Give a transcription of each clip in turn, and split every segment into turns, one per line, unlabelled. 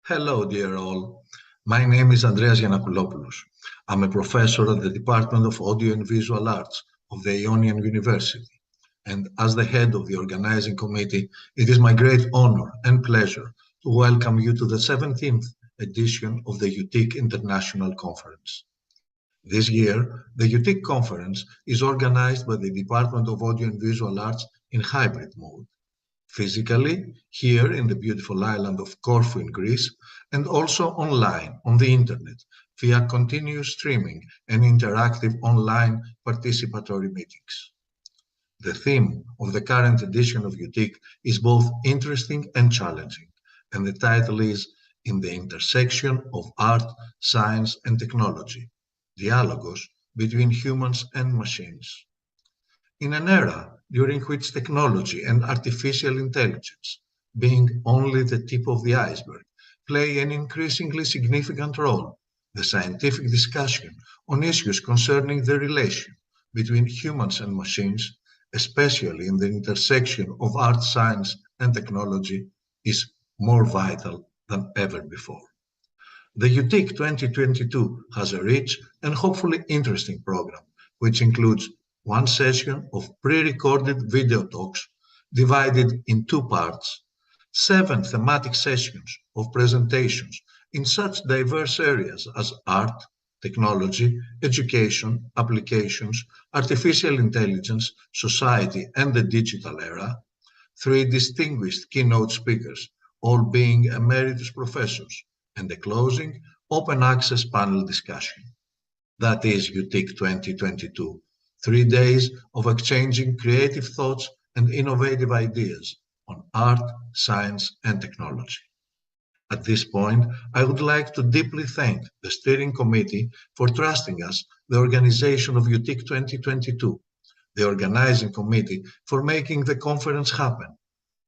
Hello, dear all. My name is Andreas Giannakopoulos. I'm a professor at the Department of Audio and Visual Arts of the Ionian University. And as the head of the organizing committee, it is my great honor and pleasure to welcome you to the 17th edition of the EUTIC International Conference. This year, the EUTIC Conference is organized by the Department of Audio and Visual Arts in hybrid mode. Physically, here in the beautiful island of Corfu in Greece, and also online on the internet via continuous streaming and interactive online participatory meetings. The theme of the current edition of EUTIC is both interesting and challenging, and the title is In the Intersection of Art, Science and Technology, Dialogos between Humans and Machines. In an era during which technology and artificial intelligence, being only the tip of the iceberg, play an increasingly significant role, the scientific discussion on issues concerning the relation between humans and machines, especially in the intersection of art, science, and technology, is more vital than ever before. The EUTIC 2022 has a rich and hopefully interesting program, which includes one session of pre-recorded video talks divided in two parts, 7 thematic sessions of presentations in such diverse areas as art, technology, education, applications, artificial intelligence, society, and the digital era, 3 distinguished keynote speakers, all being emeritus professors, and a closing open access panel discussion. That is EUTIC 2022, 3 days of exchanging creative thoughts and innovative ideas on art, science, and technology. At this point, I would like to deeply thank the steering committee for trusting us the organization of EUTIC 2022, the organizing committee for making the conference happen,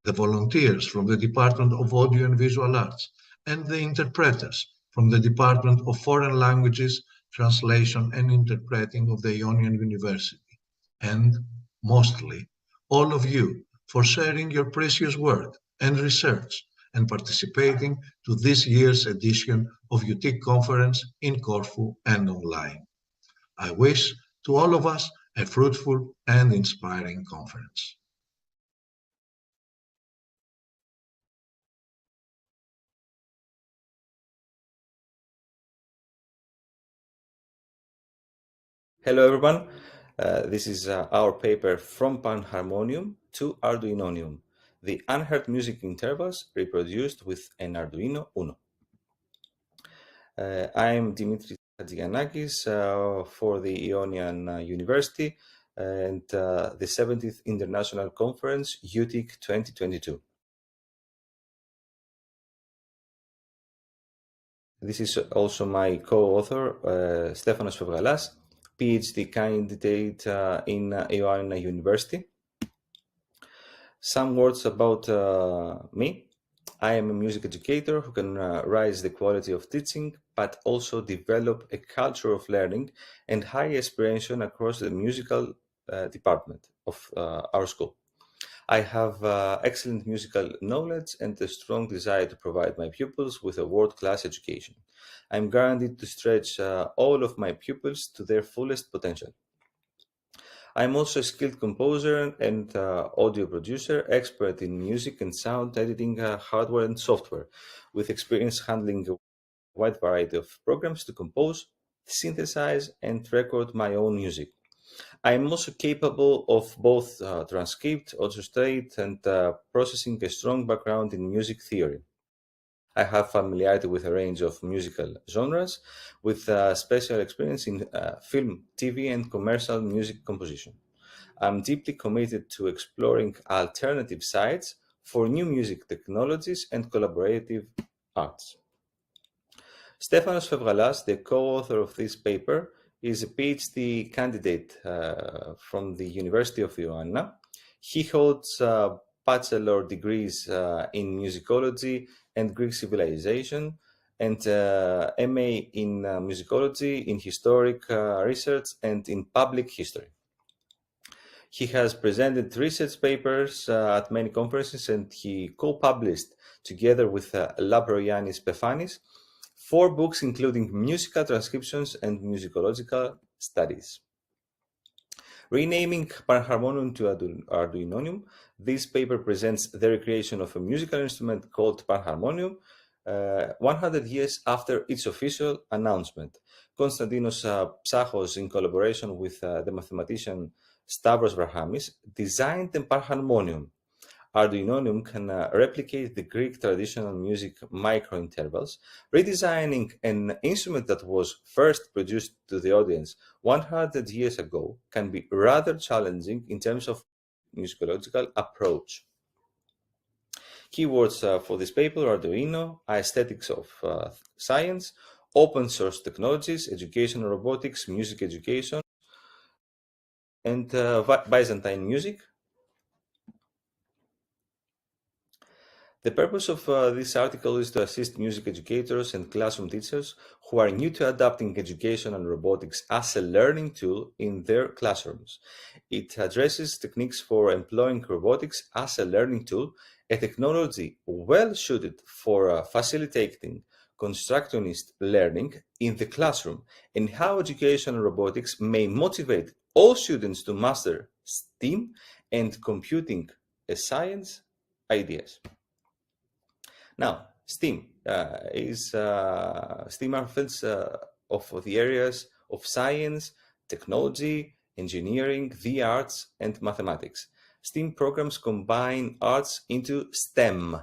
the volunteers from the Department of Audio and Visual Arts, and the interpreters from the Department of Foreign Languages, Translation and Interpreting of the Ionian University, and, mostly, all of you for sharing your precious work and research and participating to this year's edition of EUTIC Conference in Corfu and online. I wish to all of us a fruitful and inspiring conference.
Hello everyone, this is our paper From Panharmonium to Arduinonium, the unheard music intervals reproduced with an Arduino Uno. I'm Dimitris Hadjigiannakis for the Ionian University and the 70th International Conference EUTIC 2022. This is also my co-author, Stefanos Fevgalas, PhD candidate in Ionian University. Some words about me. I am a music educator who can raise the quality of teaching, but also develop a culture of learning and high aspiration across the musical department of our school. I have excellent musical knowledge and a strong desire to provide my pupils with a world-class education. I'm guaranteed to stretch all of my pupils to their fullest potential. I'm also a skilled composer and audio producer, expert in music and sound editing hardware and software, with experience handling a wide variety of programs to compose, synthesize, and record my own music. I'm also capable of both transcript, orchestrate, and processing a strong background in music theory. I have familiarity with a range of musical genres, with special experience in film, TV, and commercial music composition. I'm deeply committed to exploring alternative sites for new music technologies and collaborative arts. Stefanos Fevgalas, the co-author of this paper, is a PhD candidate from the University of Ioannina. He holds bachelor degrees in musicology and Greek civilization, and MA in musicology, in historic research, and in public history. He has presented research papers at many conferences, and he co-published, together with Laproyanis Pefanis, 4 books including musical transcriptions and musicological studies. Renaming panharmonium to Arduinonium, this paper presents the recreation of a musical instrument called panharmonium 100 years after its official announcement. Konstantinos Psachos, in collaboration with the mathematician Stavros Varhamis, designed the panharmonium. Arduinonium can replicate the Greek traditional music microintervals, redesigning an instrument that was first produced to the audience 100 years ago can be rather challenging in terms of musicological approach. Keywords for this paper: Arduino, aesthetics of science, open source technologies, education and robotics, music education, and Byzantine music. The purpose of this article is to assist music educators and classroom teachers who are new to adapting education and robotics as a learning tool in their classrooms. It addresses techniques for employing robotics as a learning tool, a technology well suited for facilitating constructionist learning in the classroom, and how education and robotics may motivate all students to master STEAM and computing science ideas. Now, STEAM STEAM are fields of the areas of science, technology, engineering, the arts, and mathematics. STEAM programs combine arts into STEM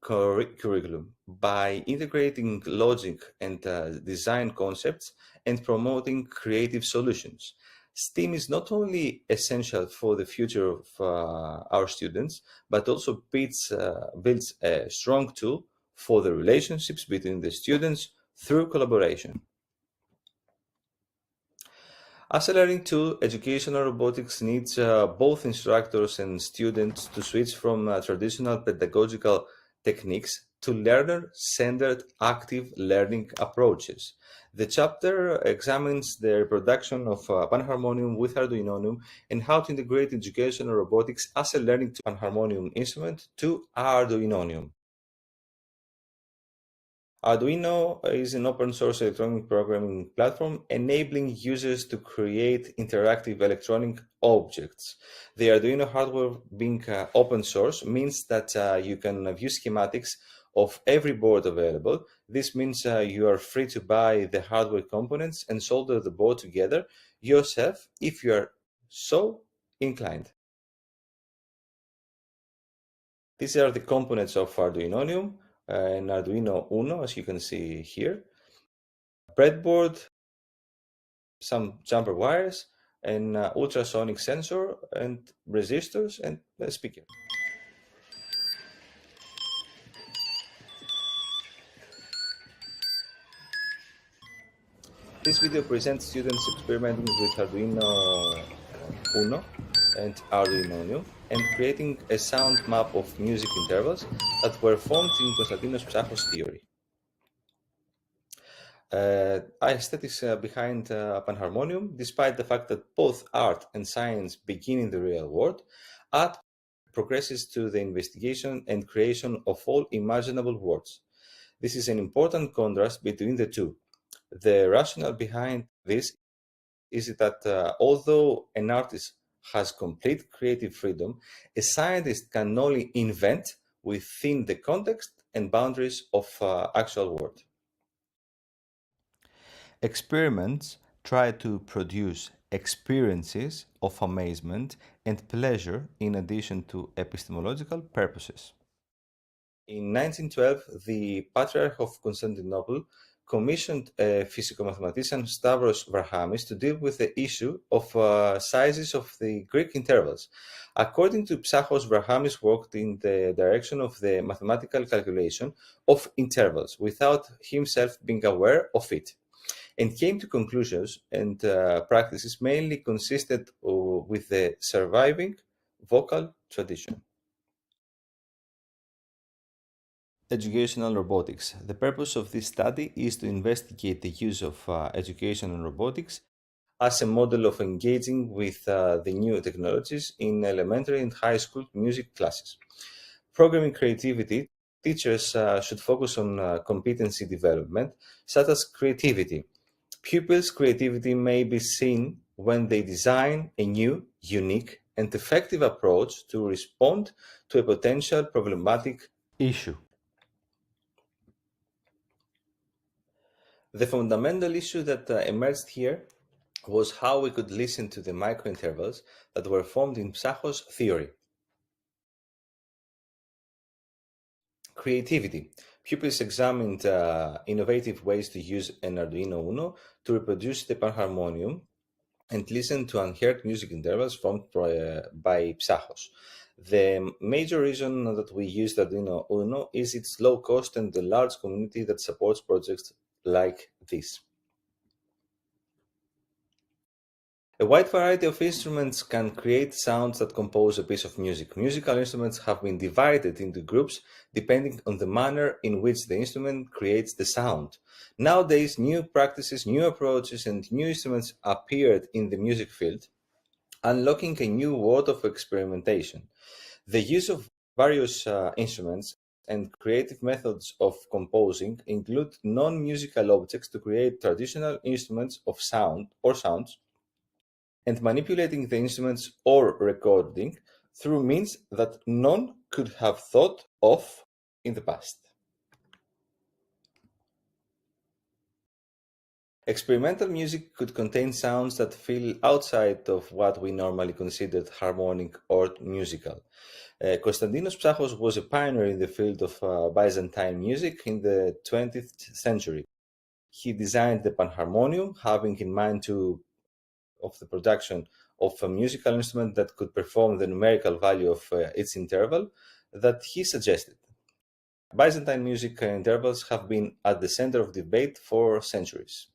curriculum by integrating logic and design concepts and promoting creative solutions. STEAM is not only essential for the future of our students, but also builds a strong tool for the relationships between the students through collaboration. As a learning tool, educational robotics needs both instructors and students to switch from traditional pedagogical techniques to learner-centered active learning approaches. The chapter examines the reproduction of panharmonium with Arduinonium and how to integrate educational robotics as a learning tool panharmonium instrument to Arduinonium. Arduino is an open-source electronic programming platform enabling users to create interactive electronic objects. The Arduino hardware being open source means that you can view schematics of every board available. This means you are free to buy the hardware components and solder the board together yourself if you are so inclined. These are the components of Arduinonium and Arduino Uno, as you can see here. Breadboard, some jumper wires, an ultrasonic sensor, and resistors, and a speaker. This video presents students experimenting with Arduino Uno and Arduinonium and creating a sound map of music intervals that were formed in Konstantinos Psachos' theory. Aesthetics behind panharmonium, despite the fact that both art and science begin in the real world, art progresses to the investigation and creation of all imaginable worlds. This is an important contrast between the two. The rationale behind this is that although an artist has complete creative freedom, a scientist can only invent within the context and boundaries of actual world. Experiments try to produce experiences of amazement and pleasure in addition to epistemological purposes. In 1912, the Patriarch of Constantinople commissioned a physico-mathematician, Stavros Varhamis, to deal with the issue of sizes of the Greek intervals. According to Psachos, Varhamis worked in the direction of the mathematical calculation of intervals without himself being aware of it, and came to conclusions and practices mainly consistent with the surviving vocal tradition. Educational robotics. The purpose of this study is to investigate the use of education and robotics as a model of engaging with the new technologies in elementary and high school music classes. Programming creativity, teachers should focus on competency development, such as creativity. Pupils' creativity may be seen when they design a new, unique, and effective approach to respond to a potential problematic issue. The fundamental issue that emerged here was how we could listen to the microintervals that were formed in Psachos' theory. Creativity. Pupils examined innovative ways to use an Arduino Uno to reproduce the panharmonium and listen to unheard music intervals formed by Psachos. The major reason that we use Arduino Uno is its low cost and the large community that supports projects like this. A wide variety of instruments can create sounds that compose a piece of music. Musical instruments have been divided into groups depending on the manner in which the instrument creates the sound. Nowadays, new practices, new approaches, and new instruments appeared in the music field, unlocking a new world of experimentation. The use of various instruments and creative methods of composing include non-musical objects to create traditional instruments of sound or sounds, and manipulating the instruments or recording through means that none could have thought of in the past. Experimental music could contain sounds that feel outside of what we normally considered harmonic or musical. Konstantinos Psachos was a pioneer in the field of Byzantine music in the 20th century. He designed the panharmonium, having in mind of the production of a musical instrument that could perform the numerical value of its interval that he suggested. Byzantine music intervals have been at the center of debate for centuries.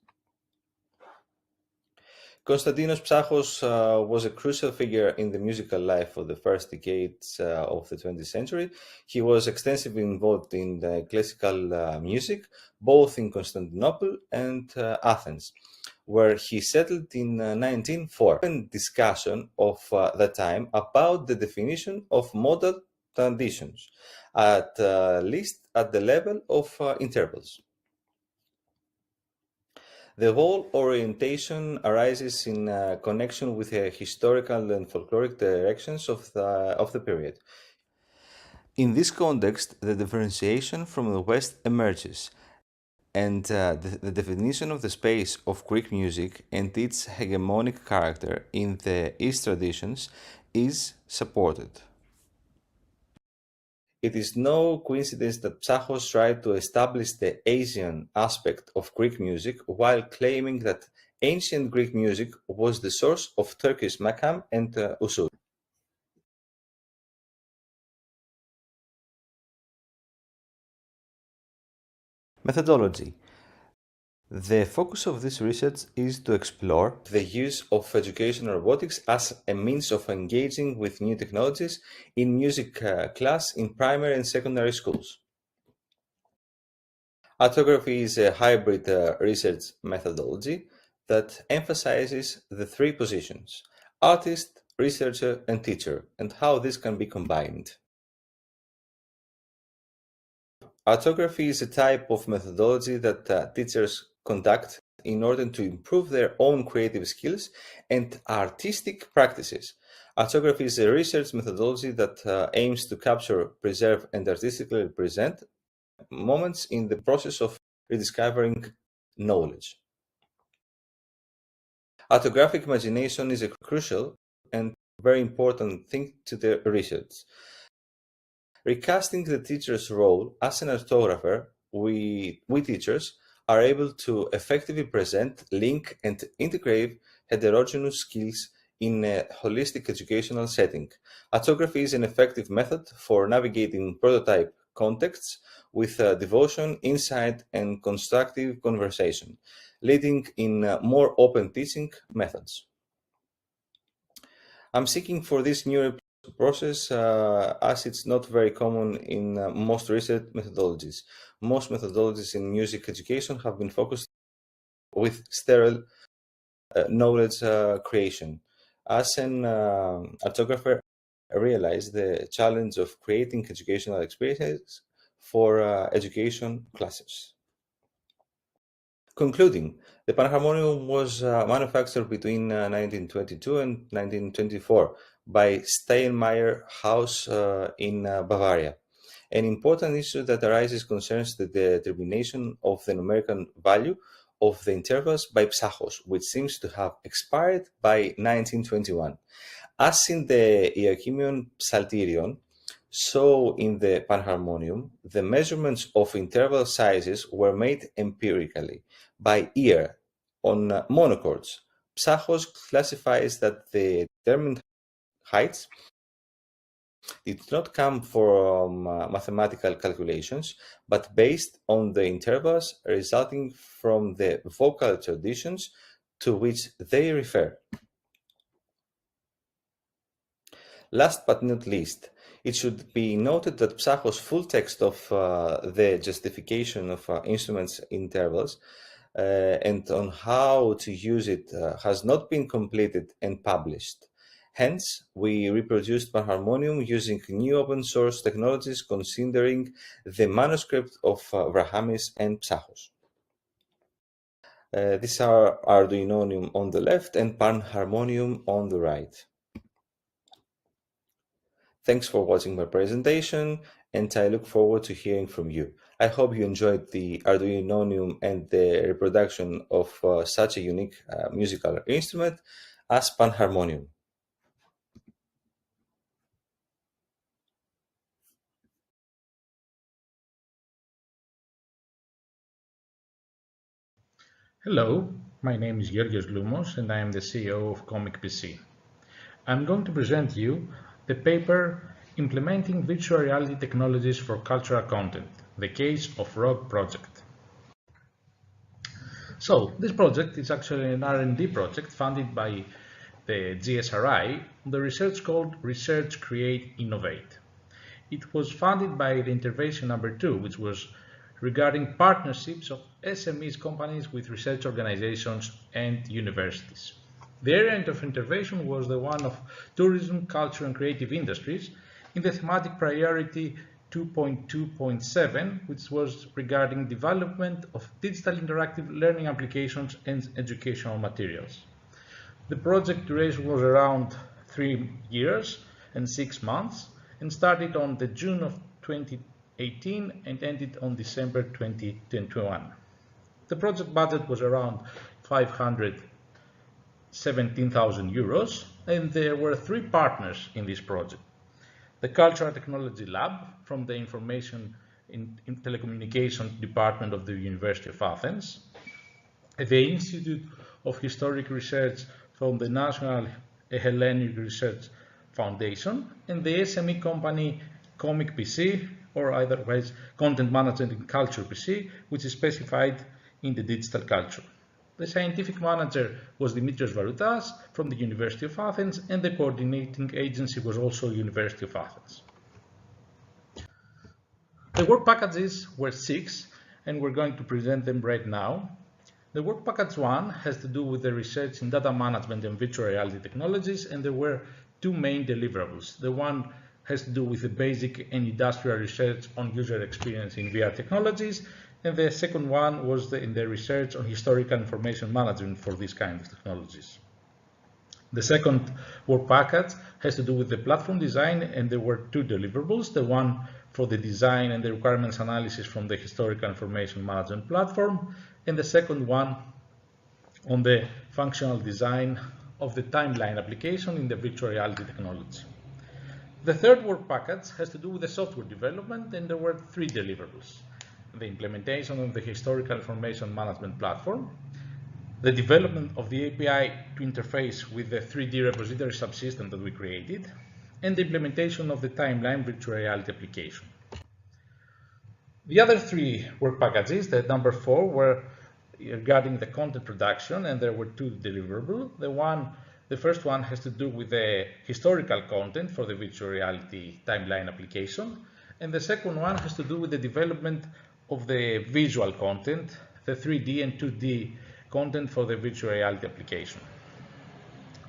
Konstantinos Psachos was a crucial figure in the musical life of the first decades of the 20th century. He was extensively involved in classical music, both in Constantinople and Athens, where he settled in 1904. Open discussion of that time about the definition of modal transitions, at least at the level of intervals. The whole orientation arises in connection with the historical and folkloric directions of the period. In this context, the differentiation from the West emerges, and the definition of the space of Greek music and its hegemonic character in the East traditions is supported. It is no coincidence that Psachos tried to establish the Asian aspect of Greek music while claiming that ancient Greek music was the source of Turkish makam and usul. Methodology. The focus of this research is to explore the use of educational robotics as a means of engaging with new technologies in music class in primary and secondary schools. Artography is a hybrid research methodology that emphasizes the three positions: artist, researcher, and teacher, and how this can be combined. Artography is a type of methodology that teachers conduct in order to improve their own creative skills and artistic practices. Artography is a research methodology that aims to capture, preserve, and artistically present moments in the process of rediscovering knowledge. Artographic imagination is a crucial and very important thing to the research. Recasting the teacher's role as an artographer, we teachers are able to effectively present, link, and integrate heterogeneous skills in a holistic educational setting. Artography is an effective method for navigating prototype contexts with devotion, insight, and constructive conversation, leading in more open teaching methods. I'm seeking for this new process as it's not very common in most research methodologies. Most methodologies in music education have been focused with sterile knowledge creation. As an artographer, I realized the challenge of creating educational experiences for education classes. Concluding, the panharmonium was manufactured between 1922 and 1924 by Steinmeier House in Bavaria. An important issue that arises concerns the determination of the numerical value of the intervals by Psachos, which seems to have expired by 1921. As in the Ionian Psalterion, so in the panharmonium, the measurements of interval sizes were made empirically, by ear, on monochords. Psachos classifies that the determined heights did not come from mathematical calculations, but based on the intervals resulting from the vocal traditions to which they refer. Last but not least, it should be noted that Psachos' full text of the justification of instruments intervals and on how to use it has not been completed and published. Hence, we reproduced panharmonium using new open source technologies considering the manuscript of Vrahamis and Psachos. These are Arduinonium on the left and panharmonium on the right. Thanks for watching my presentation, and I look forward to hearing from you. I hope you enjoyed the Arduinonium and the reproduction of such a unique musical instrument as panharmonium.
Hello, my name is Georgios Lumos and I am the CEO of Comic PC. I'm going to present you the paper Implementing Virtual Reality Technologies for Cultural Content, the case of ROG project. So, this project is actually an R&D project funded by the GSRI, the research called Research, Create, Innovate. It was funded by the intervention number 2, which was regarding partnerships of SMEs companies with research organizations and universities. The area of intervention was the one of tourism, culture and creative industries in the thematic priority 2.2.7, which was regarding development of digital interactive learning applications and educational materials. The project duration was around 3 years and 6 months and started on the June of 2018 and ended on December 2021. The project budget was around 517,000 euros, and there were 3 partners in this project. The Cultural Technology Lab from the Information in Telecommunication Department of the University of Athens, the Institute of Historic Research from the National Hellenic Research Foundation, and the SME company Comic PC, or otherwise Content Management in Culture PC, which is specified in the digital culture. The scientific manager was Dimitrios Varoutas from the University of Athens, and the coordinating agency was also University of Athens. The work packages were 6, and we're going to present them right now. The work package 1 has to do with the research in data management and virtual reality technologies, and there were 2 main deliverables. The one has to do with the basic and industrial research on user experience in VR technologies, and the second one was in the research on historical information management for these kind of technologies. The second work package has to do with the platform design, and there were 2 deliverables. The one for the design and the requirements analysis from the historical information management platform, and the second one on the functional design of the timeline application in the virtual reality technology. The third work package has to do with the software development, and there were 3 deliverables. The implementation of the historical information management platform, the development of the API to interface with the 3D repository subsystem that we created, and the implementation of the timeline virtual reality application. The other 3 work packages, the number 4, were regarding the content production, and there were 2 deliverables. The first one has to do with the historical content for the virtual reality timeline application, and the second one has to do with the development of the visual content, the 3D and 2D content for the virtual reality application.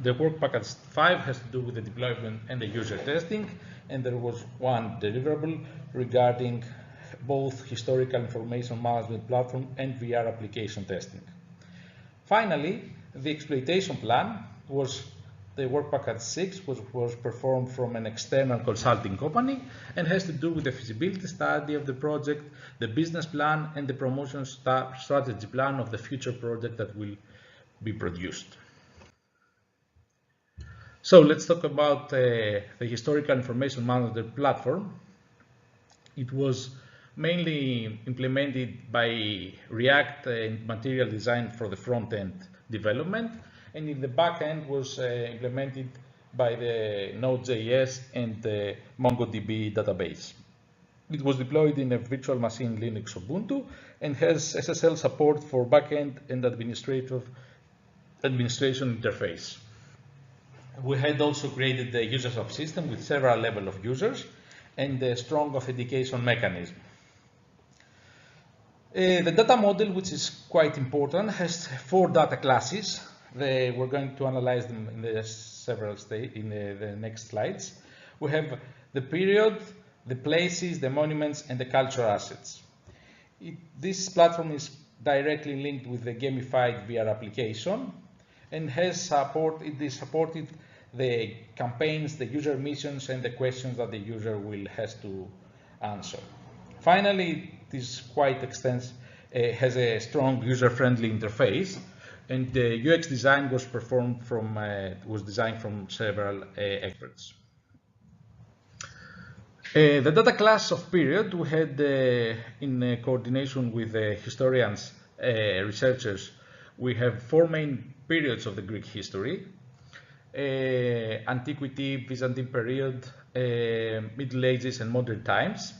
The work package 5 has to do with the deployment and the user testing, and there was one deliverable regarding both historical information management platform and VR application testing. Finally, the exploitation plan was the work package 6, which was performed from an external consulting company and has to do with the feasibility study of the project, the business plan, and the promotion strategy plan of the future project that will be produced. So let's talk about the historical information management platform. It was mainly implemented by React and material design for the front-end development, and in the back-end was implemented by the Node.js and the MongoDB database. It was deployed in a virtual machine Linux Ubuntu and has SSL support for back-end and administration interface. We had also created the user subsystem with several levels of users and a strong authentication mechanism. The data model, which is quite important, has 4 data classes. We're going to analyze them in the next slides. We have the period, the places, the monuments, and the cultural assets. This platform is directly linked with the gamified VR application and it is supported the campaigns, the user missions, and the questions that the user has to answer. Finally, it is quite extensive, has a strong user-friendly interface, and the UX design was designed from several experts. The data class of period we had in coordination with historians, researchers. We have 4 main periods of the Greek history: Antiquity, Byzantine period, Middle Ages, and modern times.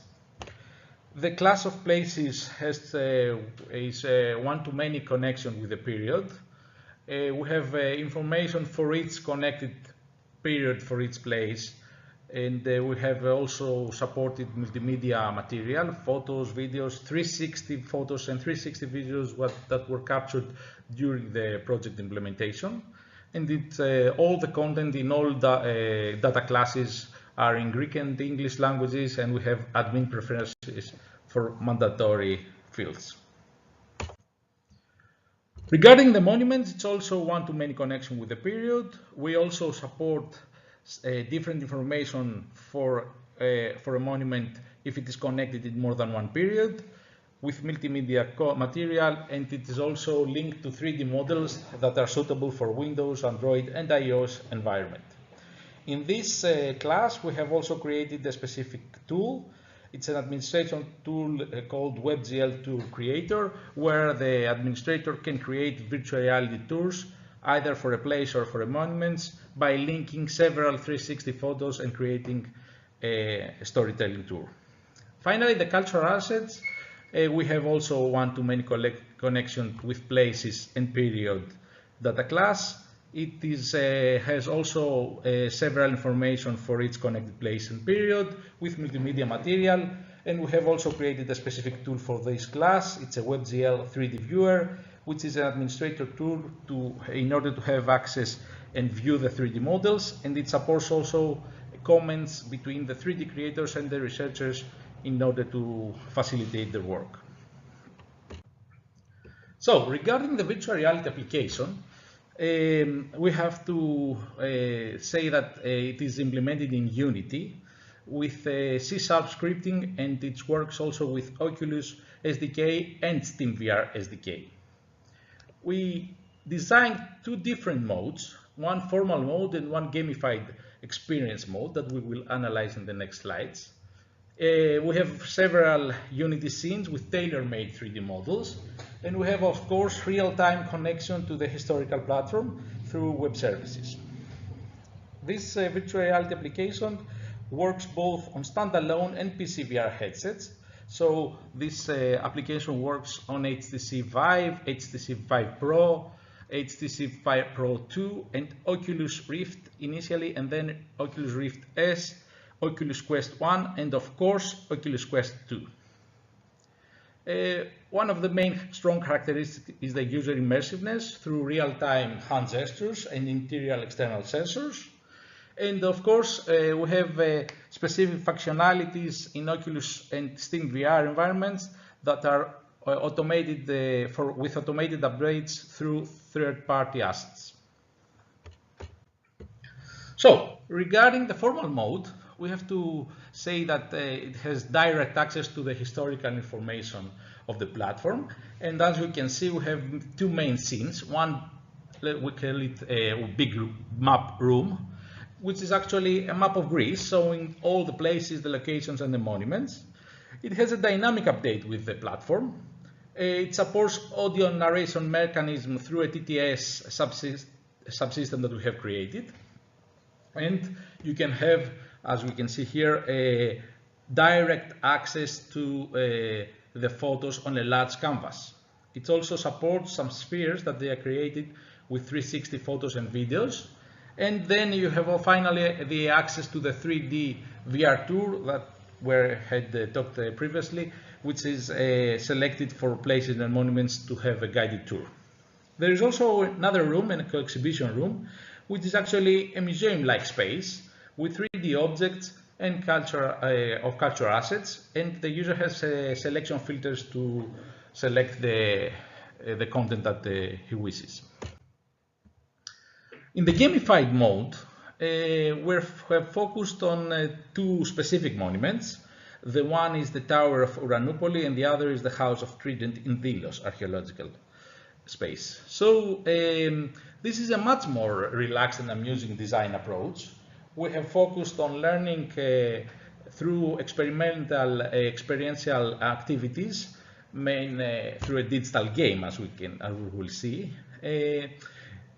The class of places is one-to-many connection with the period. We have information for each connected period for each place, and we have also supported multimedia material, photos, videos, 360 photos and 360 videos that were captured during the project implementation. And all the content in all the data classes are in Greek and English languages, and we have admin preferences for mandatory fields. Regarding the monuments, it's also one-to-many connection with the period. We also support different information for a monument if it is connected in more than one period with multimedia material, and it is also linked to 3D models that are suitable for Windows, Android, and iOS environment. In this class, we have also created a specific tool. It's an administration tool called WebGL Tool Creator, where the administrator can create virtual reality tours either for a place or for a monument by linking several 360 photos and creating a storytelling tour. Finally, the cultural assets. We have also one-to-many connection with places and period data class. It has also several information for each connected place and period with multimedia material, and we have also created a specific tool for this class. It's a WebGL 3D viewer, which is an administrator tool in order to have access and view the 3D models, and it supports also comments between the 3D creators and the researchers in order to facilitate their work. So, regarding the virtual reality application, we have to say that it is implemented in Unity with C# scripting, and it works also with Oculus SDK and SteamVR SDK. We designed 2 different modes, one formal mode and one gamified experience mode that we will analyze in the next slides. We have several Unity scenes with tailor-made 3D models, and we have, of course, real-time connection to the historical platform through web services. This virtual reality application works both on standalone and PC VR headsets. So this application works on HTC Vive, HTC Vive Pro, HTC Vive Pro 2, and Oculus Rift initially, and then Oculus Rift S, Oculus Quest 1, and of course Oculus Quest 2. One of the main strong characteristics is the user immersiveness through real-time hand gestures and interior external sensors. And of course, we have specific functionalities in Oculus and Steam VR environments that are automated with automated upgrades through third-party assets. So, regarding the formal mode, we have to say that it has direct access to the historical information of the platform. And as you can see, we have two main scenes. One, we call it a big map room, which is actually a map of Greece, showing all the places, the locations, and the monuments. It has a dynamic update with the platform. It supports audio narration mechanism through a TTS subsystem that we have created. And you can have, as we can see here, a direct access to the photos on a large canvas. It also supports some spheres that they are created with 360 photos and videos. And then you have finally the access to the 3D VR tour that we had talked previously, which is selected for places and monuments to have a guided tour. There is also another room, an exhibition room, which is actually a museum-like space with 3D objects and cultural assets, and the user has selection filters to select the content that he wishes. In the gamified mode, we're focused on two specific monuments. The one is the Tower of Uranoupoli, and the other is the House of Trident in Delos archaeological space. So this is a much more relaxed and amusing design approach. We have focused on learning through experiential activities, through a digital game, as we will see.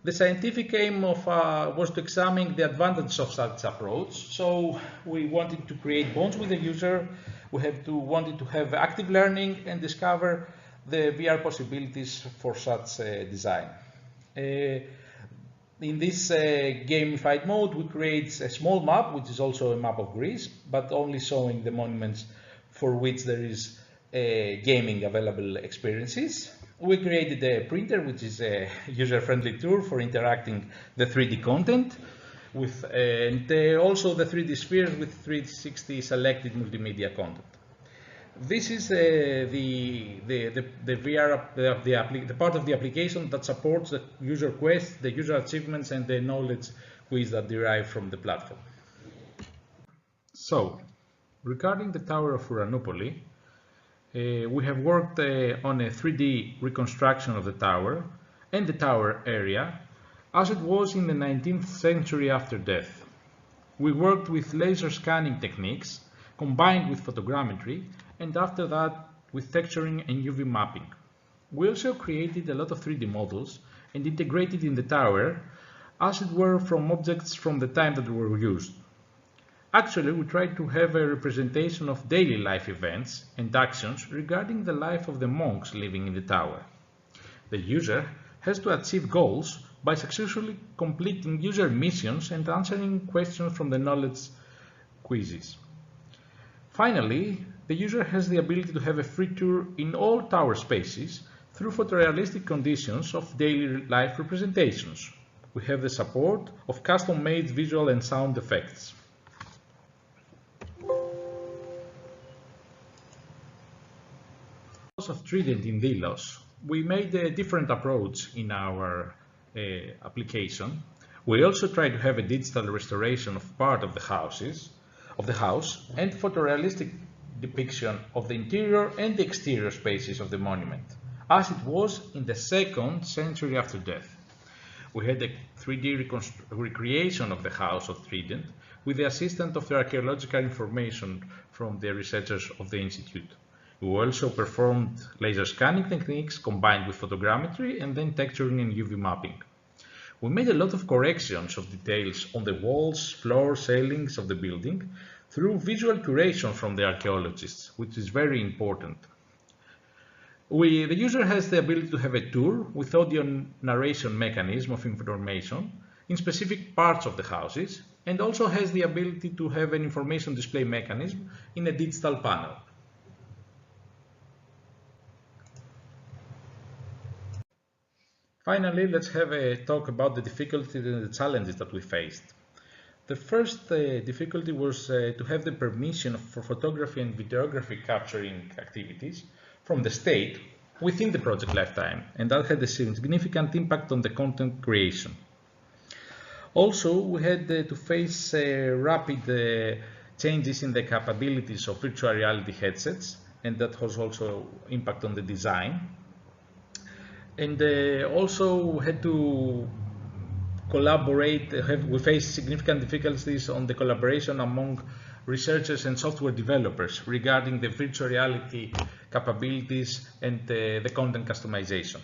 The scientific aim was to examine the advantages of such approach. So we wanted to create bonds with the user. We wanted to have active learning and discover the VR possibilities for such design. In this gamified mode, we create a small map, which is also a map of Greece, but only showing the monuments for which there is gaming available experiences. We created a printer, which is a user-friendly tool for interacting the 3D content, and also the 3D spheres with 360 selected multimedia content. This is the VR, the part of the application that supports the user quest, the user achievements, and the knowledge quiz that derive from the platform. So, regarding the Tower of Uranoupoli, we have worked on a 3D reconstruction of the tower and the tower area as it was in the 19th century after death. We worked with laser scanning techniques combined with photogrammetry, and after that with texturing and UV mapping. We also created a lot of 3D models and integrated in the tower as it were from objects from the time that they were used. Actually, we tried to have a representation of daily life events and actions regarding the life of the monks living in the tower. The user has to achieve goals by successfully completing user missions and answering questions from the knowledge quizzes. Finally, the user has the ability to have a free tour in all tower spaces through photorealistic conditions of daily life representations. We have the support of custom-made visual and sound effects. House of Trident in Delos, we made a different approach in our application. We also tried to have a digital restoration of part of the house and photorealistic depiction of the interior and the exterior spaces of the monument, as it was in the 2nd century after death. We had a 3D recreation of the House of Trident with the assistance of the archaeological information from the researchers of the Institute. We also performed laser scanning techniques combined with photogrammetry and then texturing and UV mapping. We made a lot of corrections of details on the walls, floors, ceilings of the building through visual curation from the archaeologists, which is very important. The user has the ability to have a tour with audio narration mechanism of information in specific parts of the houses, and also has the ability to have an information display mechanism in a digital panel. Finally, let's have a talk about the difficulties and the challenges that we faced. The first difficulty was to have the permission for photography and videography capturing activities from the state within the project lifetime, and that had a significant impact on the content creation. Also, we had to face rapid changes in the capabilities of virtual reality headsets, and that has also impact on the design. And also had to collaborate, we face significant difficulties on the collaboration among researchers and software developers regarding the virtual reality capabilities and the content customization.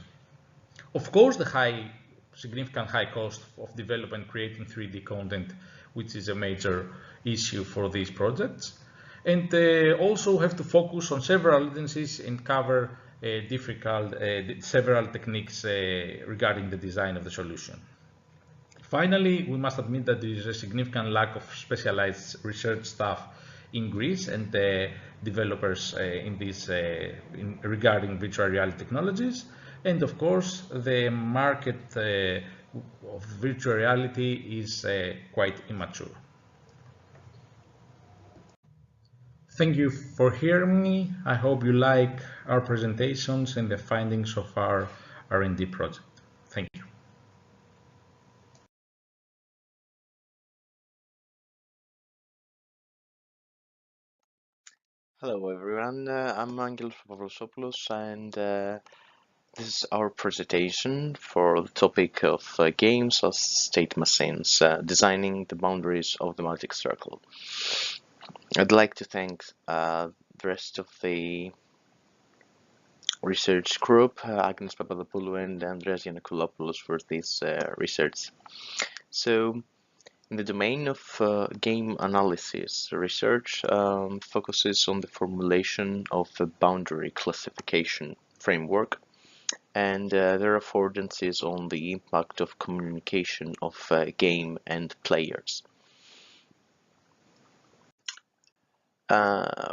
Of course, the significant high cost of development creating 3D content, which is a major issue for these projects. And also have to focus on several agencies and cover several techniques regarding the design of the solution. Finally, we must admit that there is a significant lack of specialized research staff in Greece and developers regarding virtual reality technologies. And of course, the market of virtual reality is quite immature. Thank you for hearing me. I hope you like our presentations and the findings of our R&D project. Thank you.
Hello everyone, I'm Angelos Pavlosopoulos and this is our presentation for the topic of games as state machines, designing the boundaries of the magic circle. I'd like to thank the rest of the research group, Agnes Papadopoulou and Andreas Yanakoulopoulos for this research. So, in the domain of game analysis, research focuses on the formulation of a boundary classification framework and their affordances on the impact of communication of game and players.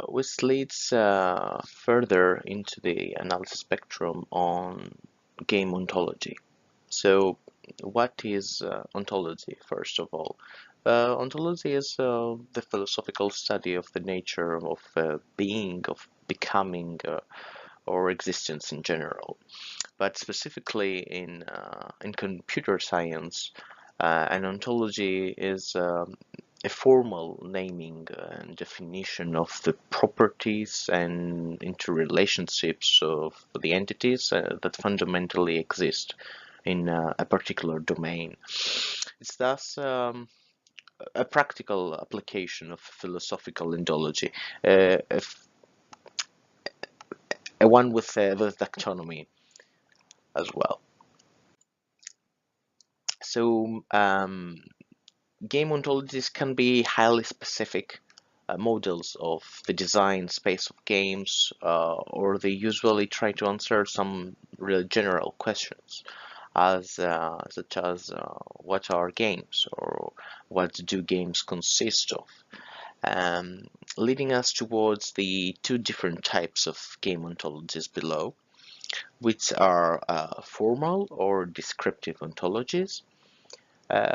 Which leads further into the analysis spectrum on game ontology. So, what is ontology, first of all? Ontology is the philosophical study of the nature of being, of becoming, or existence in general. But specifically in computer science, an ontology is a formal naming and definition of the properties and interrelationships of the entities that fundamentally exist in a particular domain. It's thus a practical application of philosophical ontology, a one with taxonomy as well. So game ontologies can be highly specific models of the design space of games, or they usually try to answer some really general questions, such as what are games, or what do games consist of, leading us towards the two different types of game ontologies below, which are formal or descriptive ontologies,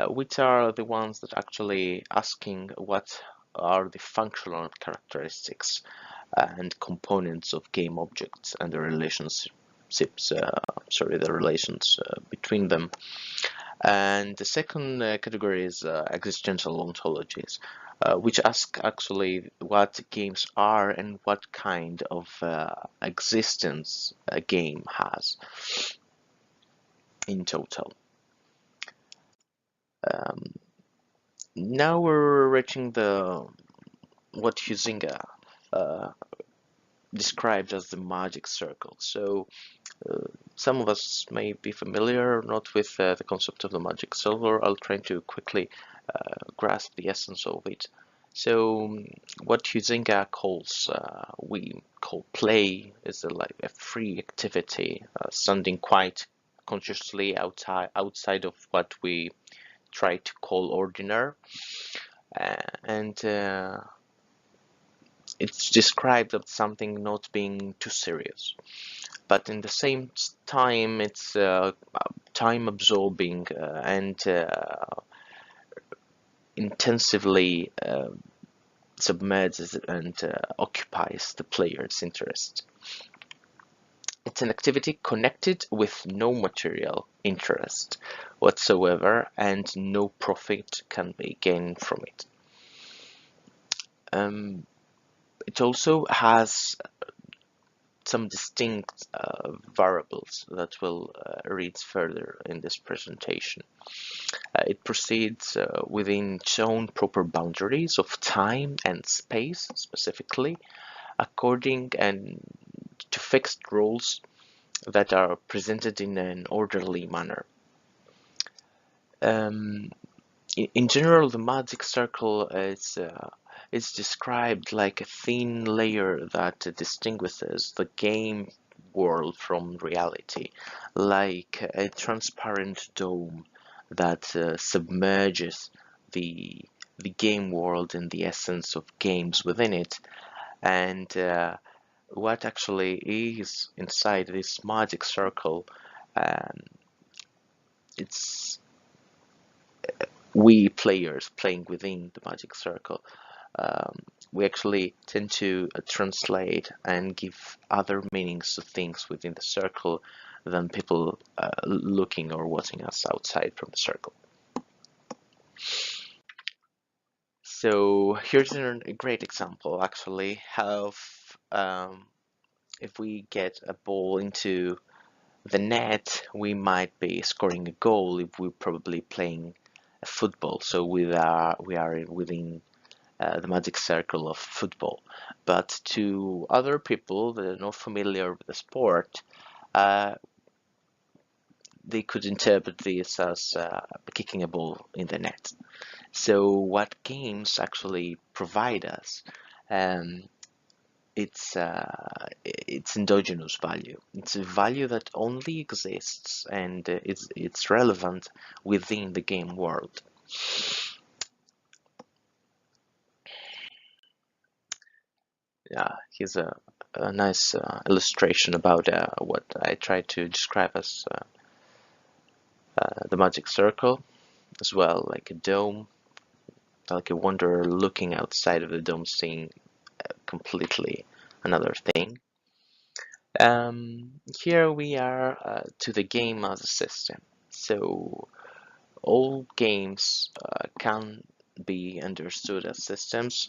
which are the ones that actually asking what are the functional characteristics and components of game objects and the relations between them. And the second category is existential ontologies, which ask actually what games are and what kind of existence a game has in total. Now we're reaching what Huizinga described as the magic circle. So some of us may be familiar or not with the concept of the magic circle. I'll try to quickly grasp the essence of it. So what Huizinga calls, we call play, is like a free activity, standing quite consciously outside of what we try to call ordinary, and it's described as something not being too serious, but in the same time it's time-absorbing and intensively submerges and occupies the player's interest. It's an activity connected with no material interest whatsoever, and no profit can be gained from it. It also has some distinct variables that we'll read further in this presentation. It proceeds within its own proper boundaries of time and space, specifically, according to fixed rules that are presented in an orderly manner. In general, the magic circle is described like a thin layer that distinguishes the game world from reality, like a transparent dome that submerges the game world and the essence of games within it. And what actually is inside this magic circle, it's we players playing within the magic circle. We actually tend to translate and give other meanings to things within the circle than people looking or watching us outside from the circle. So here's a great example, actually, of if we get a ball into the net, we might be scoring a goal if we're probably playing a football. So we are within the magic circle of football. But to other people that are not familiar with the sport, they could interpret this as kicking a ball in the net. So what games actually provide us, it's endogenous value. It's a value that only exists, and it's relevant within the game world. Yeah, here's a nice illustration about what I try to describe as the magic circle as well, like a dome, like a wanderer looking outside of the dome, seeing completely another thing. Here we are to the game as a system. So all games can be understood as systems,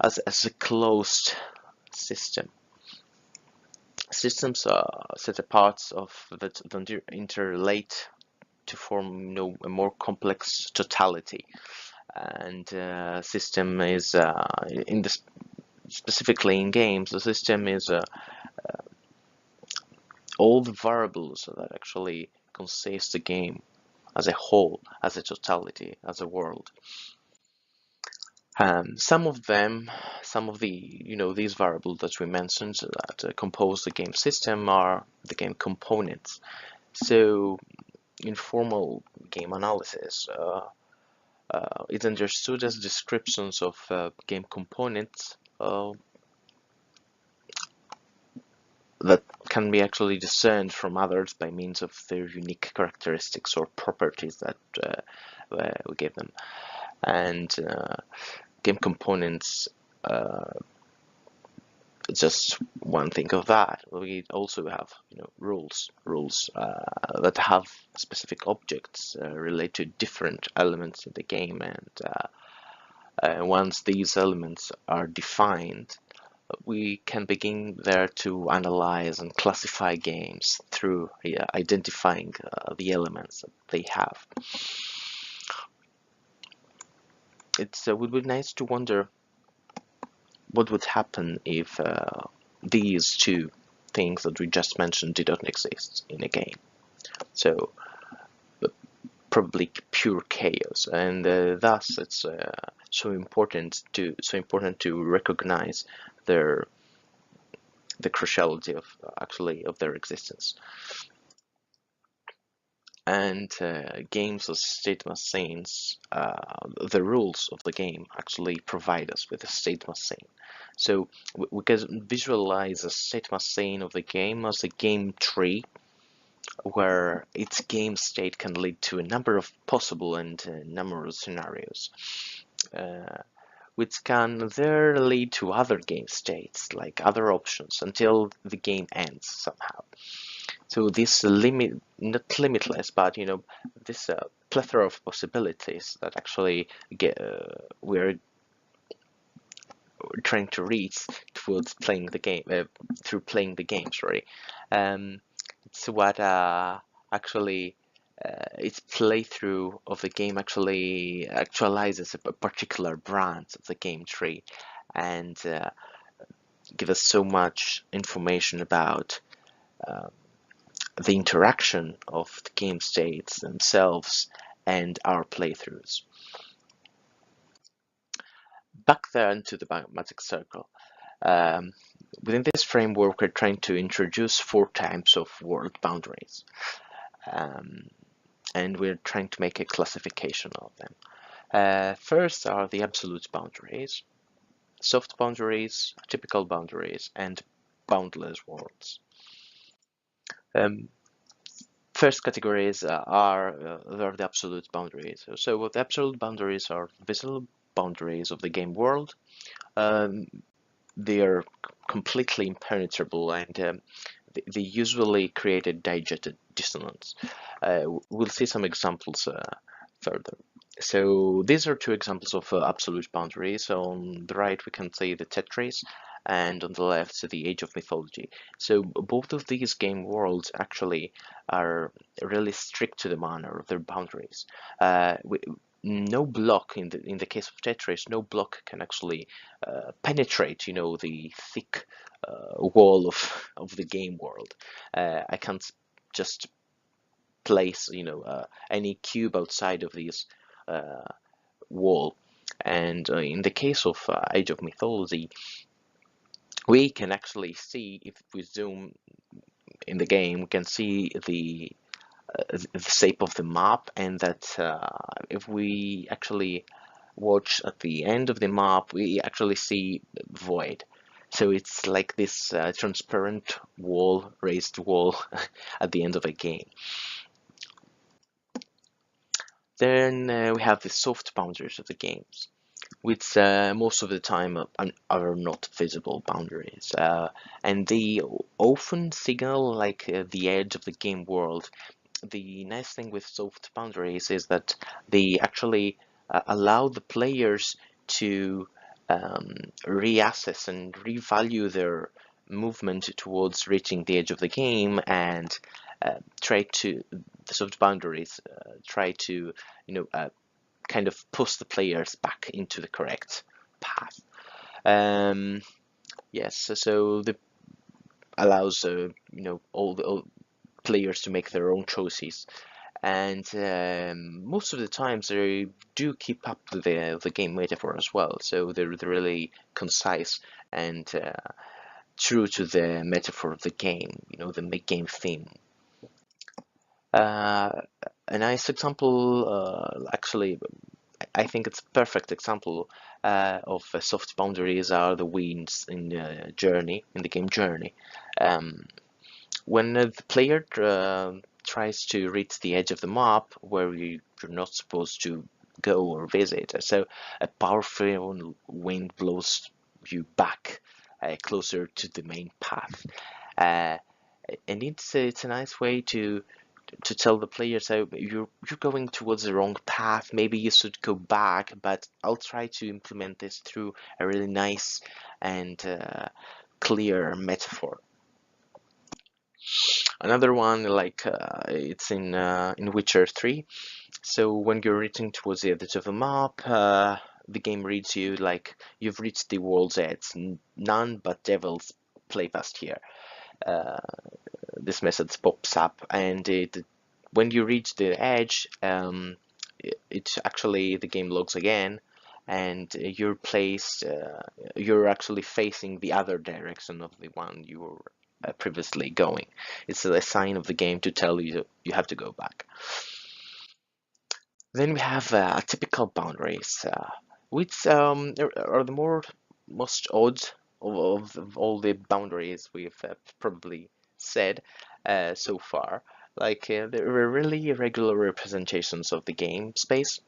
as a closed system. Systems are set apart of that interrelate to form a more complex totality. And system is in this specifically in games, the system is all the variables that actually consist the game as a whole, as a totality, as a world. Some of the these variables that we mentioned that compose the game system are the game components. So in formal game analysis, it's understood as descriptions of game components that can be actually discerned from others by means of their unique characteristics or properties that we give them. And game components, just one thing of that. We also have rules that have specific objects relate to different elements in the game, and once these elements are defined, we can begin there to analyze and classify games through identifying the elements that they have. It would be nice to wonder what would happen if these two things that we just mentioned did not exist in a game. So probably pure chaos, and thus it's so important to recognize the cruciality of their existence. And games as state machines, the rules of the game actually provide us with a state machine. So we can visualize a state machine of the game as a game tree where its game state can lead to a number of possible and numerous scenarios, which can then lead to other game states, like other options, until the game ends somehow. So this limit, not limitless, but this plethora of possibilities that actually we're trying to reach towards playing the game, through playing the game. Sorry, it's what actually its playthrough of the game actually actualizes a particular branch of the game tree, and give us so much information about the interaction of the game states themselves and our playthroughs. Back then to the magic circle. Within this framework, we're trying to introduce 4 types of world boundaries, and we're trying to make a classification of them. First are the absolute boundaries, soft boundaries, typical boundaries, and boundless worlds. First categories are the absolute boundaries. So the absolute boundaries are visible boundaries of the game world. They are completely impenetrable, and they usually create a digested dissonance. We'll see some examples further. So these are 2 examples of absolute boundaries. On the right we can see the Tetris, and on the left the Age of Mythology. So both of these game worlds actually are really strict to the manner of their boundaries. No block in the case of Tetris, no block can actually penetrate, the thick wall of the game world. I can't just place, any cube outside of this wall. And in the case of Age of Mythology, we can actually see, if we zoom in the game, we can see the shape of the map, and that if we actually watch at the end of the map, we actually see void. So it's like this transparent wall, raised wall at the end of a game. Then we have the soft boundaries of the games, which most of the time are not visible boundaries, and they often signal like the edge of the game world. The nice thing with soft boundaries is that they actually allow the players to reassess and revalue their movement towards reaching the edge of the game, and the soft boundaries try to kind of push the players back into the correct path. Yes, so the allows all players to make their own choices, and most of the times they do keep up the game metaphor as well. So they're really concise and true to the metaphor of the game, the game theme. A nice example, actually, I think it's a perfect example of soft boundaries are the winds in the game Journey. When the player tries to reach the edge of the map where you're not supposed to go or visit, so a powerful wind blows you back closer to the main path, and it's a nice way to tell the player, so you're going towards the wrong path, maybe you should go back, but I'll try to implement this through a really nice and clear metaphor. Another one, like it's in Witcher 3. So when you're reaching towards the edge of the map, the game reads you like you've reached the world's edge. None but devils play past here. This message pops up, and when you reach the edge, it's actually the game logs again, and you're actually facing the other direction of the one you were previously going. It's a sign of the game to tell you you have to go back. Then we have typical boundaries, which are the most odd of all the boundaries we've probably said so far. Like there were really irregular representations of the game space.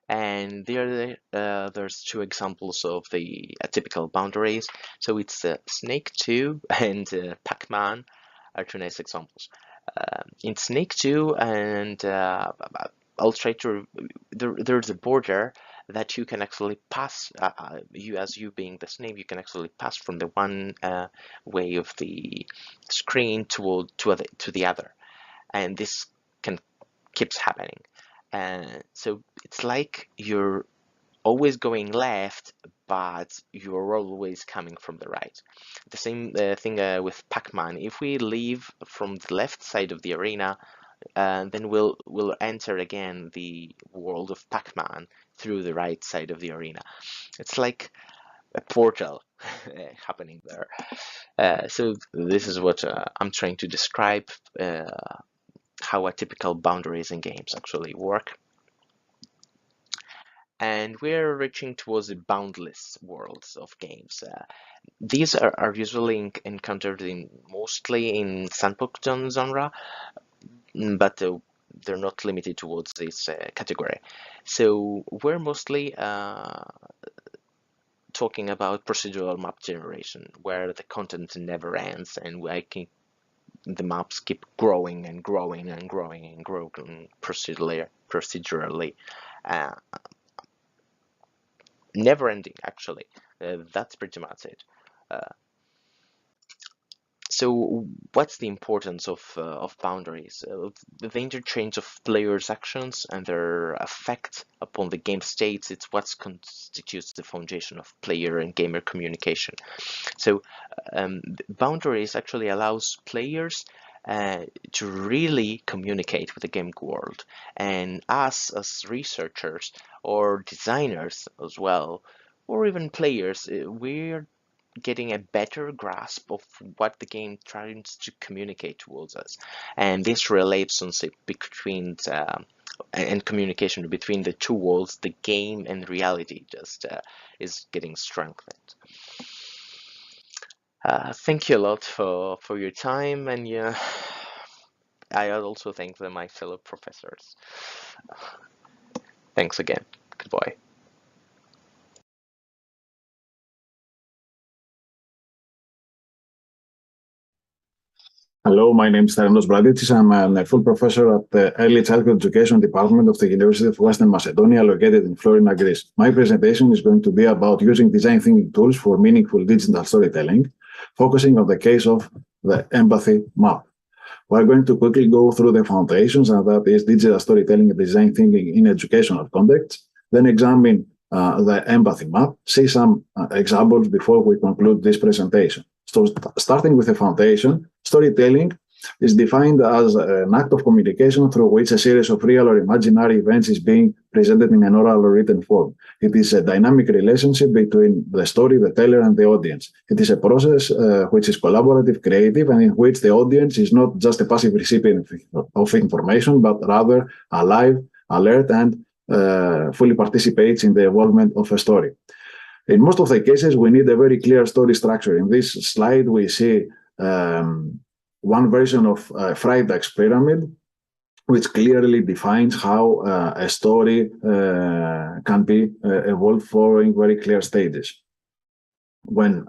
And there's two examples of the atypical boundaries. So it's Snake 2 and Pac-Man are two nice examples. In Snake 2, and I'll try to. There's a border that you can actually pass. You being the snake, you can actually pass from the one way of the screen to the other, and this keeps happening. So it's like you're always going left, but you're always coming from the right. The same thing with Pac-Man. If we leave from the left side of the arena, then we'll enter again the world of Pac-Man through the right side of the arena. It's like a portal happening there. So this is what I'm trying to describe, how atypical boundaries in games actually work. And we're reaching towards the boundless worlds of games. These are usually encountered mostly in sandbox genre, but they're not limited towards this category. So we're mostly talking about procedural map generation, where the content never ends and the maps keep growing and growing and growing and growing procedurally. Never ending, actually. That's pretty much it. So what's the importance of boundaries? The interchange of players' actions and their effect upon the game states, it's what constitutes the foundation of player and gamer communication. So boundaries actually allows players to really communicate with the game world, and us as researchers or designers as well, or even players, we're getting a better grasp of what the game tries to communicate towards us, and this relationship between and communication between the two worlds, the game and reality, just is getting strengthened. Thank you a lot for your time, and yeah, I also thank my fellow professors. Thanks again. Goodbye.
Hello, my name is Theranos Braditsis. I'm a full professor at the Early Childhood Education Department of the University of Western Macedonia, located in Florina, Greece. My presentation is going to be about using design thinking tools for meaningful digital storytelling, focusing on the case of the empathy map. We're going to quickly go through the foundations, and that is digital storytelling and design thinking in educational contexts, then examine the empathy map, see some examples before we conclude this presentation. So starting with the foundation, storytelling is defined as an act of communication through which a series of real or imaginary events is being presented in an oral or written form. It is a dynamic relationship between the story, the teller, and the audience. It is a process which is collaborative, creative, and in which the audience is not just a passive recipient of information, but rather alive, alert, and fully participates in the evolvement of a story. In most of the cases, we need a very clear story structure. In this slide, we see one version of Freitag's pyramid, which clearly defines how a story can be evolved following very clear stages. When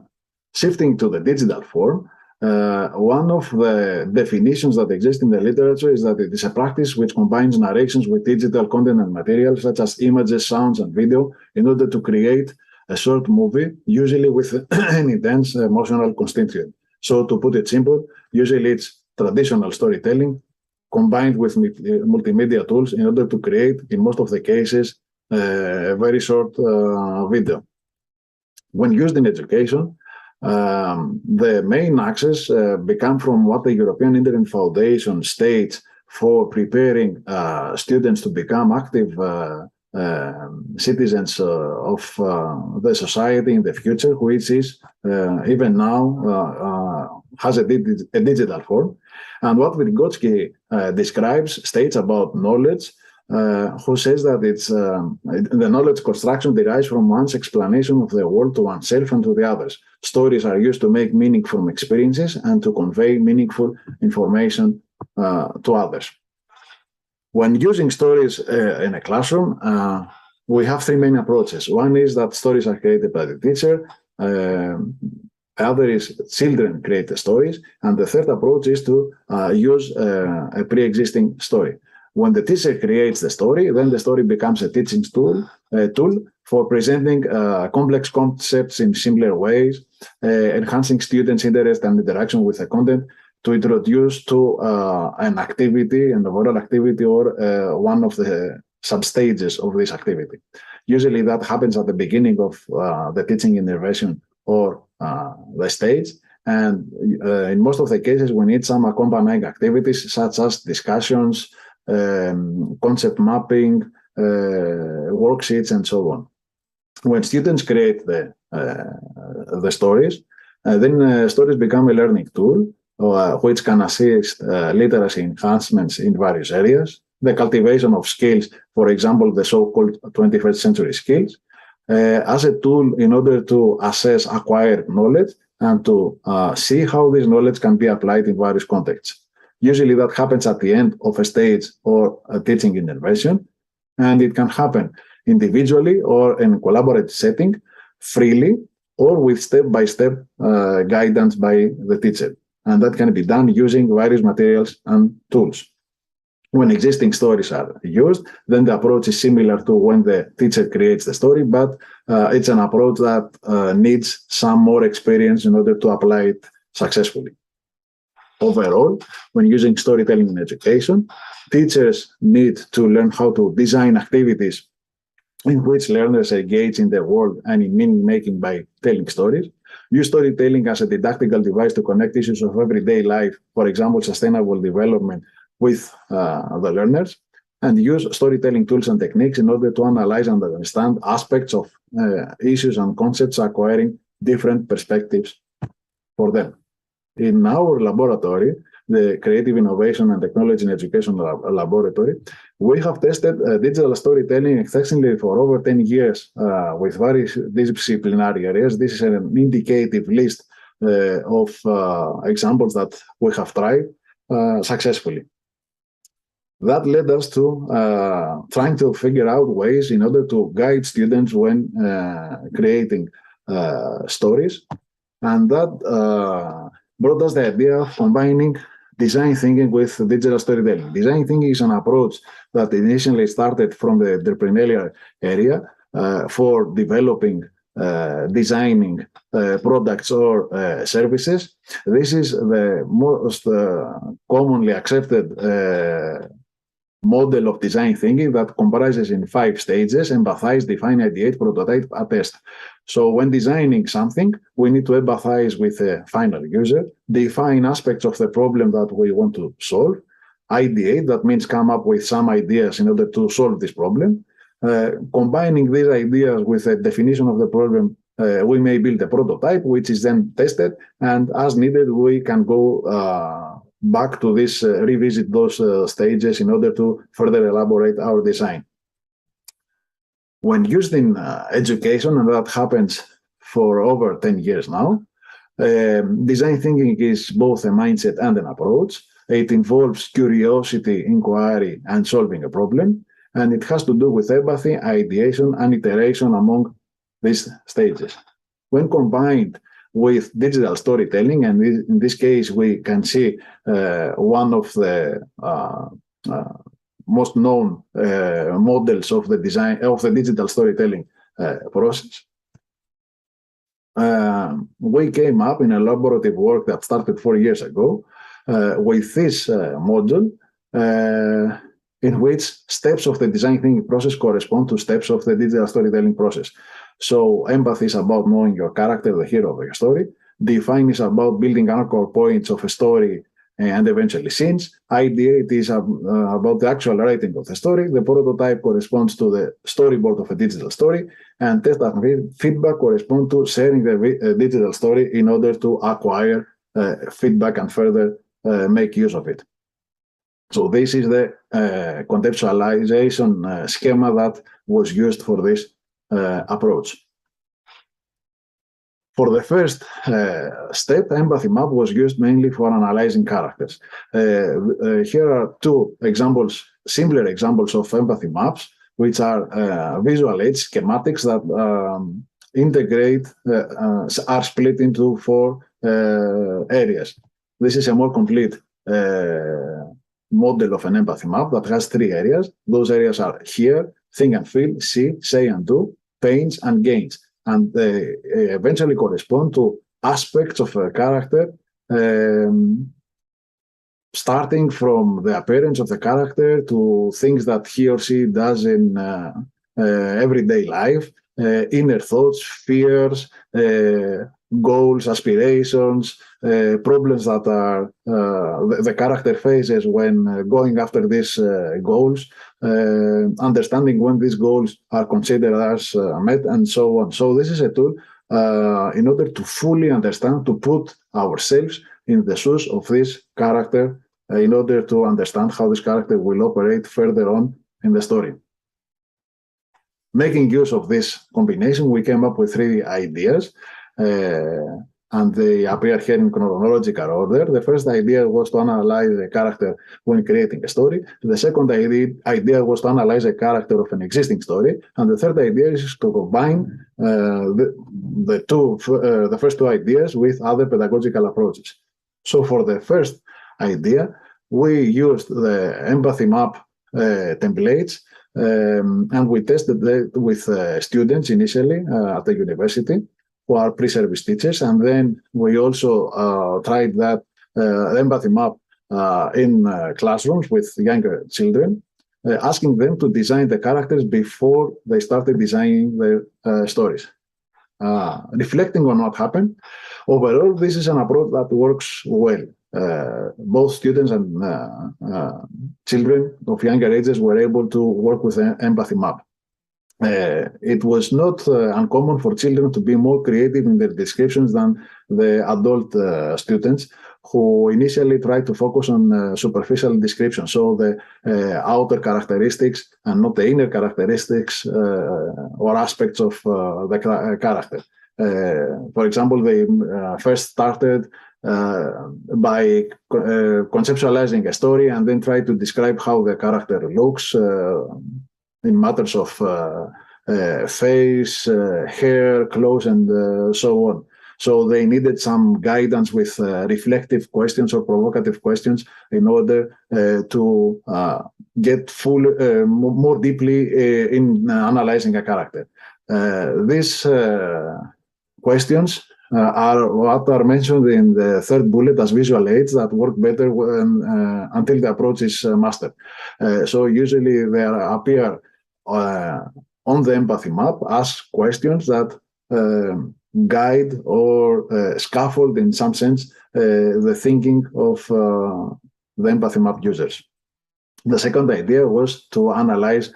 shifting to the digital form, one of the definitions that exist in the literature is that it is a practice which combines narrations with digital content and materials, such as images, sounds, and video, in order to create a short movie, usually with an intense emotional constituent. So to put it simple, usually it's traditional storytelling combined with multimedia tools in order to create, in most of the cases, a very short video. When used in education, the main axis become from what the European Internet Foundation states for preparing students to become active citizens of the society in the future, which is even now has a digital form. And what Vygotsky states about knowledge, who says that it's the knowledge construction derives from one's explanation of the world to oneself and to the others. Stories are used to make meaning from experiences and to convey meaningful information to others. When using stories in a classroom, we have three main approaches. One is that stories are created by the teacher. Other is children create the stories. And the third approach is to use a pre-existing story. When the teacher creates the story, then the story becomes a teaching tool for presenting complex concepts in simpler ways, enhancing students' interest and interaction with the content, to introduce to an activity, an overall activity, or one of the sub-stages of this activity. Usually that happens at the beginning of the teaching intervention or the stage. And in most of the cases, we need some accompanying activities such as discussions, concept mapping, worksheets, and so on. When students create the stories, then stories become a learning tool which can assist literacy enhancements in various areas, the cultivation of skills, for example, the so-called 21st century skills, as a tool in order to assess acquired knowledge and to see how this knowledge can be applied in various contexts. Usually that happens at the end of a stage or a teaching intervention, and it can happen individually or in a collaborative setting, freely, or with step-by-step guidance by the teacher. And that can be done using various materials and tools. When existing stories are used, then the approach is similar to when the teacher creates the story, but it's an approach that needs some more experience in order to apply it successfully. Overall, when using storytelling in education, teachers need to learn how to design activities in which learners engage in the world and in meaning making by telling stories. Use storytelling as a didactical device to connect issues of everyday life, for example, sustainable development, with the learners, and use storytelling tools and techniques in order to analyze and understand aspects of issues and concepts, acquiring different perspectives for them. In our laboratory, the Creative Innovation and Technology in Education Laboratory, we have tested digital storytelling extensively for over 10 years with various disciplinary areas. This is an indicative list of examples that we have tried successfully. That led us to trying to figure out ways in order to guide students when creating stories. And that brought us the idea of combining design thinking with digital storytelling. Design thinking is an approach that initially started from the entrepreneurial area for developing, designing products or services. This is the most commonly accepted model of design thinking that comprises in 5 stages: empathize, define, ideate, prototype, attest. So when designing something, we need to empathize with the final user, define aspects of the problem that we want to solve, ideate, that means come up with some ideas in order to solve this problem. Combining these ideas with a definition of the problem, we may build a prototype, which is then tested, and as needed, we can go back to this, revisit those stages in order to further elaborate our design. When used in education, and that happens for over 10 years now, design thinking is both a mindset and an approach. It involves curiosity, inquiry, and solving a problem, and it has to do with empathy, ideation, and iteration among these stages. When combined with digital storytelling, and in this case, we can see one of the most known models of the design of the digital storytelling process. We came up in a laborative work that started 4 years ago with this module, in which steps of the design thinking process correspond to steps of the digital storytelling process. So empathy is about knowing your character, the hero of your story. Define is about building anchor points of a story and eventually scenes. Ideate is about the actual writing of the story. The prototype corresponds to the storyboard of a digital story. And test and feedback correspond to sharing the digital story in order to acquire feedback and further make use of it. So this is the conceptualization schema that was used for this approach. For the first step, empathy map was used mainly for analyzing characters. Here are two examples, simpler examples of empathy maps, which are visual aids schematics that integrate, are split into 4 areas. This is a more complete model of an empathy map that has 3 areas. Those areas are hear, think and feel, see, say and do, pains and gains. And they eventually correspond to aspects of a character, starting from the appearance of the character to things that he or she does in everyday life, inner thoughts, fears, goals, aspirations, problems that are the character faces when going after these goals, understanding when these goals are considered as met, and so on. So this is a tool in order to fully understand, to put ourselves in the shoes of this character, in order to understand how this character will operate further on in the story. Making use of this combination, we came up with 3 ideas, and they appear here in chronological order. The first idea was to analyze a character when creating a story. The second idea was to analyze a character of an existing story. And the third idea is to combine the first 2 ideas with other pedagogical approaches. So for the first idea, we used the empathy map templates, and we tested it with students initially at the university who are pre-service teachers, and then we also tried that empathy map in classrooms with younger children, asking them to design the characters before they started designing their stories. Reflecting on what happened, overall, this is an approach that works well. Both students and children of younger ages were able to work with an empathy map. It was not uncommon for children to be more creative in their descriptions than the adult students, who initially tried to focus on superficial description, so the outer characteristics and not the inner characteristics or aspects of the character. For example, they first started by conceptualizing a story and then try to describe how the character looks in matters of face, hair, clothes, and so on. So they needed some guidance with reflective questions or provocative questions in order to get more deeply in analyzing a character. These questions are what are mentioned in the 3rd bullet as visual aids that work better until the approach is mastered. So usually they appear on the empathy map as questions that guide or scaffold in some sense the thinking of the empathy map users. The second idea was to analyze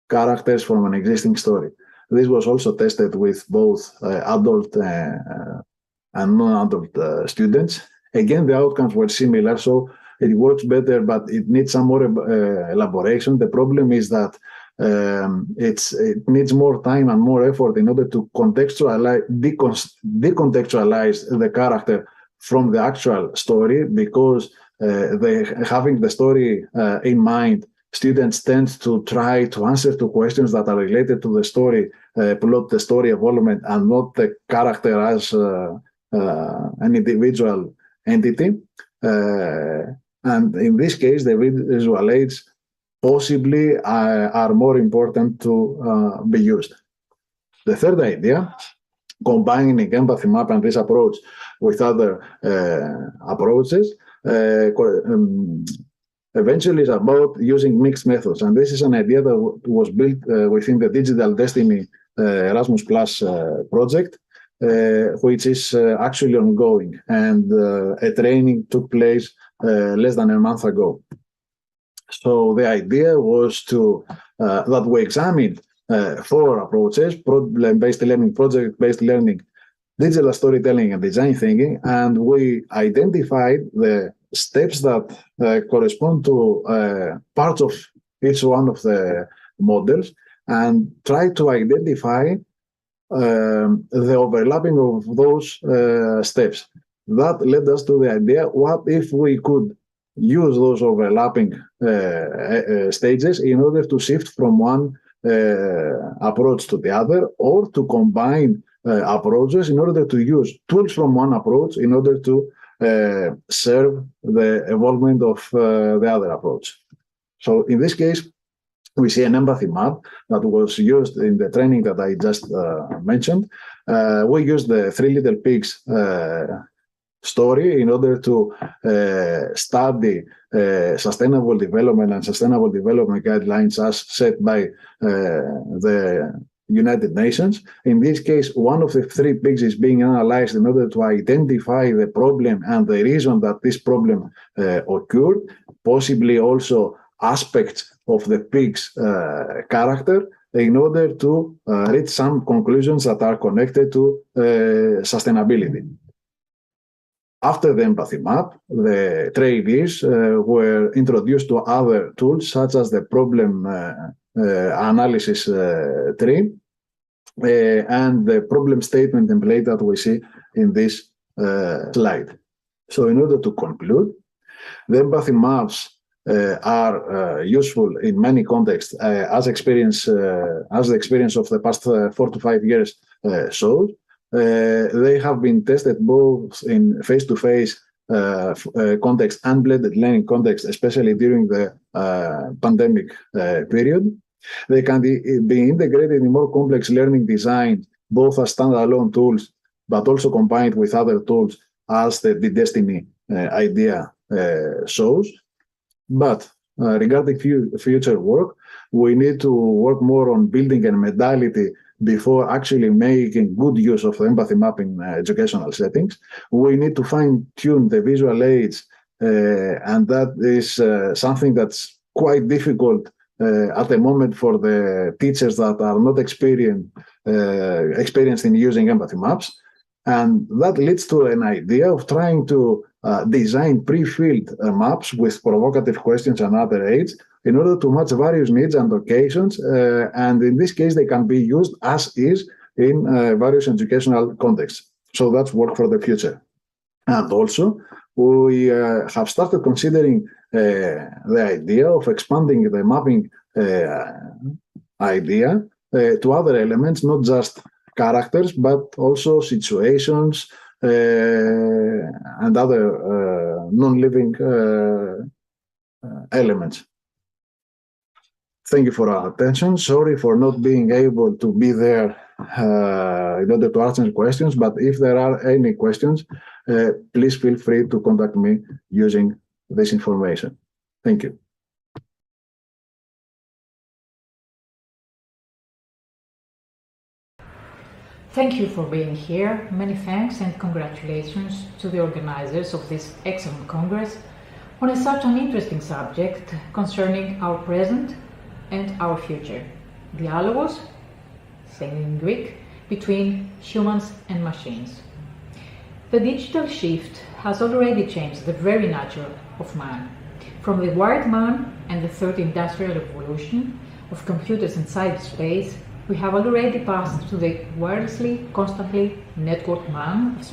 characters from an existing story. This was also tested with both adult and non-adult students. Again, the outcomes were similar, so it works better, but it needs some more elaboration. The problem is that it needs more time and more effort in order to decontextualize the character from the actual story, because having the story in mind, students tend to try to answer to questions that are related to the story plot, the story evolvement, and not the character as an individual entity. And in this case, the visual aids possibly are more important to be used. The third idea, combining empathy map and this approach with other approaches, eventually is about using mixed methods. And this is an idea that was built within the Digital Destiny Erasmus Plus project, which is actually ongoing. And a training took place less than a month ago. So the idea was that we examined 4 approaches: problem-based learning, project-based learning, digital storytelling, and design thinking. And we identified the steps that correspond to parts of each one of the models, and try to identify the overlapping of those steps. That led us to the idea, what if we could use those overlapping stages in order to shift from one approach to the other, or to combine approaches in order to use tools from one approach in order to serve the evolvement of the other approach. So in this case, we see an empathy map that was used in the training that I just mentioned. We used the Three Little Pigs story in order to study sustainable development and sustainable development guidelines as set by the United Nations. In this case, one of the three pigs is being analyzed in order to identify the problem and the reason that this problem occurred, possibly also aspects of the pig's character, in order to reach some conclusions that are connected to sustainability. After the empathy map, the trainees were introduced to other tools, such as the problem analysis tree and the problem statement template that we see in this slide. So in order to conclude, the empathy maps are useful in many contexts, as the experience of the past 4 to 5 years shows. They have been tested both in face-to-face context and blended learning context, especially during the pandemic period. They can be integrated in more complex learning design, both as standalone tools, but also combined with other tools, as the Destiny idea shows. But regarding future work, we need to work more on building a modality before actually making good use of empathy mapping educational settings. We need to fine-tune the visual aids, and that is something that's quite difficult at the moment for the teachers that are not experienced in using empathy maps. And that leads to an idea of trying to design pre-filled maps with provocative questions and other aids in order to match various needs and occasions. And in this case, they can be used as is in various educational contexts. So that's work for the future. And also, we have started considering the idea of expanding the mapping idea to other elements, not just characters, but also situations and other non-living elements. Thank you for our attention. Sorry for not being able to be there in order to answer questions, but if there are any questions, please feel free to contact me using this information. Thank you.
Thank you for being here. Many thanks and congratulations to the organizers of this excellent Congress on such an interesting subject concerning our present and our future. Dialogos, saying in Greek, between humans and machines. The digital shift has already changed the very nature of man. From the wired man and the third industrial revolution of computers and cyberspace, we have already passed to the wirelessly, constantly networked man of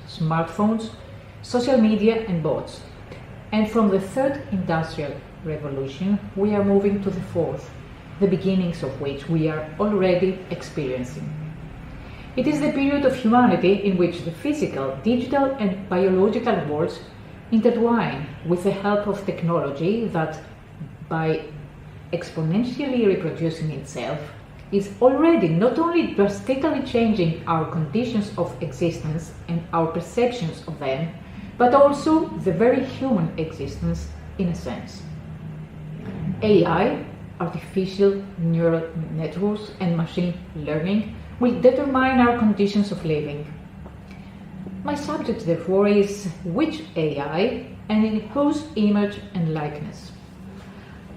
smartphones, social media and bots. And from the third industrial revolution, we are moving to the fourth, the beginnings of which we are already experiencing. It is the period of humanity in which the physical, digital and biological worlds intertwine with the help of technology that, by exponentially reproducing itself, is already not only drastically changing our conditions of existence and our perceptions of them, but also the very human existence in a sense. AI, artificial neural networks and machine learning will determine our conditions of living. My subject, therefore, is which AI and in whose image and likeness.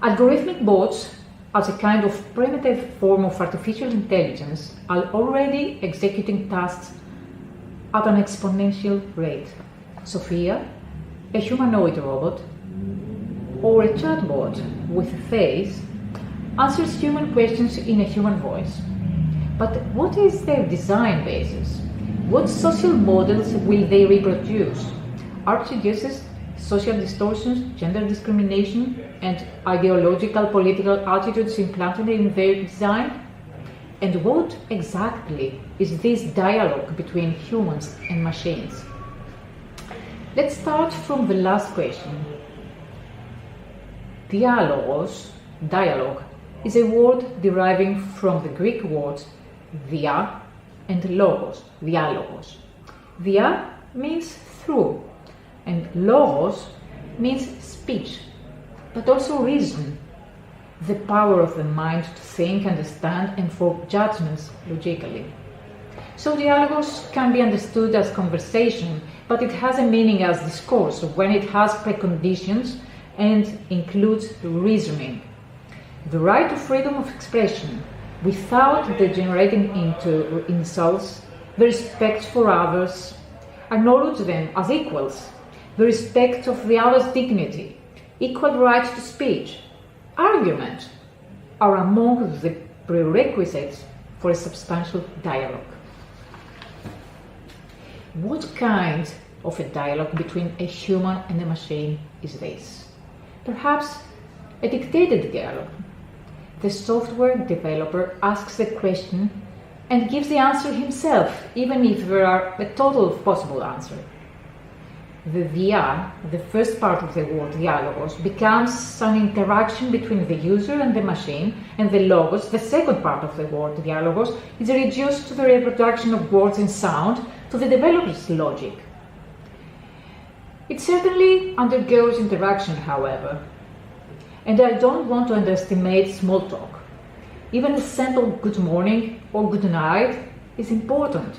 Algorithmic bots, as a kind of primitive form of artificial intelligence, are already executing tasks at an exponential rate. Sophia, a humanoid robot, or a chatbot with a face, answers human questions in a human voice. But what is their design basis? What social models will they reproduce? Are prejudices, social distortions, gender discrimination, and ideological political attitudes implanted in their design? And what exactly is this dialogue between humans and machines? Let's start from the last question. Dialogue, is a word deriving from the Greek words dia and logos, dialogos. Dia means through, and logos means speech, but also reason, the power of the mind to think, understand, and form judgments logically. So dialogos can be understood as conversation, but it has a meaning as discourse when it has preconditions and includes reasoning. The right to freedom of expression, without degenerating into insults, the respect for others, acknowledge them as equals, the respect of the other's dignity, equal right to speech, argument, are among the prerequisites for a substantial dialogue. What kind of a dialogue between a human and a machine is this? Perhaps a dictated dialogue. The software developer asks the question and gives the answer himself, even if there are a total of possible answers. The dia, the first part of the word dialogos, becomes an interaction between the user and the machine, and the logos, the second part of the word dialogos, is reduced to the reproduction of words and sound to the developer's logic. It certainly undergoes interaction, however, and I don't want to underestimate small talk. Even a simple good morning or good night is important.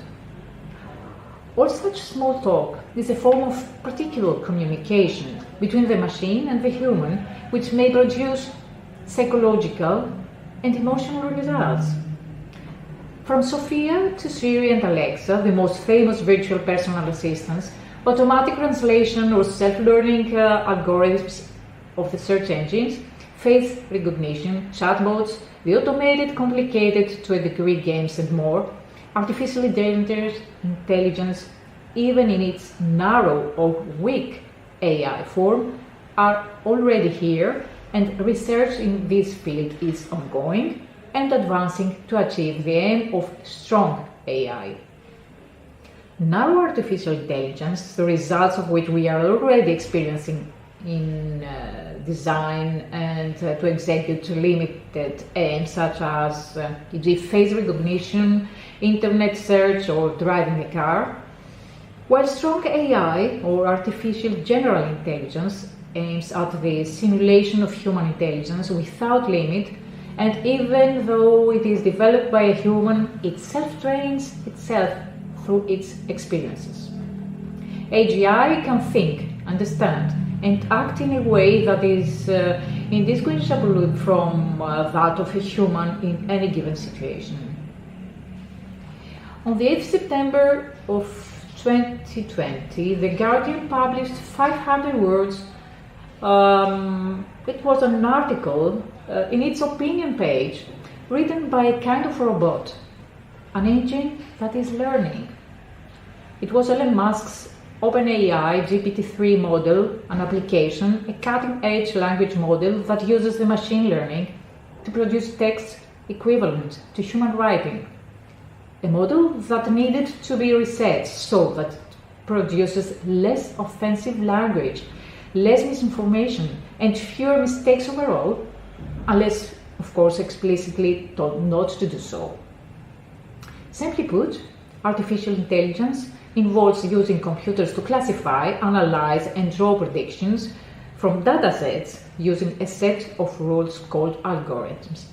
All such small talk is a form of particular communication between the machine and the human, which may produce psychological and emotional results. From Sophia to Siri and Alexa, the most famous virtual personal assistants, automatic translation or self-learning algorithms of the search engines, face recognition, chatbots, the automated, complicated to a degree games and more, artificial intelligence, even in its narrow or weak AI form, are already here, and research in this field is ongoing and advancing to achieve the aim of strong AI. Narrow artificial intelligence, the results of which we are already experiencing in design and to execute limited aims such as e.g. face recognition, internet search, or driving a car, while strong AI or artificial general intelligence aims at the simulation of human intelligence without limit, and even though it is developed by a human, it self-trains itself through its experiences. AGI can think, understand, and act in a way that is indistinguishable from that of a human in any given situation. On the 8th September of 2020, The Guardian published 500 words. It was an article in its opinion page written by a kind of robot, an engine that is learning. It was Elon Musk's OpenAI GPT-3 model, an application, a cutting-edge language model that uses the machine learning to produce text equivalent to human writing. A model that needed to be reset so that it produces less offensive language, less misinformation, and fewer mistakes overall, unless, of course, explicitly told not to do so. Simply put, artificial intelligence involves using computers to classify, analyze, and draw predictions from datasets using a set of rules called algorithms.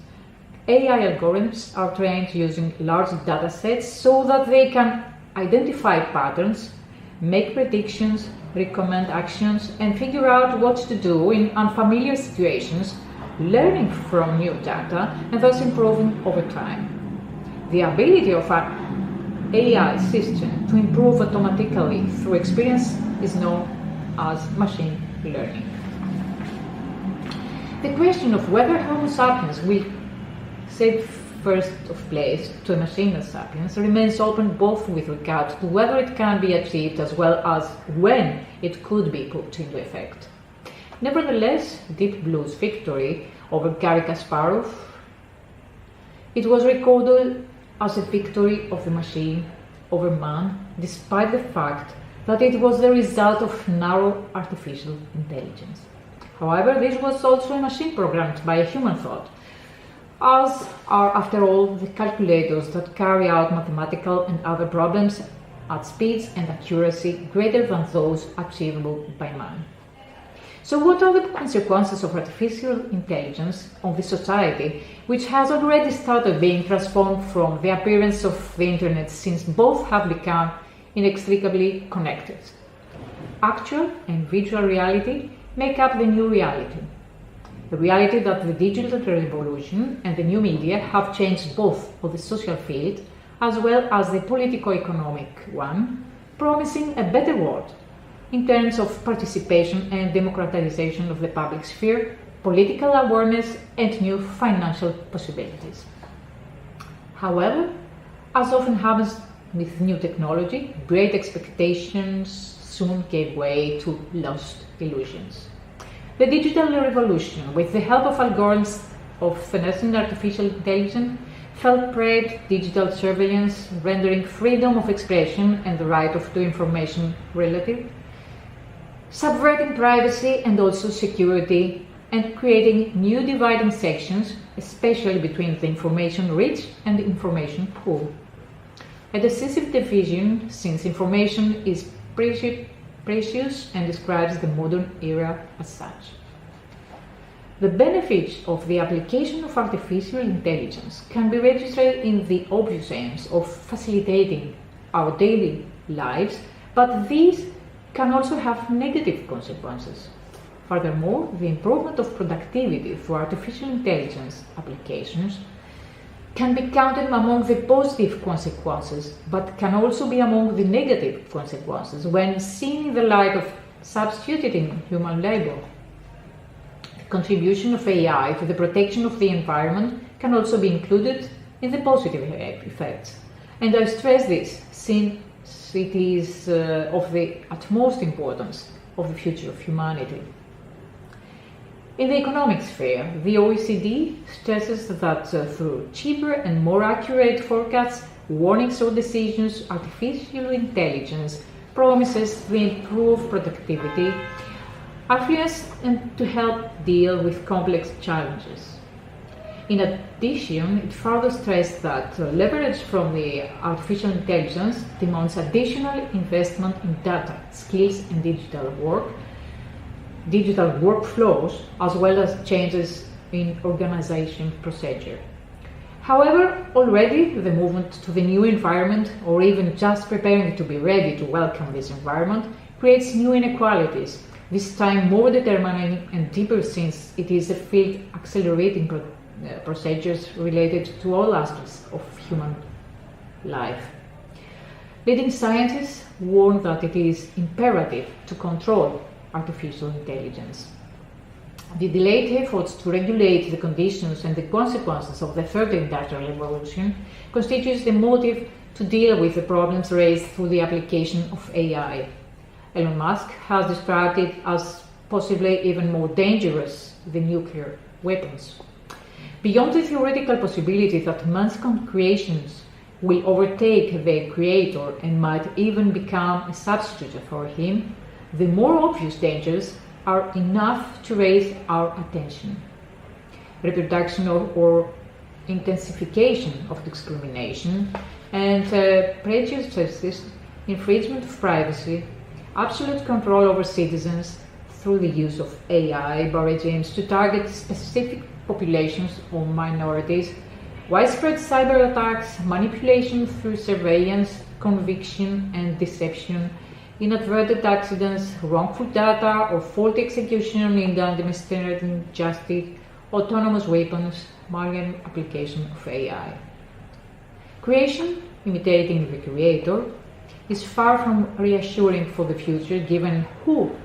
AI algorithms are trained using large datasets so that they can identify patterns, make predictions, recommend actions, and figure out what to do in unfamiliar situations, learning from new data and thus improving over time. The ability of an AI system to improve automatically through experience is known as machine learning. The question of whether Homo sapiens will save first of place to a machine as sapiens remains open both with regard to whether it can be achieved as well as when it could be put into effect. Nevertheless, Deep Blue's victory over Garry Kasparov, it was recorded as a victory of the machine over man, despite the fact that it was the result of narrow artificial intelligence. However, this was also a machine programmed by a human thought, as are, after all, the calculators that carry out mathematical and other problems at speeds and accuracy greater than those achievable by man. So what are the consequences of artificial intelligence on the society, which has already started being transformed from the appearance of the internet, since both have become inextricably connected? Actual and virtual reality make up the new reality. The reality that the digital revolution and the new media have changed both of the social field as well as the politico-economic one, promising a better world in terms of participation and democratization of the public sphere, political awareness, and new financial possibilities. However, as often happens with new technology, great expectations soon gave way to lost illusions. The digital revolution, with the help of algorithms of finessing artificial intelligence, fell prey to digital surveillance, rendering freedom of expression and the right to information relative, subverting privacy and also security, and creating new dividing sections, especially between the information rich and the information poor. A decisive division, since information is precious and describes the modern era as such. The benefits of the application of artificial intelligence can be registered in the obvious aims of facilitating our daily lives, but these can also have negative consequences. Furthermore, the improvement of productivity through artificial intelligence applications can be counted among the positive consequences, but can also be among the negative consequences when seen in the light of substituting human labor. The contribution of AI to the protection of the environment can also be included in the positive effects. And I stress this since it is of the utmost importance of the future of humanity. In the economic sphere, the OECD stresses that through cheaper and more accurate forecasts, warnings or decisions, artificial intelligence promises to improve productivity, affluence, and to help deal with complex challenges. In addition, it further stressed that leverage from the artificial intelligence demands additional investment in data, skills, and digital workflows, as well as changes in organization procedure. However, already the movement to the new environment, or even just preparing to be ready to welcome this environment, creates new inequalities, this time more determining and deeper, since it is a field accelerating procedures related to all aspects of human life. Leading scientists warn that it is imperative to control artificial intelligence. The delayed efforts to regulate the conditions and the consequences of the third industrial revolution constitutes the motive to deal with the problems raised through the application of AI. Elon Musk has described it as possibly even more dangerous than nuclear weapons. Beyond the theoretical possibility that man's creations will overtake their creator and might even become a substitute for him, the more obvious dangers are enough to raise our attention. Reproduction or intensification of discrimination and prejudices, infringement of privacy, absolute control over citizens through the use of AI by regimes to target specific populations or minorities, widespread cyber attacks, manipulation through surveillance, conviction and deception, inadvertent accidents, wrongful data or faulty execution in the administrative justice, autonomous weapons, marginal application of AI. Creation, imitating the creator, is far from reassuring for the future given who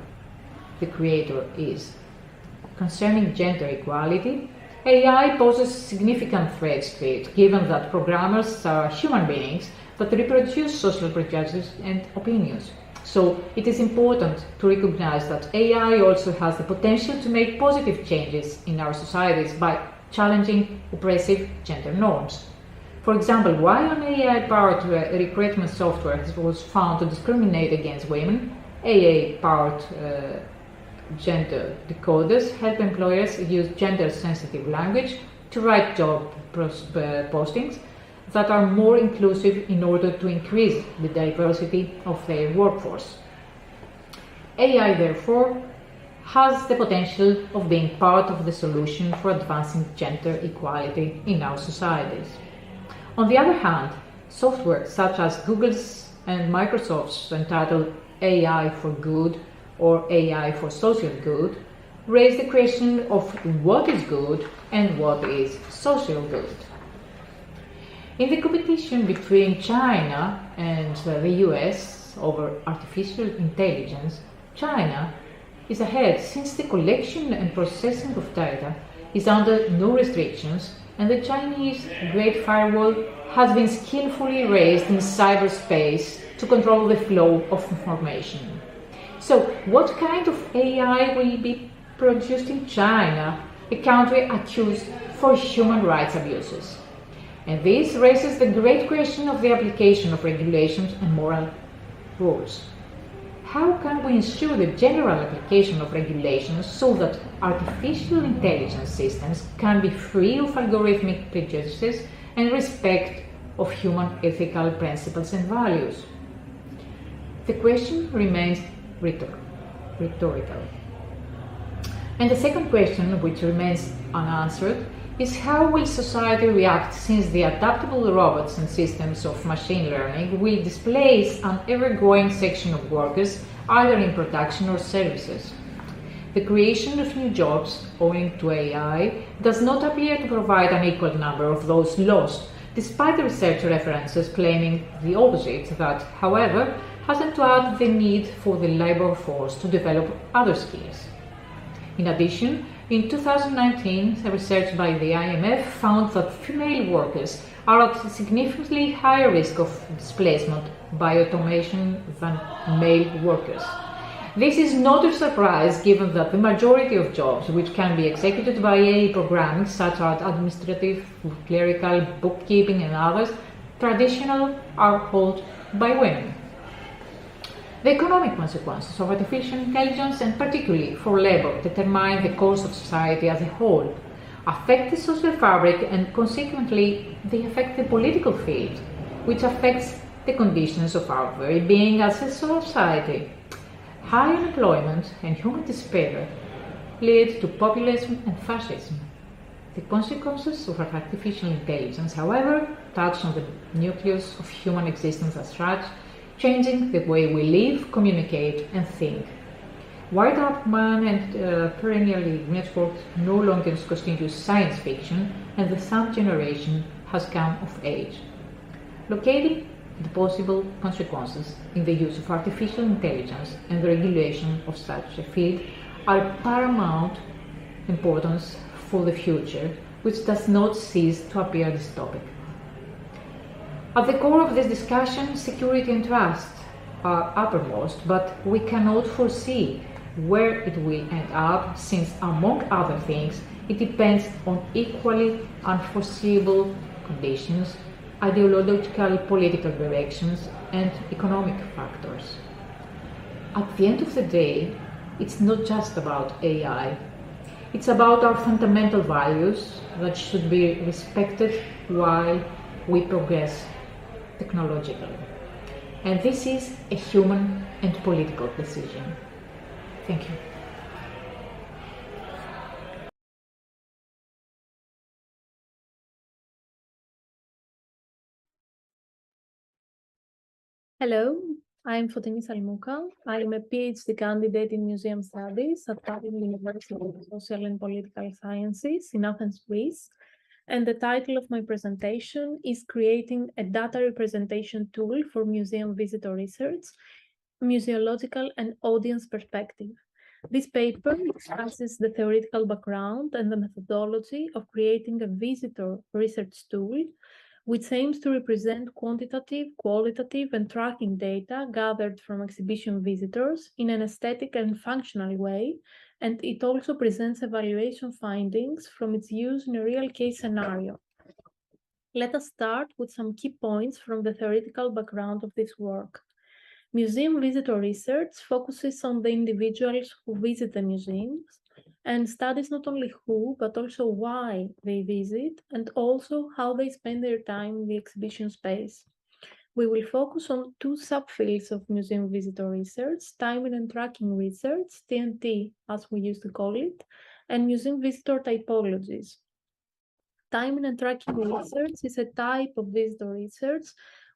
the creator is. Concerning gender equality, AI poses significant threats to it, given that programmers are human beings that reproduce social prejudices and opinions. So it is important to recognize that AI also has the potential to make positive changes in our societies by challenging oppressive gender norms. For example, while an AI-powered recruitment software was found to discriminate against women, AI-powered gender decoders help employers use gender-sensitive language to write job postings that are more inclusive in order to increase the diversity of their workforce. AI, therefore, has the potential of being part of the solution for advancing gender equality in our societies. On the other hand, software such as Google's and Microsoft's entitled AI for Good or AI for Social Good raise the question of what is good and what is social good. In the competition between China and the US over artificial intelligence, China is ahead since the collection and processing of data is under no restrictions, and the Chinese Great Firewall has been skillfully raised in cyberspace to control the flow of information. So, what kind of AI will be produced in China, a country accused for human rights abuses? And this raises the great question of the application of regulations and moral rules. How can we ensure the general application of regulations so that artificial intelligence systems can be free of algorithmic prejudices and respect of human ethical principles and values? The question remains rhetorical. And the second question, which remains unanswered, is how will society react since the adaptable robots and systems of machine learning will displace an ever-growing section of workers either in production or services? The creation of new jobs owing to AI does not appear to provide an equal number of those lost, despite the research references claiming the opposite, that, however, hasn't to add the need for the labor force to develop other skills. In addition, in 2019, research by the IMF found that female workers are at a significantly higher risk of displacement by automation than male workers. This is not a surprise given that the majority of jobs which can be executed by AI programming, such as administrative, clerical, bookkeeping and others, traditional are held by women. The economic consequences of artificial intelligence, and particularly for labor, determine the course of society as a whole, affect the social fabric, and consequently they affect the political field, which affects the conditions of our very being as a society. High unemployment and human despair lead to populism and fascism. The consequences of artificial intelligence, however, touch on the nucleus of human existence as such, changing the way we live, communicate, and think. Wired up man and perennially networked no longer constitute science fiction, and the third generation has come of age. Locating the possible consequences in the use of artificial intelligence and the regulation of such a field are paramount importance for the future, which does not cease to appear dystopic. At the core of this discussion, security and trust are uppermost, but we cannot foresee where it will end up, since, among other things, it depends on equally unforeseeable conditions, ideological political directions, and economic factors. At the end of the day, it's not just about AI. It's about our fundamental values that should be respected while we progress technologically. And this is a human and political decision. Thank you.
Hello, I'm Fotini Salmouka. I am a PhD candidate in Museum Studies at Padua University of Social and Political Sciences in Athens, Greece. And the title of my presentation is Creating a Data Representation Tool for Museum Visitor Research, Museological and Audience Perspective. This paper discusses the theoretical background and the methodology of creating a visitor research tool, which aims to represent quantitative, qualitative, and tracking data gathered from exhibition visitors in an aesthetic and functional way, and it also presents evaluation findings from its use in a real case scenario. Let us start with some key points from the theoretical background of this work. Museum visitor research focuses on the individuals who visit the museums and studies not only who, but also why they visit and also how they spend their time in the exhibition space. We will focus on two subfields of museum visitor research, timing and tracking research, TNT as we used to call it, and museum visitor typologies. Timing and tracking research is a type of visitor research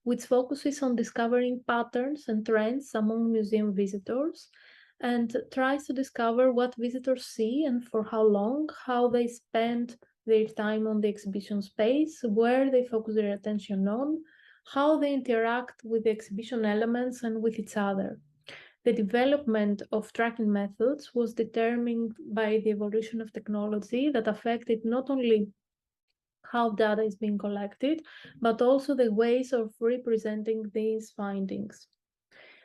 which focuses on discovering patterns and trends among museum visitors and tries to discover what visitors see and for how long, how they spend their time on the exhibition space, where they focus their attention on, how they interact with the exhibition elements and with each other. The development of tracking methods was determined by the evolution of technology that affected not only how data is being collected, but also the ways of representing these findings.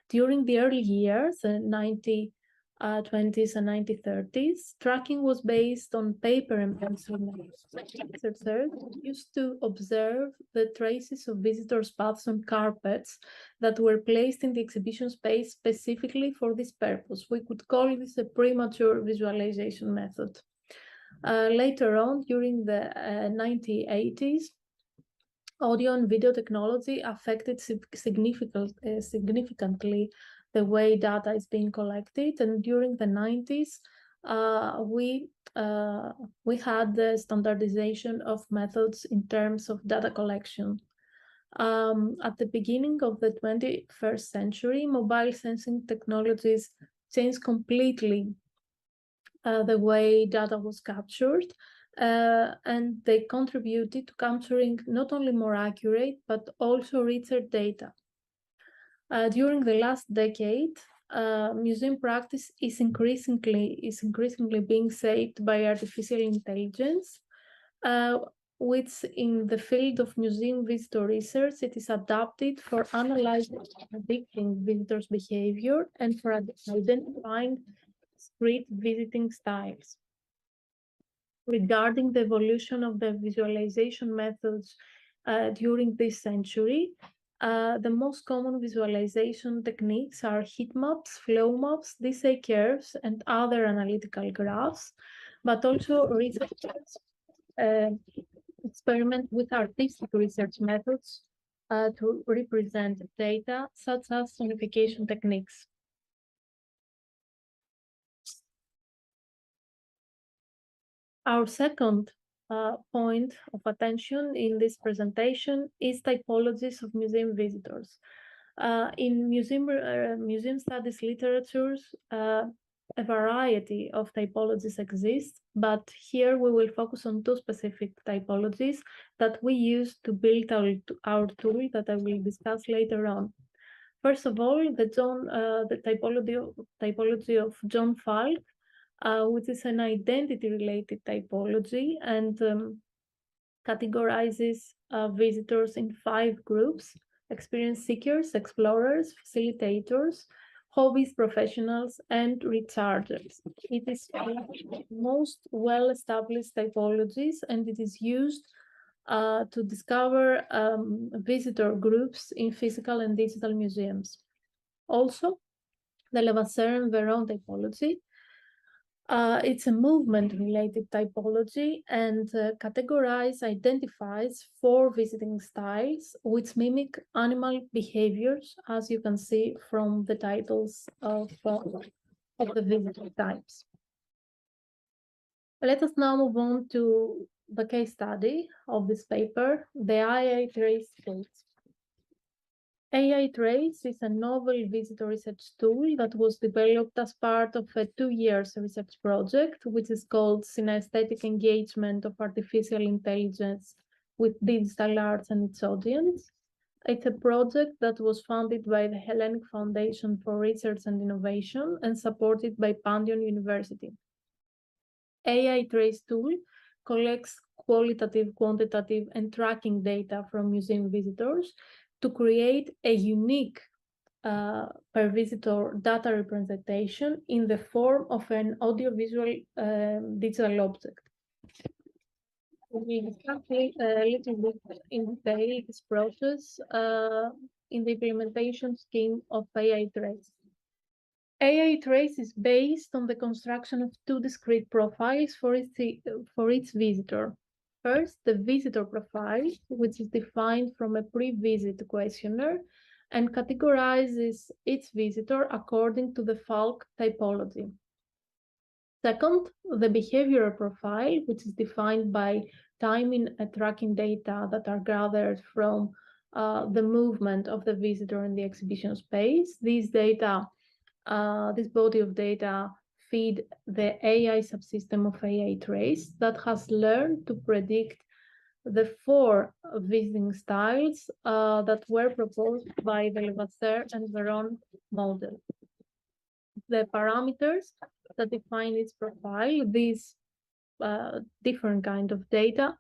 During the early years, the 1920s and 1930s, tracking was based on paper and pencil maps. Researchers used to observe the traces of visitors' paths on carpets that were placed in the exhibition space specifically for this purpose. We could call this a premature visualization method. Later on, during the 1980s, audio and video technology affected significantly the way data is being collected. And during the 90s, we had the standardization of methods in terms of data collection. At the beginning of the 21st century, mobile sensing technologies changed completely the way data was captured, and they contributed to capturing not only more accurate, but also richer data. During the last decade, museum practice is increasingly being shaped by artificial intelligence, which in the field of museum visitor research, it is adapted for analyzing and predicting visitors' behavior and for identifying street visiting styles. Regarding the evolution of the visualization methods during this century, the most common visualization techniques are heat maps, flow maps, Desai curves, and other analytical graphs, but also researchers experiment with artistic research methods to represent data, such as sonification techniques. Our second point of attention in this presentation is typologies of museum visitors. In museum studies literatures, a variety of typologies exist, but here we will focus on two specific typologies that we use to build our tool that I will discuss later on. First of all, the typology of John Falk, which is an identity-related typology and categorizes visitors in 5 groups: experience seekers, explorers, facilitators, hobbies, professionals, and rechargers. It is one of the most well-established typologies, and it is used to discover visitor groups in physical and digital museums. Also, the Levasseur and Veron typology. It's a movement-related typology and identifies 4 visiting styles which mimic animal behaviors, as you can see from the titles of the visitor types. Let us now move on to the case study of this paper, the AI Trace case. AI Trace is a novel visitor research tool that was developed as part of a 2-year research project, which is called Synesthetic Engagement of Artificial Intelligence with Digital Arts and its Audience. It's a project that was funded by the Hellenic Foundation for Research and Innovation and supported by Pantheon University. AI Trace tool collects qualitative, quantitative, and tracking data from museum visitors to create a unique per visitor data representation in the form of an audiovisual digital object. We discuss a little bit in detail this process in the implementation scheme of AI Trace. AI Trace is based on the construction of two discrete profiles for each visitor. First, the visitor profile, which is defined from a pre-visit questionnaire and categorizes each visitor according to the Falk typology. Second, the behavioral profile, which is defined by timing and tracking data that are gathered from the movement of the visitor in the exhibition space. These data, this body of data feed the AI subsystem of AI Trace that has learned to predict the 4 visiting styles that were proposed by the Levasseur and Veron model. The parameters that define its profile, these different kind of data,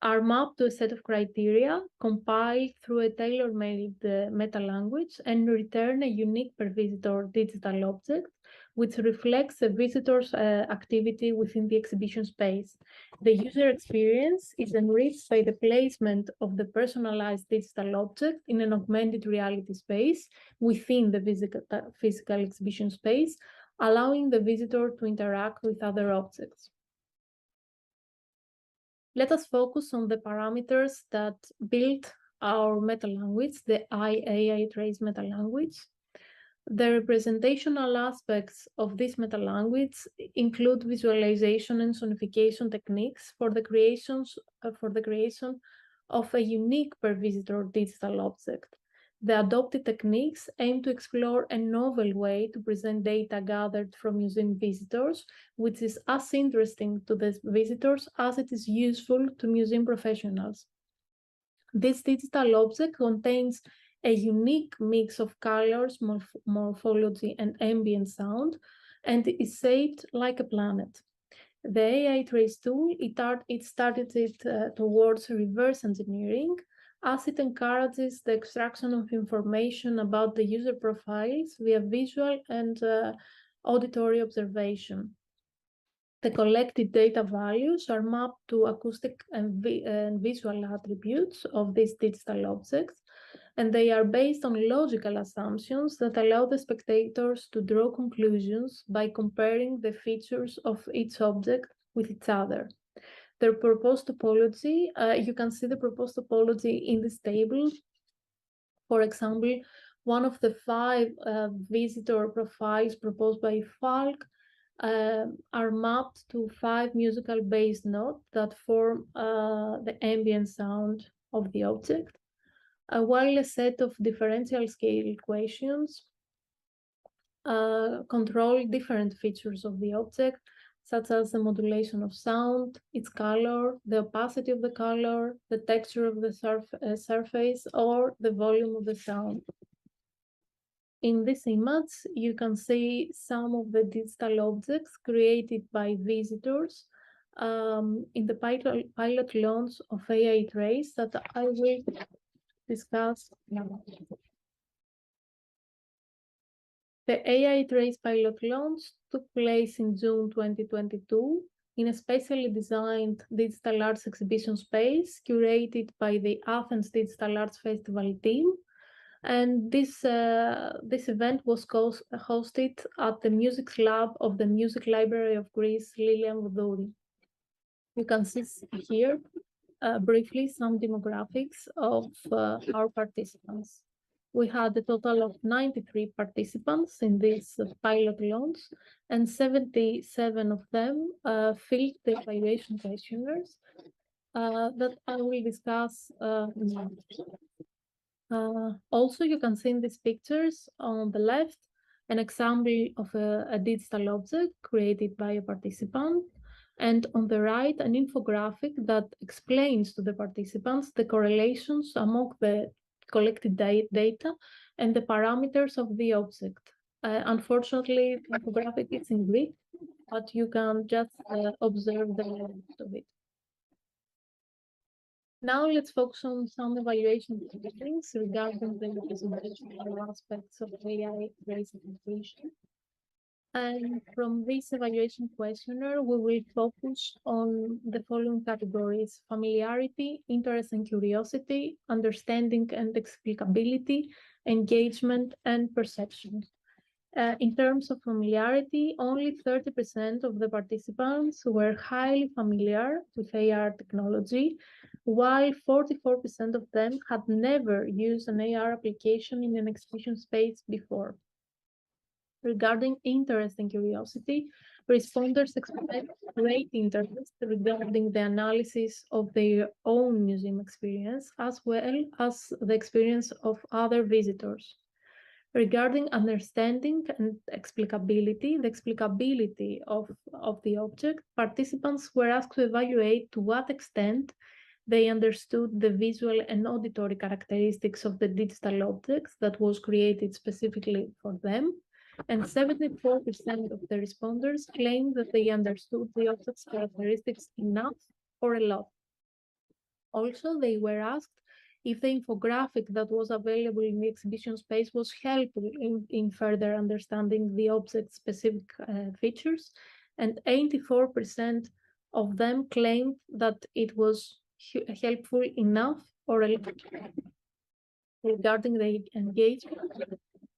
are mapped to a set of criteria, compiled through a tailor-made meta-language, and return a unique per visitor digital object, which reflects a visitor's activity within the exhibition space. The user experience is enriched by the placement of the personalized digital object in an augmented reality space within the physical exhibition space, allowing the visitor to interact with other objects. Let us focus on the parameters that build our meta-language, the AI Trace meta-language. The representational aspects of this meta-language include visualization and sonification techniques for the creation of a unique per visitor digital object. The adopted techniques aim to explore a novel way to present data gathered from museum visitors, which is as interesting to the visitors as it is useful to museum professionals. This digital object contains a unique mix of colors, morphology, and ambient sound, and is shaped like a planet. The AI Trace tool, it started towards reverse engineering, as it encourages the extraction of information about the user profiles via visual and auditory observation. The collected data values are mapped to acoustic and visual attributes of these digital objects, and they are based on logical assumptions that allow the spectators to draw conclusions by comparing the features of each object with each other. Their proposed topology, you can see the proposed topology in this table. For example, one of the 5 visitor profiles proposed by Falk are mapped to 5 musical bass notes that form the ambient sound of the object, while a set of differential scale equations control different features of the object, such as the modulation of sound, its color, the opacity of the color, the texture of the surface, or the volume of the sound. In this image, you can see some of the digital objects created by visitors in the pilot launch of AI Trace that I will discuss now. The AI Trace pilot launch took place in June 2022 in a specially designed digital arts exhibition space curated by the Athens Digital Arts Festival team. And this event was hosted at the Music Lab of the Music Library of Greece, Lilian Vodouri. You can see here briefly some demographics of our participants. We had a total of 93 participants in this pilot launch, and 77 of them filled the evaluation questionnaires that I will discuss now. Also, you can see in these pictures on the left an example of a digital object created by a participant, and on the right an infographic that explains to the participants the correlations among the collected data and the parameters of the object. Unfortunately, the infographic is in Greek, but you can just observe the rest of it. Now let's focus on some evaluation findings regarding the representational aspects of AI-based application. And from this evaluation questionnaire, we will focus on the following categories: familiarity, interest and curiosity, understanding and explicability, engagement, and perception. In terms of familiarity, only 30% of the participants were highly familiar with AR technology, while 44% of them had never used an AR application in an exhibition space before. Regarding interest and curiosity, respondents expressed great interest regarding the analysis of their own museum experience, as well as the experience of other visitors. Regarding understanding and explicability, the explicability of the object, participants were asked to evaluate to what extent they understood the visual and auditory characteristics of the digital objects that was created specifically for them, and 74% of the responders claimed that they understood the object's characteristics enough or a lot. Also, they were asked if the infographic that was available in the exhibition space was helpful in further understanding the object's specific features, and 84% of them claimed that it was helpful enough or a lot. Regarding the engagement,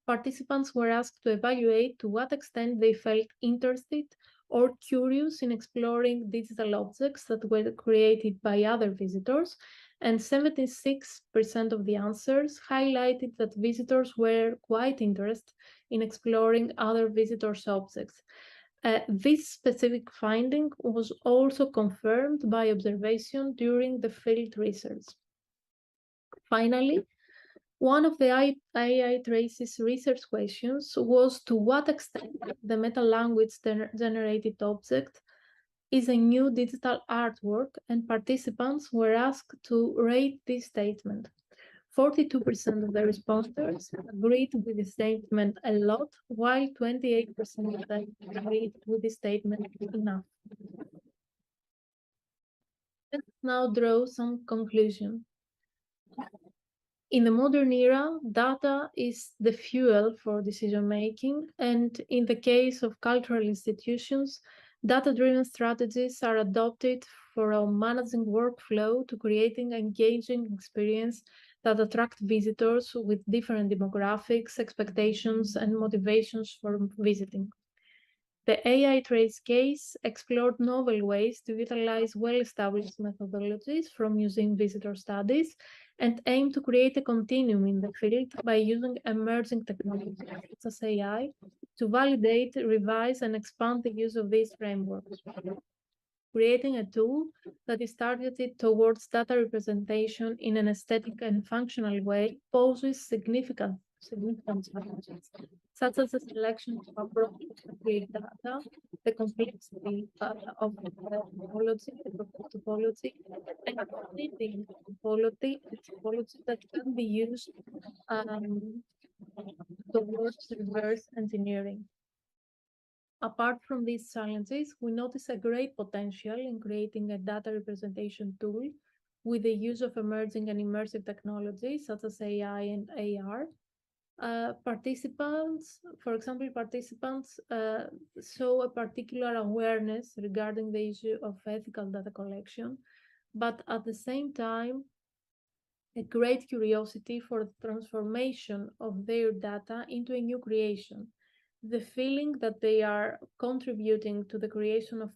participants were asked to evaluate to what extent they felt interested or curious in exploring digital objects that were created by other visitors, and 76% of the answers highlighted that visitors were quite interested in exploring other visitors' objects. This specific finding was also confirmed by observation during the field research. Finally, one of the AI Traces research questions was to what extent the meta-language generated object is a new digital artwork, and participants were asked to rate this statement. 42% of the respondents agreed with the statement a lot, while 28% of them agreed with the statement enough. Let's now draw some conclusion. In the modern era, data is the fuel for decision-making, and in the case of cultural institutions, data-driven strategies are adopted from managing workflow to creating engaging experience that attract visitors with different demographics, expectations, and motivations for visiting. The AI Trace case explored novel ways to utilize well-established methodologies from museum visitor studies and aimed to create a continuum in the field by using emerging technologies such as AI to validate, revise, and expand the use of these frameworks. Creating a tool that is targeted towards data representation in an aesthetic and functional way poses significant challenges, such as the selection of appropriate data, the complexity of the topology, and the topology that can be used towards reverse engineering. Apart from these challenges, we notice a great potential in creating a data representation tool with the use of emerging and immersive technologies such as AI and AR. Participants show a particular awareness regarding the issue of ethical data collection, but at the same time, a great curiosity for the transformation of their data into a new creation. The feeling that they are contributing to the creation of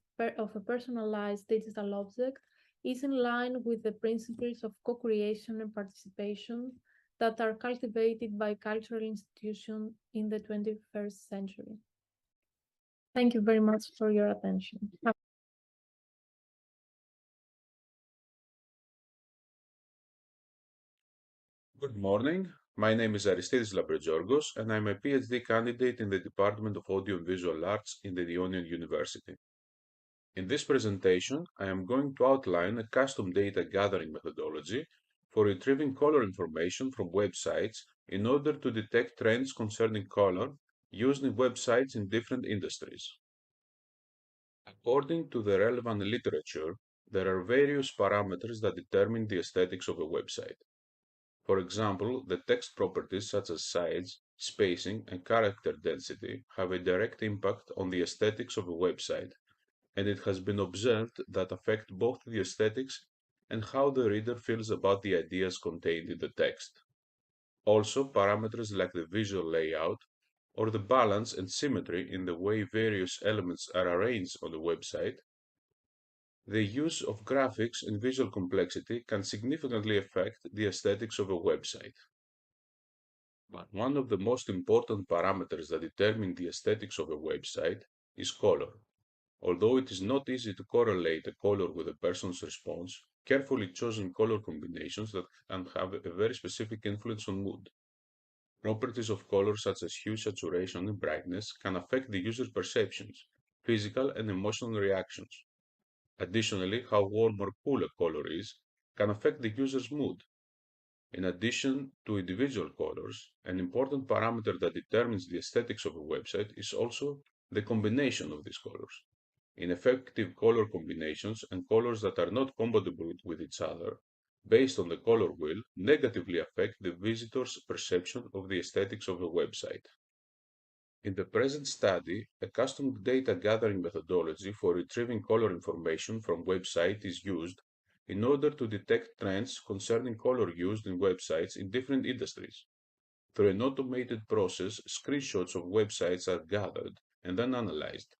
a personalized digital object is in line with the principles of co-creation and participation that are cultivated by cultural institutions in the 21st century. Thank you very much for your attention.
Good morning. My name is Aristidis Labrejorgos, and I'm a PhD candidate in the Department of Audio and Visual Arts in the Ionian University. In this presentation, I am going to outline a custom data gathering methodology for retrieving color information from websites in order to detect trends concerning color used in websites in different industries. According to the relevant literature, there are various parameters that determine the aesthetics of a website. For example, the text properties such as size, spacing, and character density have a direct impact on the aesthetics of a website, and it has been observed that affect both the aesthetics and how the reader feels about the ideas contained in the text. Also, parameters like the visual layout or the balance and symmetry in the way various elements are arranged on the website. The use of graphics and visual complexity can significantly affect the aesthetics of a website. But one of the most important parameters that determine the aesthetics of a website is color. Although it is not easy to correlate a color with a person's response, carefully chosen color combinations that can have a very specific influence on mood. Properties of color such as hue, saturation, and brightness can affect the user's perceptions, physical and emotional reactions. Additionally, how warm or cool a color is can affect the user's mood. In addition to individual colors, an important parameter that determines the aesthetics of a website is also the combination of these colors. Ineffective color combinations and colors that are not compatible with each other, based on the color wheel, negatively affect the visitor's perception of the aesthetics of a website. In the present study, a custom data gathering methodology for retrieving color information from websites is used in order to detect trends concerning color used in websites in different industries. Through an automated process, screenshots of websites are gathered and then analyzed.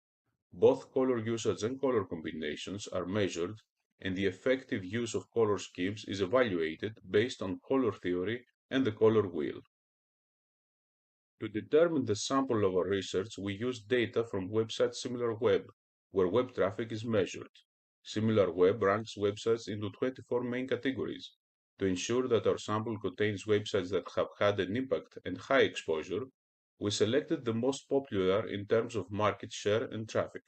Both color usage and color combinations are measured, and the effective use of color schemes is evaluated based on color theory and the color wheel. To determine the sample of our research, we use data from website SimilarWeb, where web traffic is measured. SimilarWeb ranks websites into 24 main categories. To ensure that our sample contains websites that have had an impact and high exposure, we selected the most popular in terms of market share and traffic.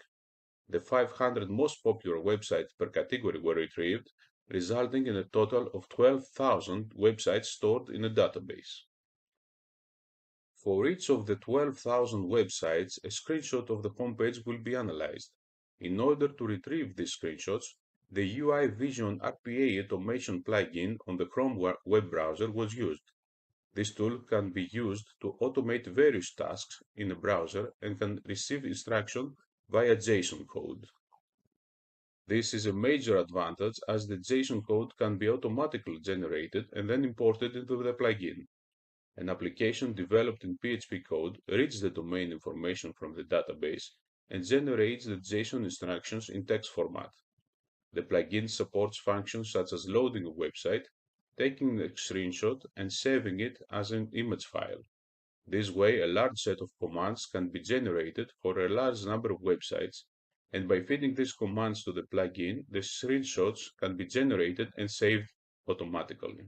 The 500 most popular websites per category were retrieved, resulting in a total of 12,000 websites stored in a database. For each of the 12,000 websites, a screenshot of the homepage will be analyzed. In order to retrieve these screenshots, the UI Vision RPA automation plugin on the Chrome web browser was used. This tool can be used to automate various tasks in a browser and can receive instruction via JSON code. This is a major advantage as the JSON code can be automatically generated and then imported into the plugin. An application developed in PHP code reads the domain information from the database and generates the JSON instructions in text format. The plugin supports functions such as loading a website, taking a screenshot, and saving it as an image file. This way, a large set of commands can be generated for a large number of websites, and by feeding these commands to the plugin, the screenshots can be generated and saved automatically.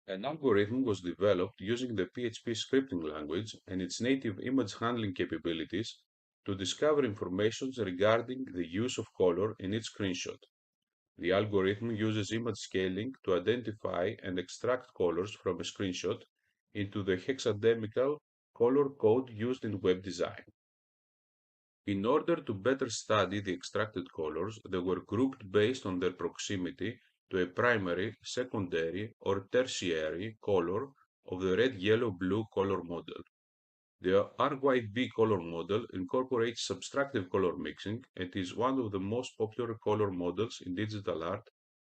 An algorithm was developed using the PHP scripting language and its native image handling capabilities to discover information regarding the use of color in each screenshot. The algorithm uses image scaling to identify and extract colors from a screenshot into the hexadecimal color code used in web design. In order to better study the extracted colors, they were grouped based on their proximity to a primary, secondary, or tertiary color of the red, yellow, blue color model. The RYB color model incorporates subtractive color mixing and is one of the most popular color models in digital art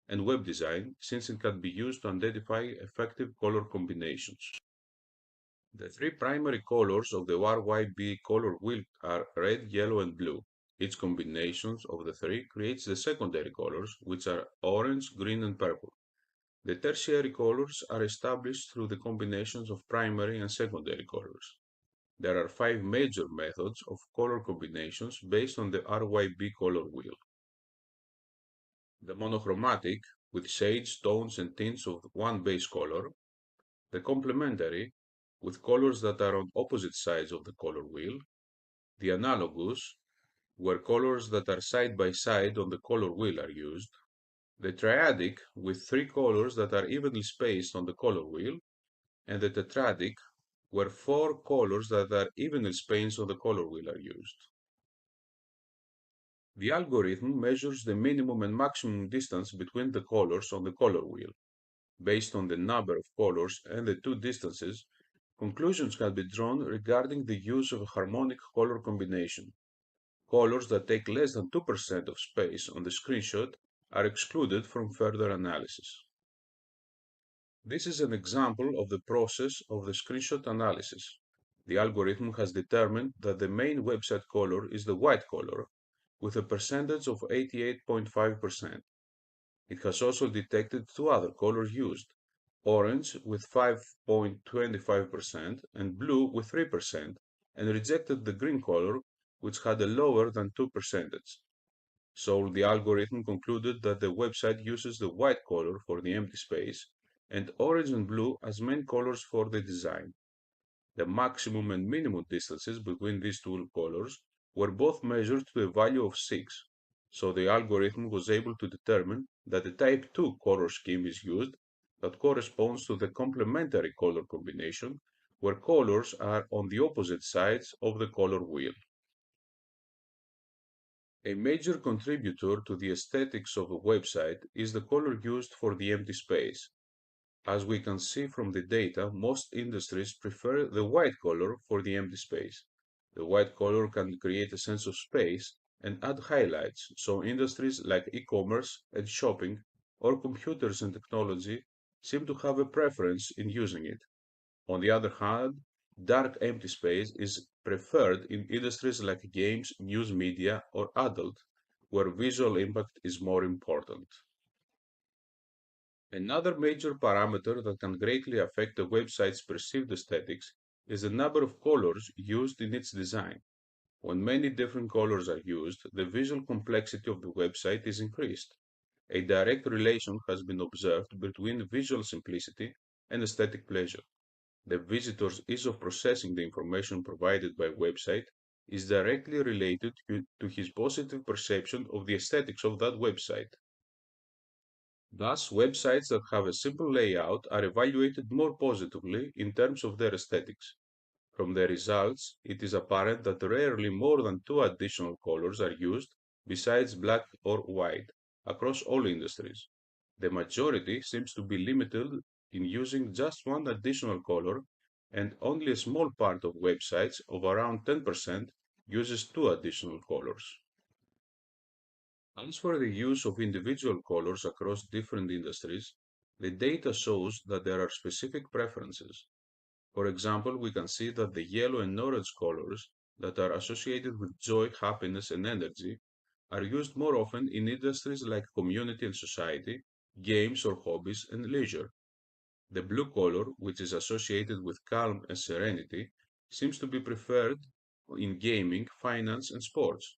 and web design since it can be used to identify effective color combinations. The three primary colors of the RYB color wheel are red, yellow, and blue. Each combination of the three creates the secondary colors, which are orange, green, and purple. The tertiary colors are established through the combinations of primary and secondary colors. There are 5 major methods of color combinations based on the RYB color wheel. The monochromatic, with shades, tones, and tints of one base color. The complementary, with colors that are on opposite sides of the color wheel. The analogous, where colors that are side by side on the color wheel are used. the triadic with 3 colors that are evenly spaced on the color wheel, and the tetradic where 4 colors that are evenly spaced on the color wheel are used. The algorithm measures the minimum and maximum distance between the colors on the color wheel. Based on the number of colors and the two distances, conclusions can be drawn regarding the use of a harmonic color combination. Colors that take less than 2% of space on the screenshot are excluded from further analysis. This is an example of the process of the screenshot analysis. The algorithm has determined that the main website color is the white color, with a percentage of 88.5%. It has also detected two other colors used, orange with 5.25% and blue with 3%, and rejected the green color, which had a lower than 2%. So the algorithm concluded that the website uses the white color for the empty space and orange and blue as main colors for the design. The maximum and minimum distances between these two colors were both measured to a value of 6, so the algorithm was able to determine that a type 2 color scheme is used that corresponds to the complementary color combination, where colors are on the opposite sides of the color wheel. A major contributor to the aesthetics of a website is the color used for the empty space. As we can see from the data, most industries prefer the white color for the empty space. The white color can create a sense of space and add highlights, so industries like e-commerce and shopping or computers and technology seem to have a preference in using it. On the other hand, dark empty space is preferred in industries like games, news media, or adult, where visual impact is more important. Another major parameter that can greatly affect a website's perceived aesthetics is the number of colors used in its design. When many different colors are used, the visual complexity of the website is increased. A direct relation has been observed between visual simplicity and aesthetic pleasure. The visitor's ease of processing the information provided by a website is directly related to his positive perception of the aesthetics of that website. Thus, websites that have a simple layout are evaluated more positively in terms of their aesthetics. From the results, it is apparent that rarely more than two additional colors are used besides black or white across all industries. The majority seems to be limited in using just one additional color, and only a small part of websites, of around 10%, uses two additional colors. As for the use of individual colors across different industries, the data shows that there are specific preferences. For example, we can see that the yellow and orange colors that are associated with joy, happiness, and energy are used more often in industries like community and society, games or hobbies, and leisure. The blue color, which is associated with calm and serenity, seems to be preferred in gaming, finance, and sports.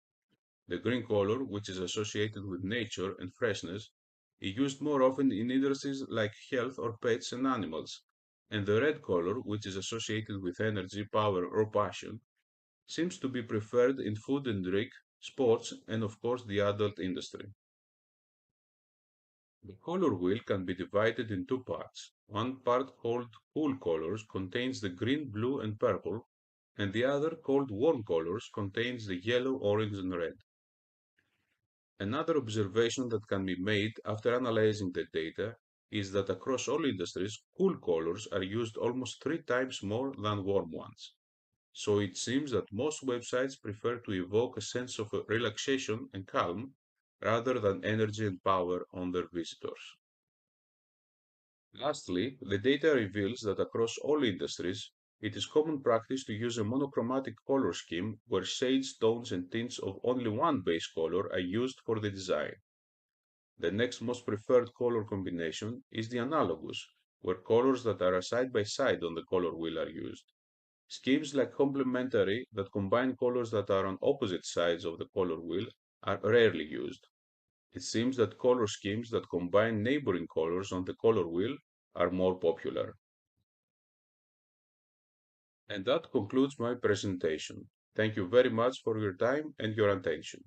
The green color, which is associated with nature and freshness, is used more often in industries like health or pets and animals, and the red color, which is associated with energy, power, or passion, seems to be preferred in food and drink, sports, and of course the adult industry. The color wheel can be divided in two parts. One part called cool colors contains the green, blue, and purple, and the other called warm colors contains the yellow, orange, and red. Another observation that can be made after analyzing the data is that across all industries, cool colors are used almost 3 times more than warm ones. So it seems that most websites prefer to evoke a sense of relaxation and calm rather than energy and power on their visitors. Lastly, the data reveals that across all industries, it is common practice to use a monochromatic color scheme where shades, tones, and tints of only one base color are used for the design. The next most preferred color combination is the analogous, where colors that are side by side on the color wheel are used. Schemes like complementary that combine colors that are on opposite sides of the color wheel are rarely used. It seems that color schemes that combine neighboring colors on the color wheel are more popular. And that concludes my presentation. Thank you very much for your time and your attention.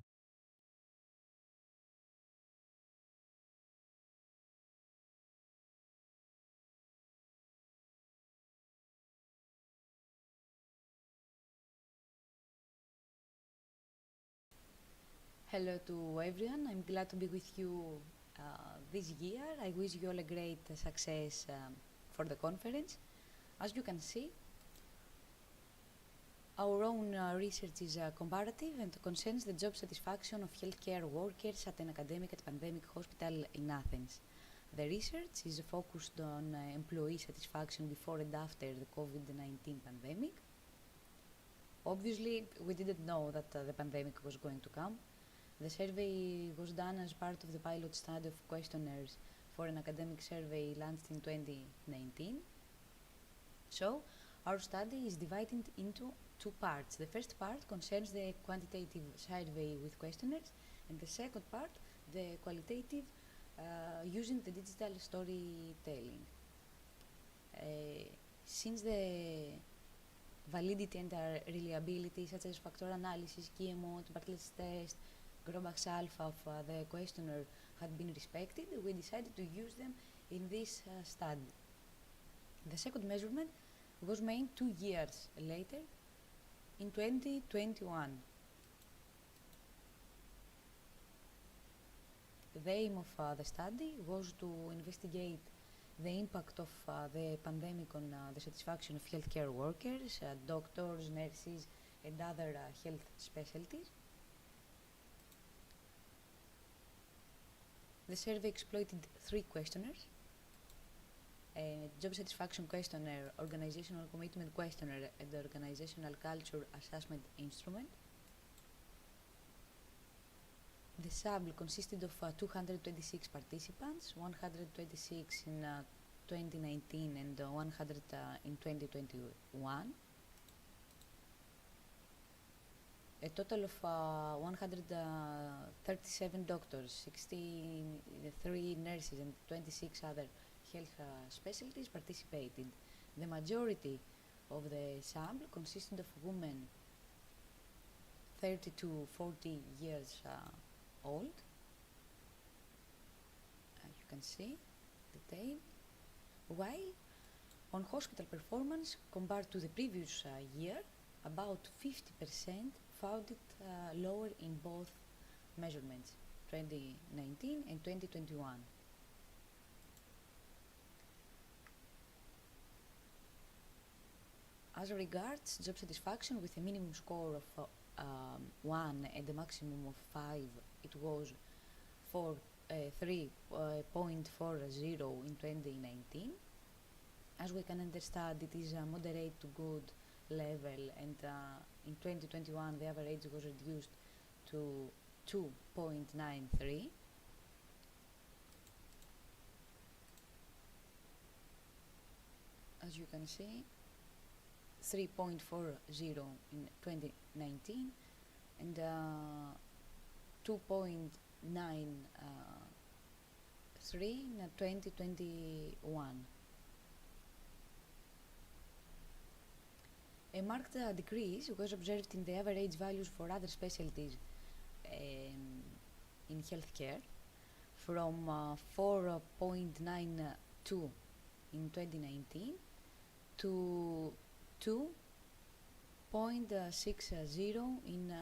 Hello to everyone. I'm glad to be with you this year. I wish you all a great success for the conference. As you can see, our own research is comparative and concerns the job satisfaction of healthcare workers at an academic and pandemic hospital in Athens. The research is focused on employee satisfaction before and after the COVID-19 pandemic. Obviously, we didn't know that the pandemic was going to come. The survey was done as part of the pilot study of questionnaires for an academic survey launched in 2019. So, our study is divided into two parts. The first part concerns the quantitative survey with questionnaires, and the second part, the qualitative, using the digital storytelling. Since the validity and reliability, such as factor analysis, KMO, Bartlett's test, Grobach's alpha of the questionnaire had been respected, we decided to use them in this study. The second measurement was made 2 years later, in 2021. The aim of the study was to investigate the impact of the pandemic on the satisfaction of healthcare workers, doctors, nurses, and other health specialties. The survey exploited 3 questionnaires: a job satisfaction questionnaire, organizational commitment questionnaire, and the organizational culture assessment instrument. The sample consisted of 226 participants, 126 in 2019 and 100 in 2021. A total of 137 doctors, 63 nurses and 26 other health specialties participated. The majority of the sample consisted of women 30 to 40 years old. You can see the detail. While on hospital performance compared to the previous year, about 50% found it lower in both measurements, 2019 and 2021. As regards job satisfaction with a minimum score of 1 and a maximum of 5, it was 3.40 in 2019. As we can understand, it is a moderate to good level, and in 2021 the average was reduced to 2.93. As you can see, 3.40 in 2019 and 2.93 in 2021. A marked decrease was observed in the average values for other specialties in healthcare, from 4.92 in 2019 to 2.60 in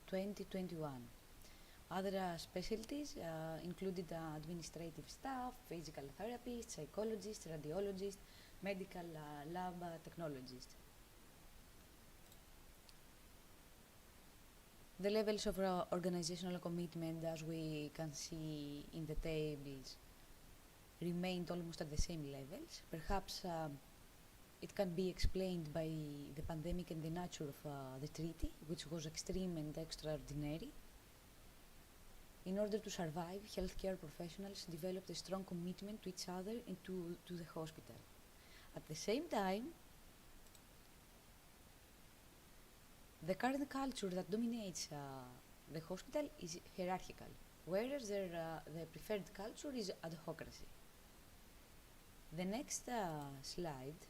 2021. Other specialties included administrative staff, physical therapists, psychologists, radiologists, medical lab technologists. The levels of organizational commitment, as we can see in the tables, remained almost at the same levels. Perhaps it can be explained by the pandemic and the nature of the treaty, which was extreme and extraordinary. In order to survive, healthcare professionals developed a strong commitment to each other and to the hospital. At the same time, the current culture that dominates the hospital is hierarchical, whereas the preferred culture is adhocracy. The next slide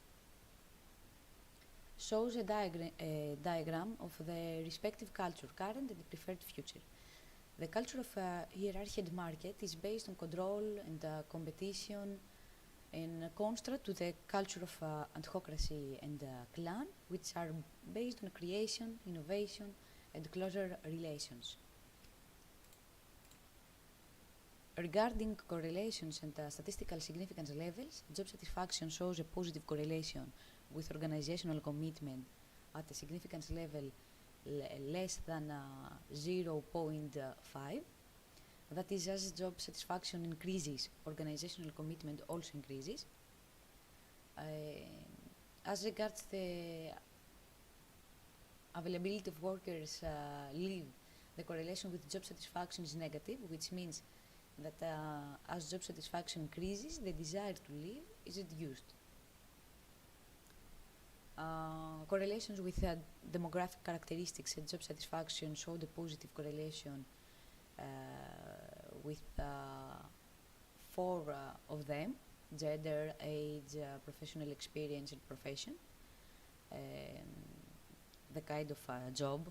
shows a diagram of the respective culture, current and preferred future. The culture of a hierarchical market is based on control and competition, in contrast to the culture of adhocracy and clan, which are based on creation, innovation, and closer relations. Regarding correlations and statistical significance levels, job satisfaction shows a positive correlation with organizational commitment at a significance level less than 0.5. That is, as job satisfaction increases, organizational commitment also increases. As regards the availability of workers leave, the correlation with job satisfaction is negative, which means that as job satisfaction increases, the desire to leave is reduced. Correlations with demographic characteristics and job satisfaction show the positive correlation with 4 of them: gender, age, professional experience, and profession, the kind of job.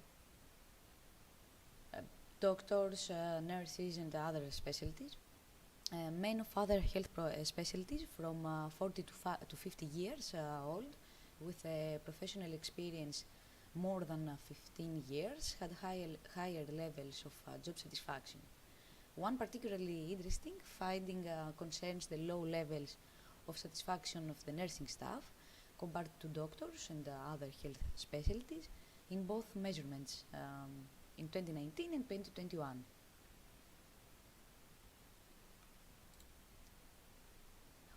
Doctors, nurses, and other specialties. Men of other health specialties from 40 to 50 years old with a professional experience more than 15 years had higher levels of job satisfaction. One particularly interesting finding concerns the low levels of satisfaction of the nursing staff compared to doctors and other health specialties in both measurements in 2019 and 2021.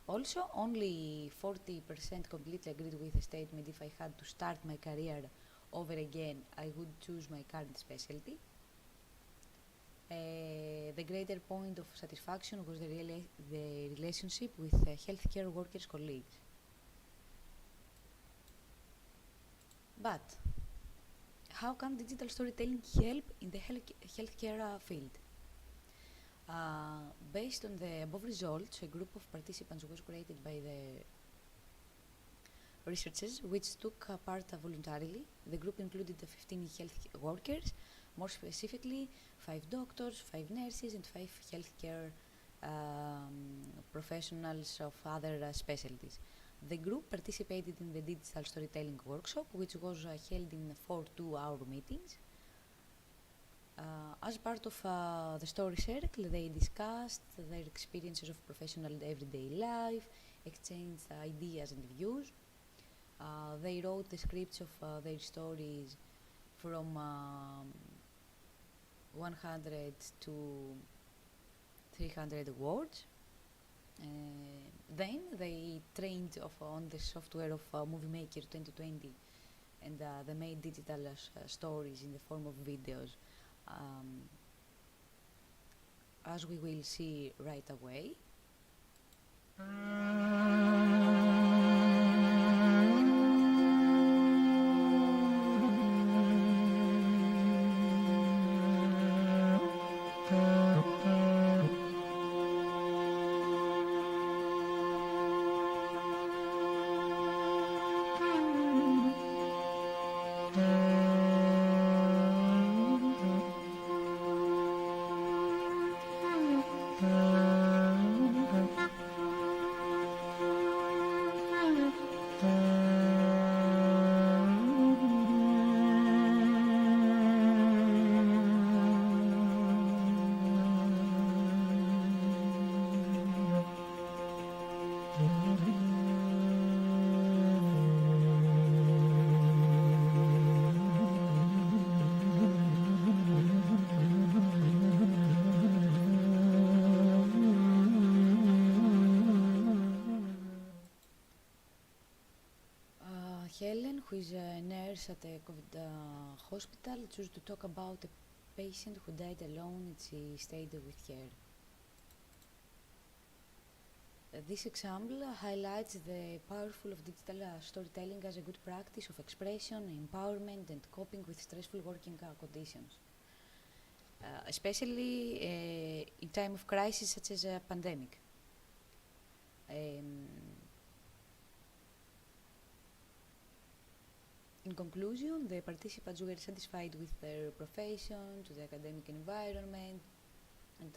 Also, only 40% completely agreed with the statement: if I had to start my career over again, I would choose my current specialty. The greater point of satisfaction was the relationship with healthcare workers' colleagues. But how can digital storytelling help in the healthcare field? Based on the above results, a group of participants was created by the researchers, which took part voluntarily. The group included 15 health workers, more specifically 5 doctors, 5 nurses, and 5 healthcare professionals of other specialties. The group participated in the digital storytelling workshop, which was held in 4 two-hour meetings. As part of the story circle, they discussed their experiences of professional everyday life, exchanged ideas and views. They wrote the scripts of their stories from 100 to 300 words. Then they trained on the software of Movie Maker 2020, and they made digital stories in the form of videos, as we will see right away. Helen, who is a nurse at a COVID hospital, chose to talk about a patient who died alone and she stayed with her. This example highlights the powerful of digital storytelling as a good practice of expression, empowerment, and coping with stressful working conditions, especially in time of crisis such as a pandemic. In conclusion, the participants were satisfied with their profession, to the academic environment, and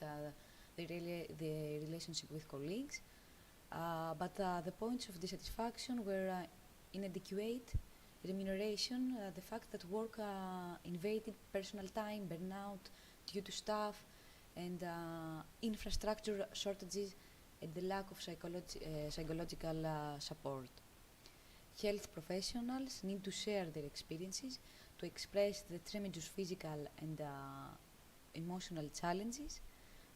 the relationship with colleagues. But the points of dissatisfaction were inadequate remuneration, the fact that work invaded personal time, burnout due to staff, and infrastructure shortages and the lack of psychological support. Health professionals need to share their experiences to express the tremendous physical and emotional challenges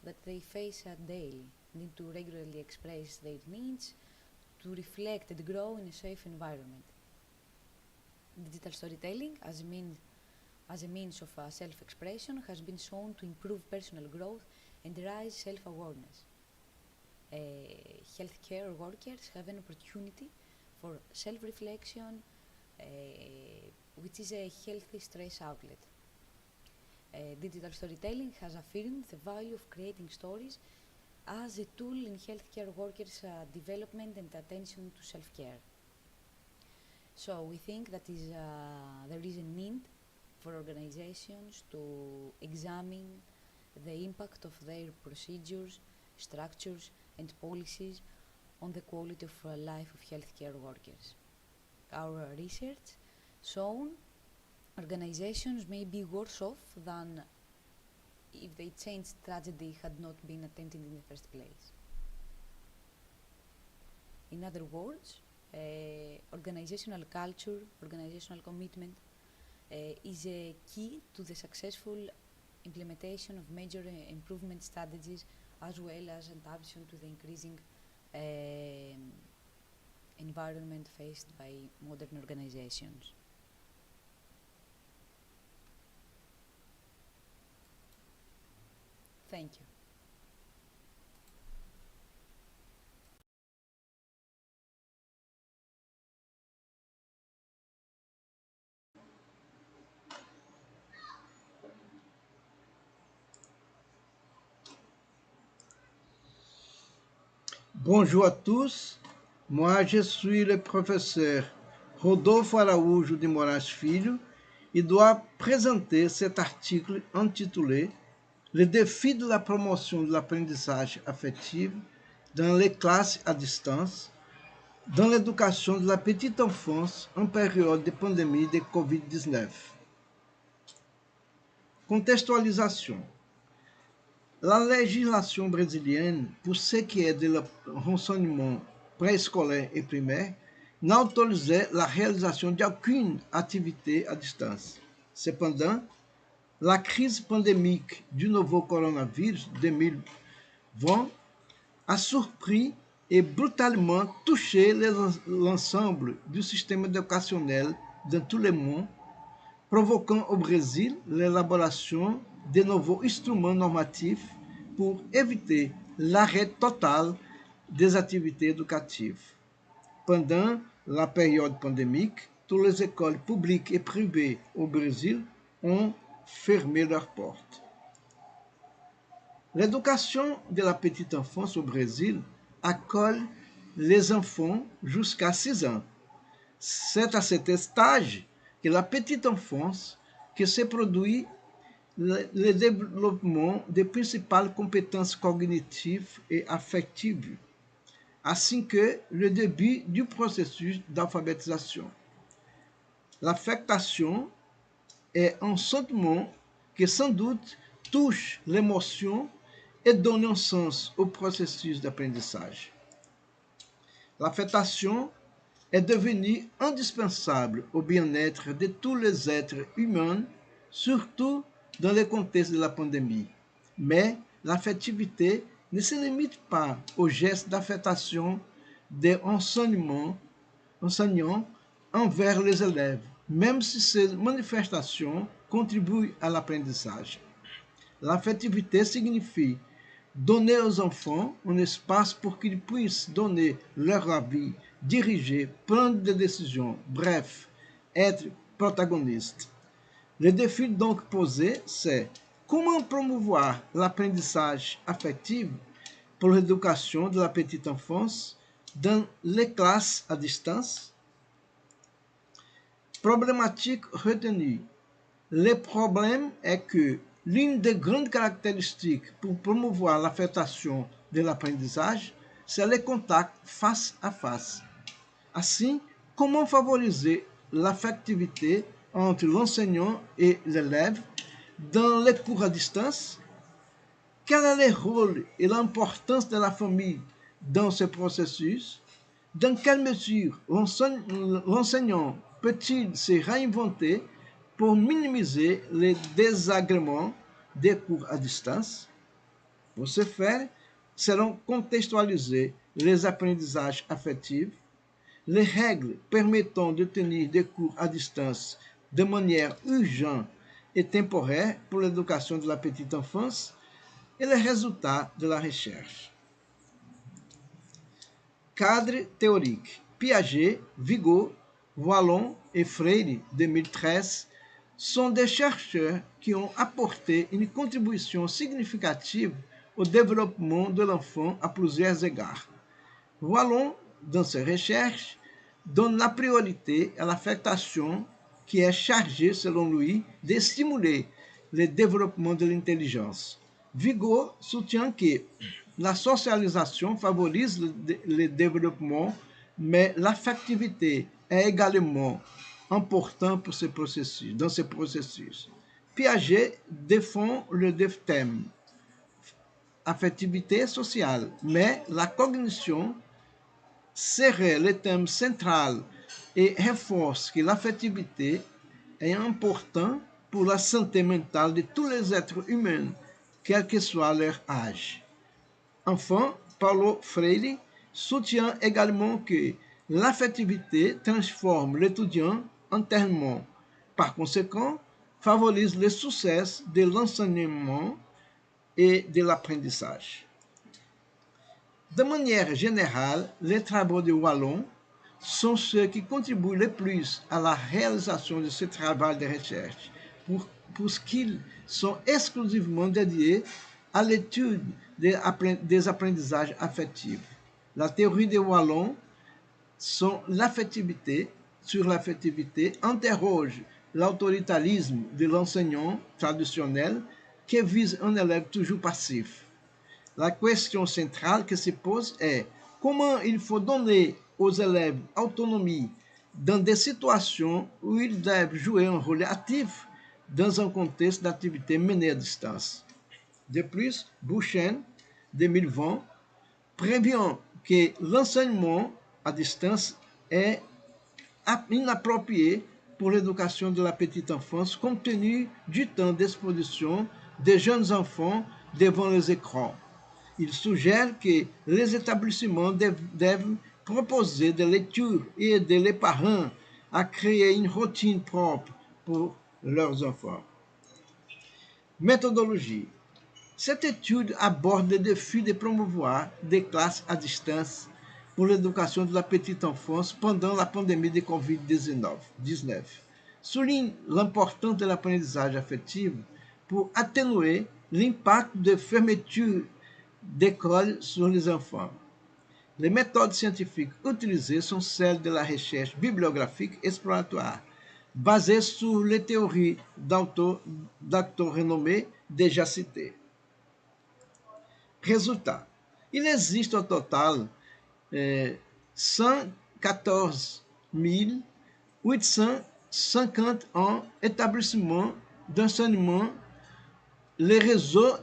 that they face daily, need to regularly express their needs, to reflect and grow in a safe environment. Digital storytelling as a means of self-expression has been shown to improve personal growth and raise self-awareness. Healthcare workers have an opportunity for self-reflection, which is a healthy stress outlet. Digital storytelling has affirmed the value of creating stories as a tool in healthcare workers' development and attention to self-care. So we think that there is a need for organizations to examine the impact of their procedures, structures, and policies on the quality of life of healthcare workers. Our research shown organizations may be worse off than if the change tragedy had not been attempted in the first place. In other words, organizational culture, organizational commitment is a key to the successful implementation of major improvement strategies, as well as adaptation to the increasing environment faced by modern organizations. Thank you.
Bonjour à tous, moi je suis le professeur Rodolfo Araújo de Moraes Filho et dois présenter cet article intitulé Le défi de la promotion de l'apprentissage affectif dans les classes à distance, dans l'éducation de la petite enfance en période de pandémie de Covid-19. Contextualisation. La législation brésilienne, pour ce qui est de l'enseignement préscolaire et primaire, n'autorisait la réalisation d'aucune activité à distance. Cependant, la crise pandémique du nouveau coronavirus 2020 a surpris et brutalement touché l'ensemble du système éducationnel dans tout le monde, provoquant au Brésil l'élaboration de nouveaux instruments normatifs pour éviter l'arrêt total des activités éducatives. Pendant la période pandémique, toutes les écoles publiques et privées au Brésil ont fermé leurs portes. L'éducation de la petite enfance au Brésil accueille les enfants jusqu'à 6 ans. C'est à cet stage que la petite enfance que se produit le développement des principales compétences cognitives et affectives, ainsi que le début du processus d'alphabétisation. L'affectation est un sentiment qui sans doute touche l'émotion et donne un sens au processus d'apprentissage. L'affectation est devenue indispensable au bien-être de tous les êtres humains, surtout dans le contexte de la pandémie. Mais l'affectivité ne se limite pas aux gestes d'affectation des enseignants envers les élèves, même si ces manifestations contribuent à l'apprentissage. L'affectivité signifie donner aux enfants un espace pour qu'ils puissent donner leur avis, diriger, prendre des décisions, bref, être protagonistes. Le défi donc posé, c'est comment promouvoir l'apprentissage affectif pour l'éducation de la petite enfance dans les classes à distance. Problématique retenue. Le problème est que l'une des grandes caractéristiques pour promouvoir l'affectation de l'apprentissage, c'est le contact face à face. Ainsi, comment favoriser l'affectivité entre l'enseignant et l'élève dans les cours à distance? Quel est le rôle et l'importance de la famille dans ce processus? Dans quelle mesure l'enseignant peut-il se réinventer pour minimiser les désagréments des cours à distance? Pour ce faire, seront contextualisés les apprentissages affectifs, les règles permettant de tenir des cours à distance de manière urgente et temporaire pour l'éducation de la petite enfance et les résultats de la recherche. Cadre théorique. Piaget, Vigo, Wallon et Freire, 2013, sont des chercheurs qui ont apporté une contribution significative au développement de l'enfant à plusieurs égards. Wallon, dans ses recherches, donne la priorité à l'affectation qui est chargée, selon lui, de stimuler le développement de l'intelligence. Vigo soutient que la socialisation favorise le développement, mais l'affectivité est également importante pour dans ce processus. Piaget défend le thème affectivité sociale, mais la cognition serait le thème central et renforce que l'affectivité est importante pour la santé mentale de tous les êtres humains, quel que soit leur âge. Enfin, Paulo Freire soutient également que l'affectivité transforme l'étudiant internement. Par conséquent, favorise le succès de l'enseignement et de l'apprentissage. De manière générale, les travaux de Wallon sont ceux qui contribuent le plus à la réalisation de ce travail de recherche, puisqu'ils sont exclusivement dédiés à l'étude des apprentissages affectifs. La théorie de Wallon sur l'affectivité interroge l'autoritarisme de l'enseignant traditionnel qui vise un élève toujours passif. La question centrale qui se pose est comment il faut donner aux élèves autonomie dans des situations où ils doivent jouer un rôle actif dans un contexte d'activité menée à distance. De plus, Bouchen, 2020, prévient que l'enseignement à distance est inapproprié pour l'éducation de la petite enfance compte tenu du temps d'exposition des jeunes enfants devant les écrans. Il suggère que les établissements doivent proposer des lectures et aider les parents à créer une routine propre pour leurs enfants. Méthodologie. Cette étude aborde le défi de promouvoir des classes à distance pour l'éducation de la petite enfance pendant la pandémie de Covid-19. Souligne l'importance de l'apprentissage affectif pour atténuer l'impact de fermeture d'écoles sur les enfants. Les méthodes scientifiques utilisées sont celles de la recherche bibliographique exploratoire, basée sur les théories d'auteurs renommés déjà cités. Résultat. Il existe au total 114 851 établissements d'enseignement, le réseau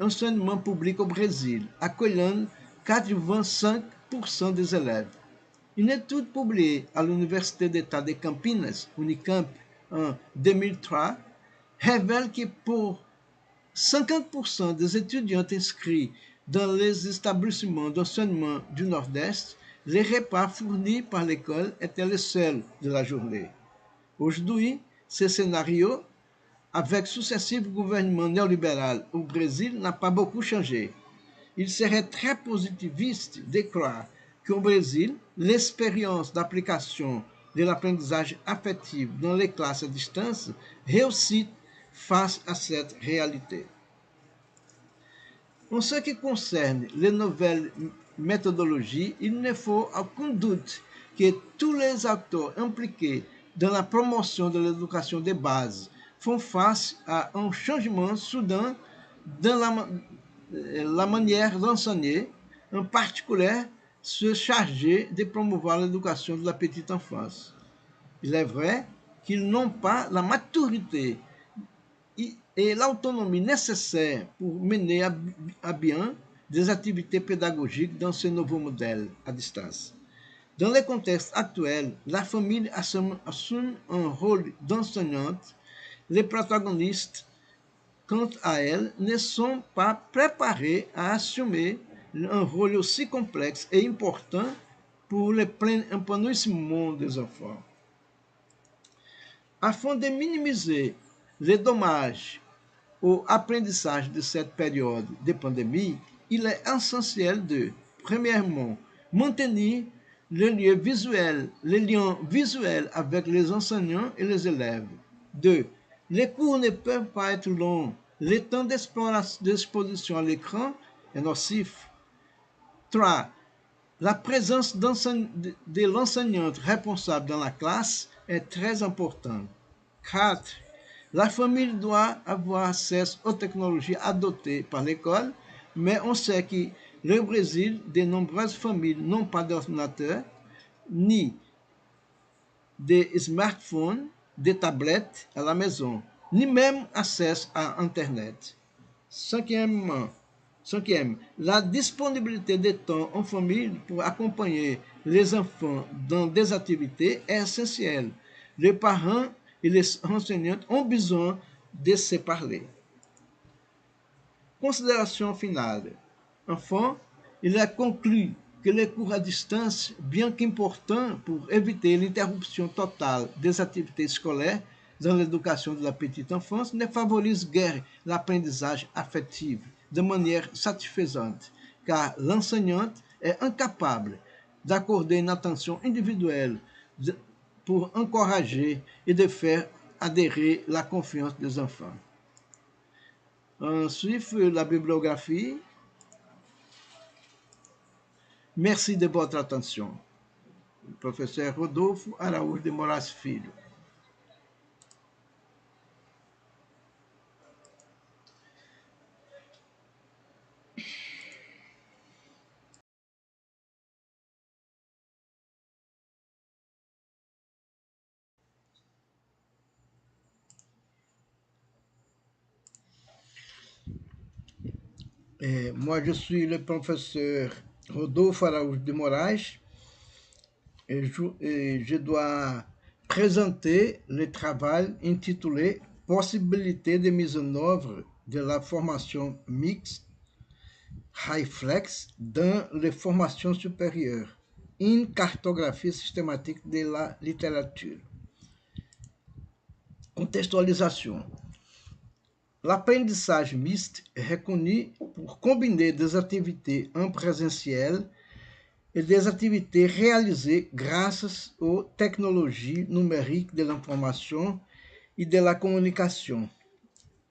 d'enseignement public au Brésil, accueillant 85% des élèves. Une étude publiée à l'Université d'État de Campinas, Unicamp, en 2003, révèle que pour 50% des étudiants inscrits dans les établissements d'enseignement du Nord-Est, les repas fournis par l'école étaient les seuls de la journée. Aujourd'hui, ce scénario, avec successifs gouvernements néolibéraux au Brésil, n'a pas beaucoup changé. Il serait très positiviste de croire qu'au Brésil, l'expérience d'application de l'apprentissage affectif dans les classes à distance réussit face à cette réalité. En ce qui concerne les nouvelles méthodologies, il ne faut aucun doute que tous les acteurs impliqués dans la promotion de l'éducation de base font face à un changement soudain dans la manière d'enseigner, en particulier se charger de promouvoir l'éducation de la petite enfance. Il est vrai qu'ils n'ont pas la maturité et l'autonomie nécessaires pour mener à bien des activités pédagogiques dans ce nouveau modèle à distance. Dans le contexte actuel, la famille assume un rôle d'enseignante. Les protagonistes, quant à elles, ne sont pas préparés à assumer un rôle aussi complexe et important pour le plein épanouissement des enfants. Afin de minimiser les dommages au apprentissage de cette période de pandémie, il est essentiel de, premièrement, maintenir les liens visuels avec les enseignants et les élèves. 2. Les cours ne peuvent pas être longs. Le temps d'exposition à l'écran est nocif. 3. La présence de l'enseignante responsable dans la classe est très importante. 4. La famille doit avoir accès aux technologies adoptées par l'école, mais on sait que le Brésil, de nombreuses familles n'ont pas d'ordinateur, ni de smartphones, de tablettes à la maison, ni même accès à Internet. Cinquième, la disponibilité de temps en famille pour accompagner les enfants dans des activités est essentielle. Les parents et les enseignants ont besoin de se parler. Considération finale. Enfin, il est conclu que les cours à distance, bien qu'importants pour éviter l'interruption totale des activités scolaires dans l'éducation de la petite enfance, ne favorisent guère l'apprentissage affectif de manière satisfaisante, car l'enseignante est incapable d'accorder une attention individuelle pour encourager et de faire adhérer la confiance des enfants. Ensuite, la bibliographie. Merci de votre attention. Professeur Rodolfo Araújo de Moraes Filho. Moi, je suis le professeur Rodolfo Araújo de Moraes et je dois présenter le travail intitulé Possibilité de mise en œuvre de la formation mixte high-flex dans les formations supérieures, une cartographie systématique de la littérature. Contextualisation. L'apprentissage mixte est reconnu pour combiner des activités en présentiel et des activités réalisées grâce aux technologies numériques de l'information et de la communication.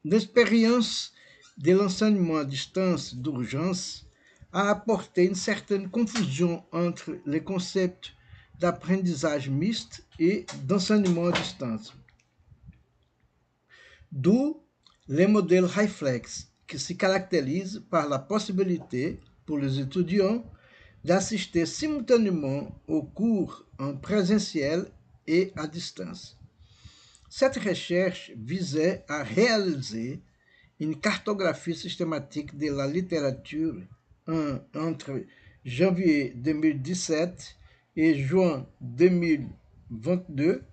L'expérience de l'enseignement à distance d'urgence a apporté une certaine confusion entre les concepts d'apprentissage mixte et d'enseignement à distance. D'où le modèle high-flex, qui se caractérise par la possibilité pour les étudiants d'assister simultanément aux cours en présentiel et à distance. Cette recherche visait à réaliser une cartographie systématique de la littérature entre janvier 2017 et juin 2022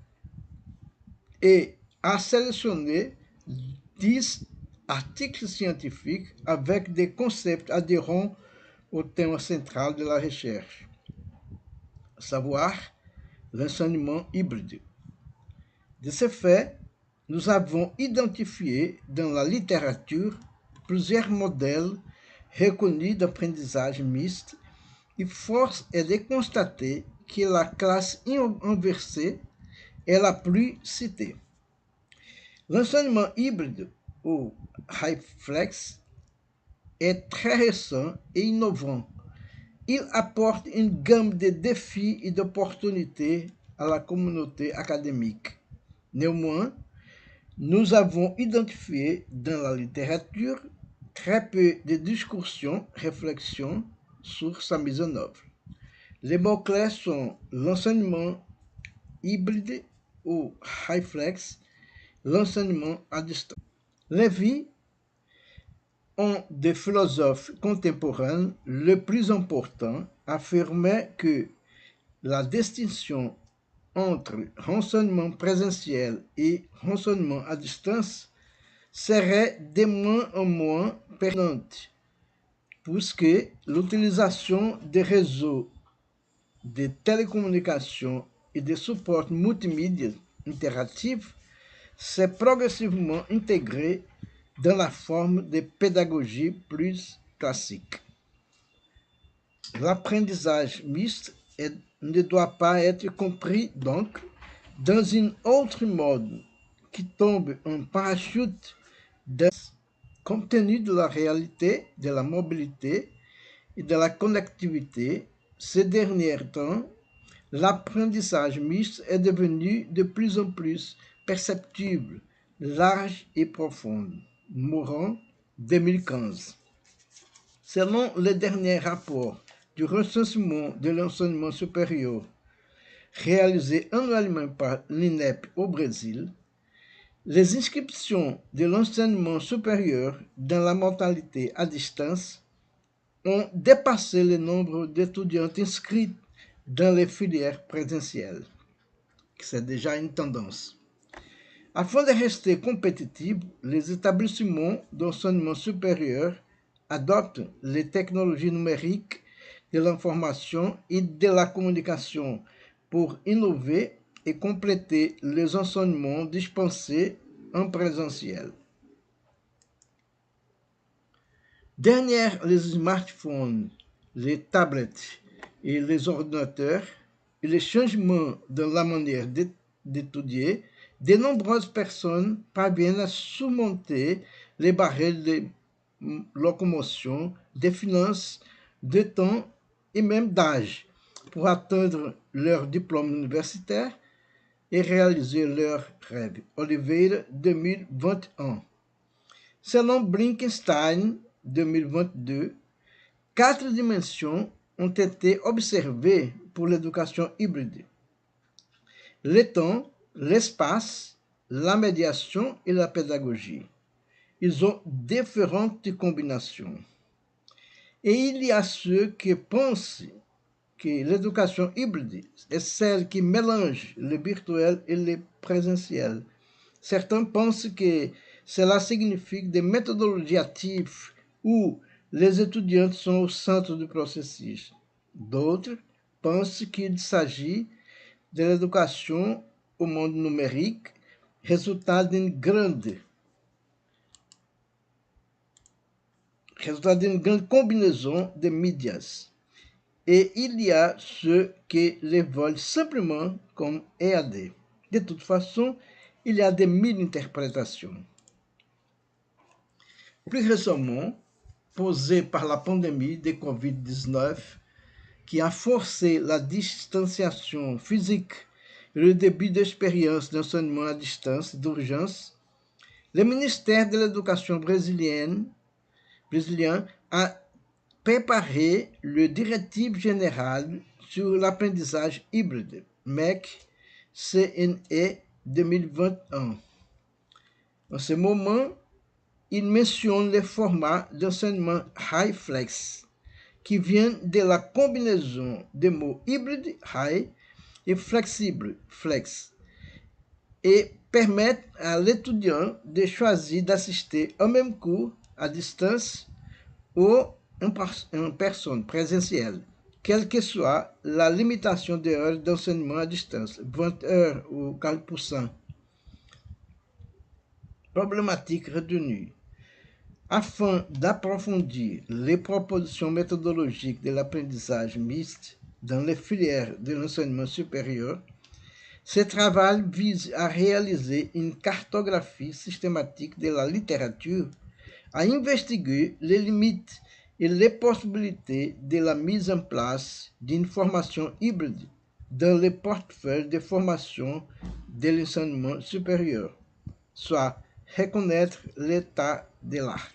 et à sélectionner 10 articles scientifiques avec des concepts adhérents au thème central de la recherche, à savoir l'enseignement hybride. De ce fait, nous avons identifié dans la littérature plusieurs modèles reconnus d'apprentissage mixte et force est de constater que la classe inversée est la plus citée. L'enseignement hybride, ou high-flex, est très récent et innovant. Il apporte une gamme de défis et d'opportunités à la communauté académique. Néanmoins, nous avons identifié dans la littérature très peu de discussions, réflexions sur sa mise en œuvre. Les mots-clés sont l'enseignement hybride ou high-flex, l'enseignement à distance. Lévy Un des philosophes contemporains le plus important affirmait que la distinction entre renseignement présentiel et renseignement à distance serait de moins en moins pertinente, puisque l'utilisation des réseaux de télécommunications et de supports multimédia interactifs s'est progressivement intégrée dans la forme de pédagogie plus classique. L'apprentissage mixte ne doit pas être compris donc dans un autre mode qui tombe en parachute compte tenu de la réalité de la mobilité et de la connectivité. Ces derniers temps, l'apprentissage mixte est devenu de plus en plus perceptible, large et profond. Mourant, 2015. Selon le dernier rapport du recensement de l'enseignement supérieur réalisé annuellement par l'INEP au Brésil, les inscriptions de l'enseignement supérieur dans la modalité à distance ont dépassé le nombre d'étudiants inscrits dans les filières présentielles. C'est déjà une tendance. Afin de rester compétitifs, les établissements d'enseignement supérieur adoptent les technologies numériques de l'information et de la communication pour innover et compléter les enseignements dispensés en présentiel. Derrière les smartphones, les tablettes et les ordinateurs, et les changements dans la manière d'étudier, de nombreuses personnes parviennent à surmonter les barrières de locomotion, de finances, de temps et même d'âge pour atteindre leur diplôme universitaire et réaliser leurs rêves. Oliveira, 2021. Selon Blinkenstein, 2022, 4 dimensions ont été observées pour l'éducation hybride: le temps, l'espace, la médiation et la pédagogie. Ils ont différentes combinations. Et il y a ceux qui pensent que l'éducation hybride est celle qui mélange le virtuel et le présentiel. Certains pensent que cela signifie des méthodologies actives où les étudiants sont au centre du processus. D'autres pensent qu'il s'agit de l'éducation au monde numérique, résultat d'une grande combinaison de médias. Et il y a ceux qui les veulent simplement comme EAD. De toute façon, il y a des mille interprétations. Plus récemment, posée par la pandémie de Covid-19, qui a forcé la distanciation physique et le début d'expériences d'enseignement à distance d'urgence, le ministère de l'Éducation brésilien a préparé le directive générale sur l'apprentissage hybride, MEC CNE 2021. En ce moment, il mentionne le format d'enseignement high flex, qui vient de la combinaison des mots hybride, high, et flexible, flex, et permettent à l'étudiant de choisir d'assister au même cours à distance ou en personne présentielle, quelle que soit la limitation des heures d'enseignement à distance, 20 heures ou 40%. Problématique retenue. Afin d'approfondir les propositions méthodologiques de l'apprentissage mixte dans les filières de l'enseignement supérieur, ce travail vise à réaliser une cartographie systématique de la littérature, à investiguer les limites et les possibilités de la mise en place d'une formation hybride dans le portefeuille de formation de l'enseignement supérieur, soit reconnaître l'état de l'art.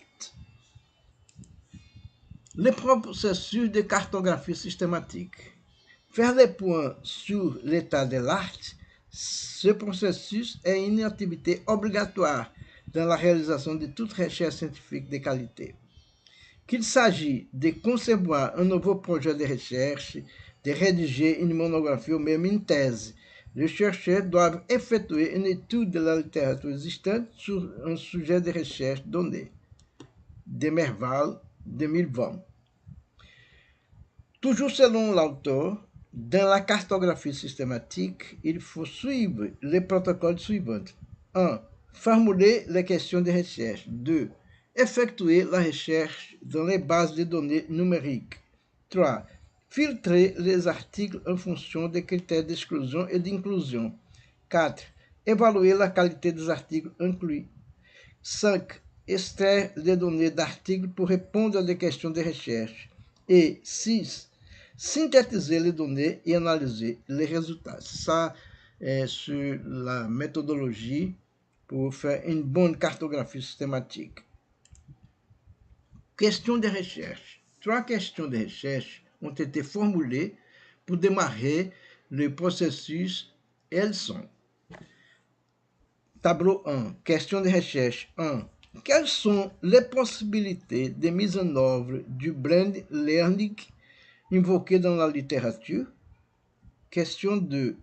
Le processus de cartographie systématique. Faire le point sur l'état de l'art, ce processus est une activité obligatoire dans la réalisation de toute recherche scientifique de qualité. qu'il s'agit de concevoir un nouveau projet de recherche, de rédiger une monographie ou même une thèse. Les chercheurs doivent effectuer une étude de la littérature existante sur un sujet de recherche donné. Demerval, 2020. Toujours selon l'auteur, dans la cartographie systématique, il faut suivre les protocoles suivants. 1. Formuler les questions de recherche. 2. Effectuer la recherche dans les bases de données numériques. 3. Filtrer les articles en fonction des critères d'exclusion et d'inclusion. 4. Évaluer la qualité des articles inclus. 5. Extraire les données d'articles pour répondre à des questions de recherche. Et 6. Synthétiser les données et analyser les résultats. Ça, est sur la méthodologie pour faire une bonne cartographie systématique. Questions de recherche. 3 questions de recherche ont été formulées pour démarrer le processus. Elles sont: Tableau 1. Question de recherche 1. Quelles sont les possibilités de mise en œuvre du blended learning invoqué dans la littérature? Question 2.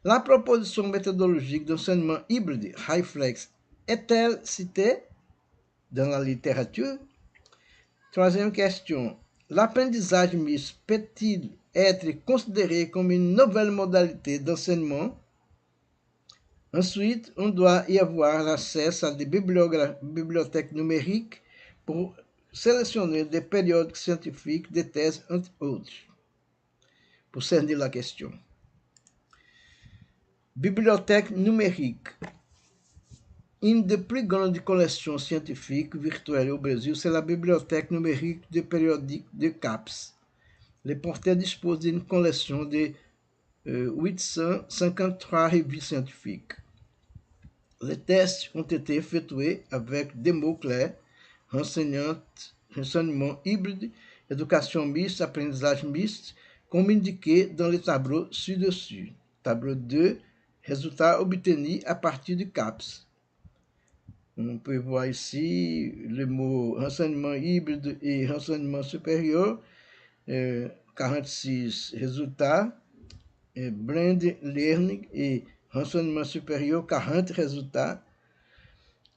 La proposition méthodologique d'enseignement hybride HyFlex est-elle citée dans la littérature? Troisième question. L'apprentissage mixte peut-il être considéré comme une nouvelle modalité d'enseignement? Ensuite, on doit y avoir accès à des bibliothèques numériques pour sélectionner des périodiques scientifiques, des thèses, entre autres, pour cerner la question. Bibliothèque numérique. Une des plus grandes collections scientifiques virtuelles au Brésil, c'est la bibliothèque numérique de périodiques de CAPS. Les porteurs disposent d'une collection de 853 revues scientifiques. Les tests ont été effectués avec des mots-clés: renseignement hybride, éducation mixte, apprentissage mixte, comme indiqué dans le tableau ci-dessus. Tableau 2, résultats obtenus à partir du CAPS. On peut voir ici le mot renseignement hybride et renseignement supérieur, 46 résultats, blended learning et renseignement supérieur, 40 résultats,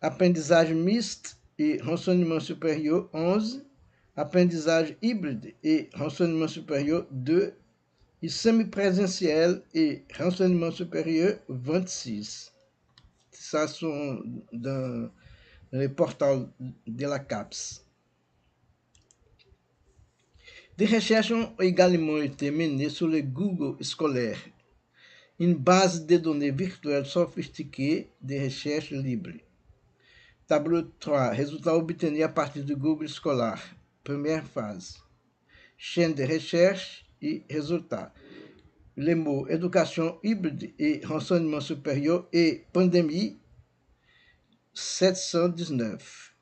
aprendizagem mixte e renseignement supérieur, 11, aprendizagem hybride et renseignement supérieur, 2, e semi-présentiel et renseignement supérieur, 26. Ça sont dans le portal de la CAPS. Des recherches ont également été menées sur le Google scolaire, une base de données virtuelle sophistiquée de recherche libre. Tableau 3. Résultats obtenus à partir do Google Scholar. Première phase. Chaîne de recherche et résultats. Les mots éducation hybride et renseignement supérieur et pandémie, 719.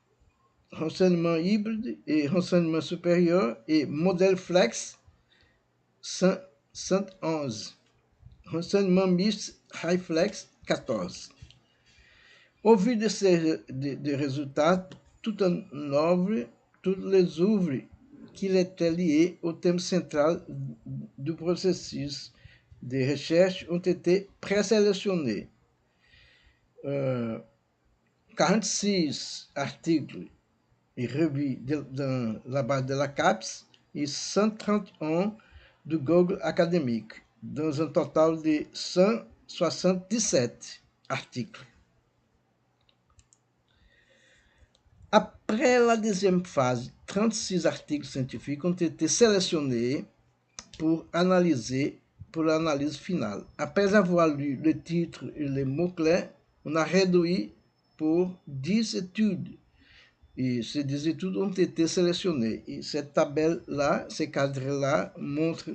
Renseignement hybride et renseignement supérieur et modèle flex, 111. Renseignement mixte HyFlex, 14. Au vu de ces résultats, toutes les œuvres qui étaient liées au thème central du processus de recherche ont été présélectionnées. 46 articles et revues dans la base de la CAPS et 131 do Google académique, dans un total de 177 articles. Après la deuxième phase, 36 articles scientifiques ont été sélectionnés pour l'analyse finale. Après avoir lu le titre et les mots-clés, on a réduit pour 10 études. Et ces 10 études ont été sélectionnées. Et cette tabelle-là, ces cadres-là, montrent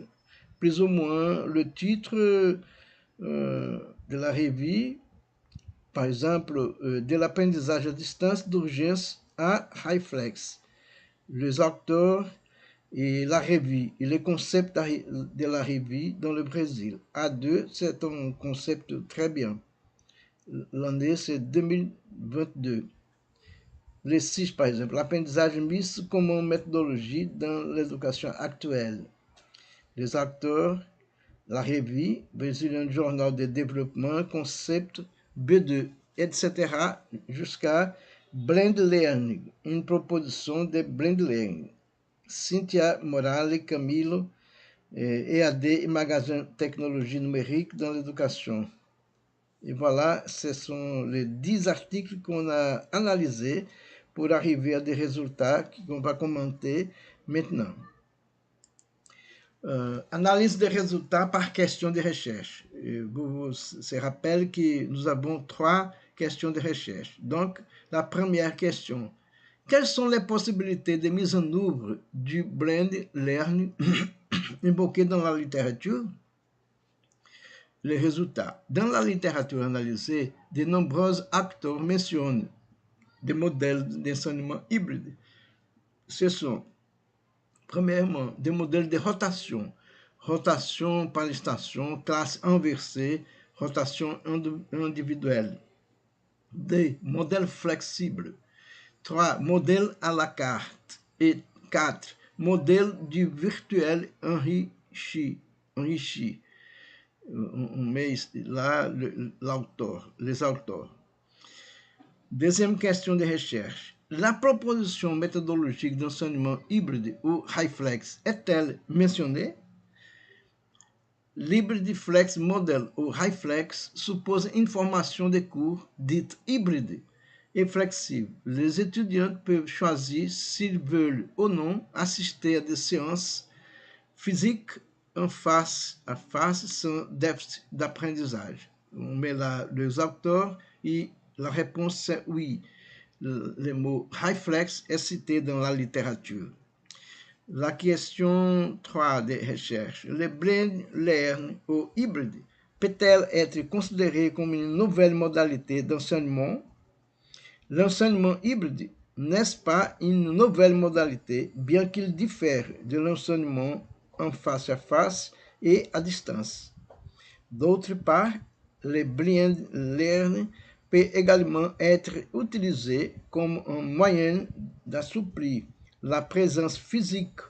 plus ou moins le titre de la revue. Par exemple, de l'apprentissage à distance d'urgence à HyFlex. Les auteurs et la revue et les concepts de la revue dans le Brésil. A2, c'est un concept très bien. L'année, c'est 2022. Les 6, par exemple, l'apprentissage mixte comme méthodologie dans l'éducation actuelle. Les acteurs, la revue, Brazilian Journal de Développement, concept B2, etc., jusqu'à Blend Learning, une proposition de Blend Learning. Cynthia Morales, Camilo, EAD et Magasin Technologie Numérique dans l'éducation. Et voilà, ce sont les 10 articles qu'on a analysés pour arriver à des résultats qu'on va commenter maintenant. Analyse des résultats par question de recherche. Vous se rappelle que nous avons 3 questions de recherche. Donc, la première question. Quelles sont les possibilités de mise en œuvre du blend learning invoqué dans la littérature? Les résultats. Dans la littérature analysée, de nombreux acteurs mentionnent des modèles d'enseignement hybride. Ce sont, premièrement, des modèles de rotation, rotation par station, classe inversée, rotation individuelle. 2. Modèles flexibles. 3. Modèle à la carte. Et 4. Modèle du virtuel enrichi. On met là les auteurs. Deuxième question de recherche. La proposition méthodologique d'enseignement hybride ou high-flex est-elle mentionnée? L'hybride flex model ou high-flex suppose une formation de cours dite hybride et flexible. Les étudiants peuvent choisir s'ils veulent ou non assister à des séances physiques en face à face sans déficit d'apprentissage. On met là les auteurs et la réponse c'est oui. Le mot high-flex est cité dans la littérature. La question 3 des recherches. Le blend learn ou hybride peut-elle être considérée comme une nouvelle modalité d'enseignement? L'enseignement hybride n'est-ce pas une nouvelle modalité, bien qu'il diffère de l'enseignement en face à face et à distance? D'autre part, le blend learn peut également être utilisé comme un moyen d'assouplir la présence physique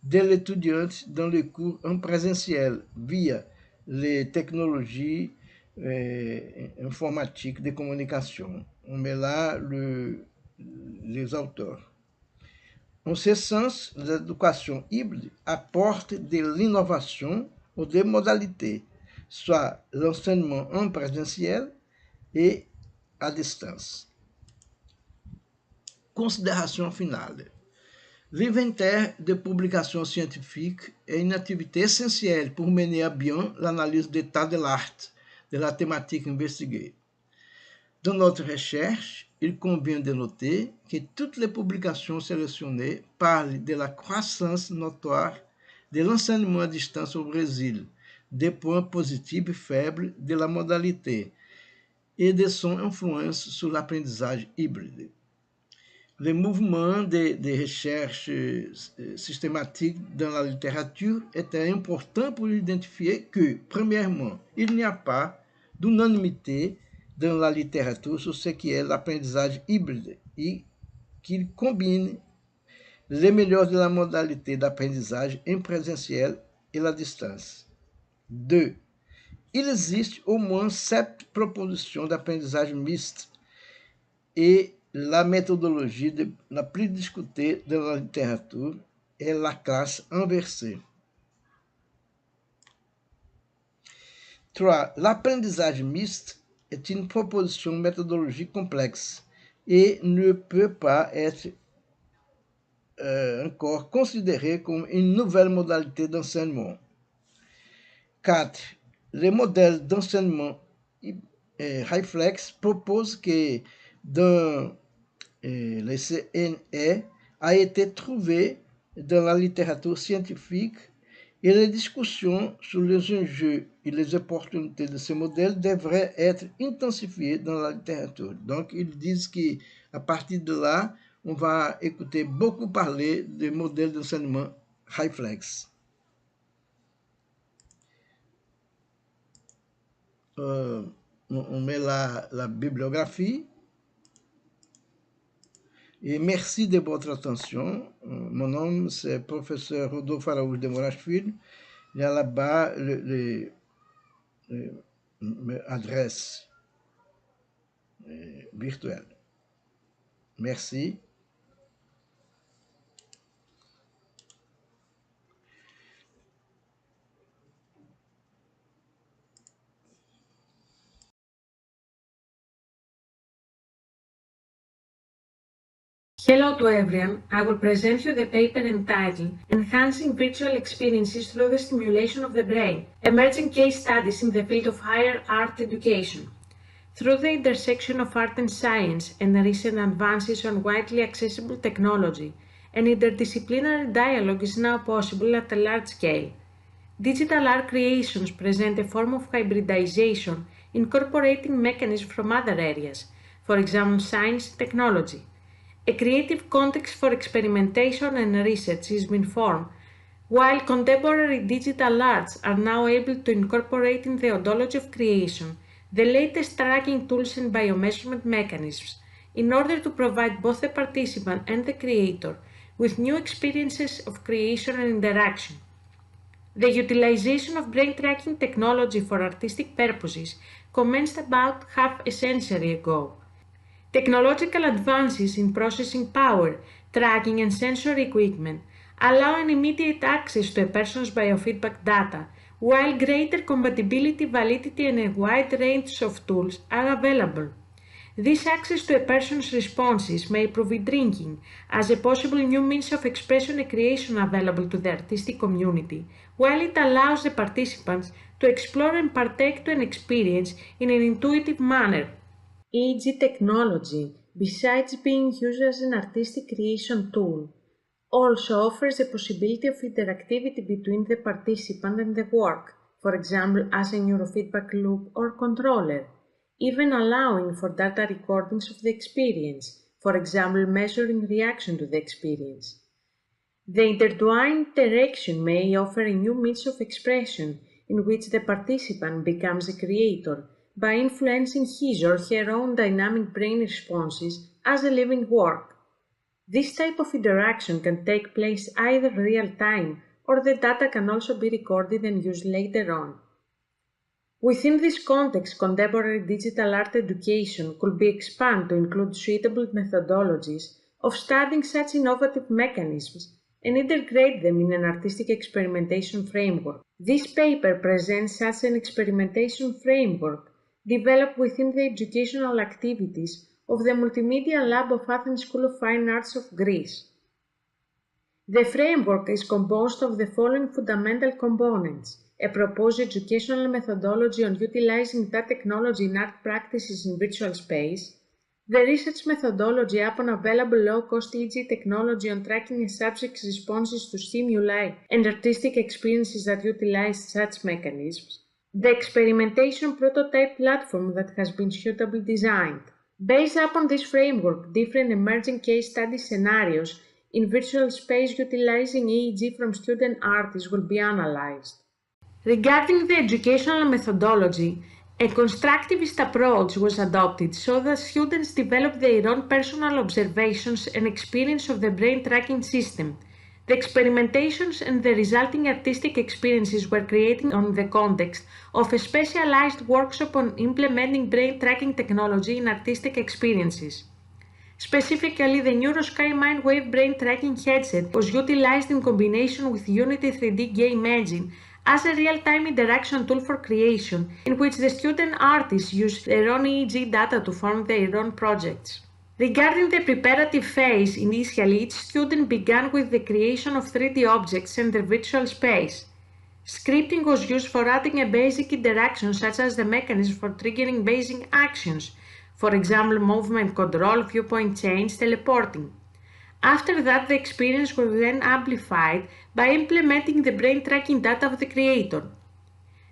de l'étudiant dans les cours en présentiel via les technologies informatiques de communication. On met là les auteurs. En ce sens, l'éducation hybride apporte de l'innovation ou des modalités, soit l'enseignement en présentiel et à distance. Considération finale. L'inventaire de publications scientifiques est une activité essentielle pour mener à bien l'analyse d'état de l'art de la thématique investiguée. Dans notre recherche, il convient de noter que toutes les publications sélectionnées parlent de la croissance notoire de l'enseignement à distance au Brésil, des points positifs et faibles de la modalité et de son influence sur l'apprentissage hybride. Le mouvement de recherche systématique dans la littérature était important pour identifier que, premièrement, il n'y a pas d'unanimité dans la littérature sur ce qui est l'apprentissage hybride et qu'il combine les meilleurs de la modalité d'apprentissage en présentiel et à distance. 2. Il existe au moins 7 propositions d'apprentissage mixte et la méthodologie la plus discutée dans la littérature est la classe inversée. 3. L'apprentissage mixte est une proposition méthodologique complexe et ne peut pas être encore considérée comme une nouvelle modalité d'enseignement. 4. Les modèles d'enseignement high-flex proposent que dans le CNE a été trouvé dans la littérature scientifique et les discussions sur les enjeux et les opportunités de ces modèles devraient être intensifiées dans la littérature. Donc, ils disent qu'à partir de là, on va écouter beaucoup parler des modèles d'enseignement high-flex. On met la bibliographie. Et merci de votre attention. Mon nom, c'est professeur Rodolphe Araújo de Morachville. Il y a là-bas l'adresse virtuelle. Merci.
Hello to everyone. I will present you the paper entitled Enhancing Virtual Experiences Through the Stimulation of the Brain, Emerging Case Studies in the Field of Higher Art Education. Through the intersection of art and science and the recent advances on widely accessible technology, an interdisciplinary dialogue is now possible at a large scale. Digital art creations present a form of hybridization incorporating mechanisms from other areas, for example science and technology. A creative context for experimentation and research has been formed, while contemporary digital arts are now able to incorporate in the ontology of creation the latest tracking tools and biomeasurement mechanisms in order to provide both the participant and the creator with new experiences of creation and interaction. The utilization of brain tracking technology for artistic purposes commenced about half a century ago. Technological advances in processing power, tracking and sensory equipment allow an immediate access to a person's biofeedback data, while greater compatibility, validity and a wide range of tools are available. This access to a person's responses may prove intriguing as a possible new means of expression and creation available to the artistic community, while it allows the participants to explore and partake to an experience in an intuitive manner. EEG technology, besides being used as an artistic creation tool, also offers the possibility of interactivity between the participant and the work, for example as a neurofeedback loop or controller, even allowing for data recordings of the experience, for example measuring reaction to the experience. The intertwined interaction may offer a new means of expression in which the participant becomes a creator by influencing his or her own dynamic brain responses as a living work. This type of interaction can take place either real-time or the data can also be recorded and used later on. Within this context, contemporary digital art education could be expanded to include suitable methodologies of studying such innovative mechanisms and integrate them in an artistic experimentation framework. This paper presents such an experimentation framework developed within the educational activities of the Multimedia Lab of Athens School of Fine Arts of Greece. The framework is composed of the following fundamental components: a proposed educational methodology on utilizing that technology in art practices in virtual space, the research methodology upon available low-cost EEG technology on tracking a subject's responses to stimuli and artistic experiences that utilize such mechanisms, the experimentation prototype platform that has been suitably designed. Based upon this framework, different emerging case study scenarios in virtual space utilizing EEG from student artists will be analyzed. Regarding the educational methodology, a constructivist approach was adopted so that students develop their own personal observations and experience of the brain tracking system. The experimentations and the resulting artistic experiences were created on the context of a specialized workshop on implementing brain tracking technology in artistic experiences. Specifically, the NeuroSky Mindwave brain tracking headset was utilized in combination with Unity 3D game engine as a real-time interaction tool for creation, in which the student artists used their own EEG data to form their own projects. Regarding the preparative phase, initially each student began with the creation of 3D objects and their virtual space. Scripting was used for adding a basic interaction such as the mechanism for triggering basic actions, for example movement control, viewpoint change, teleporting. After that, the experience was then amplified by implementing the brain tracking data of the creator.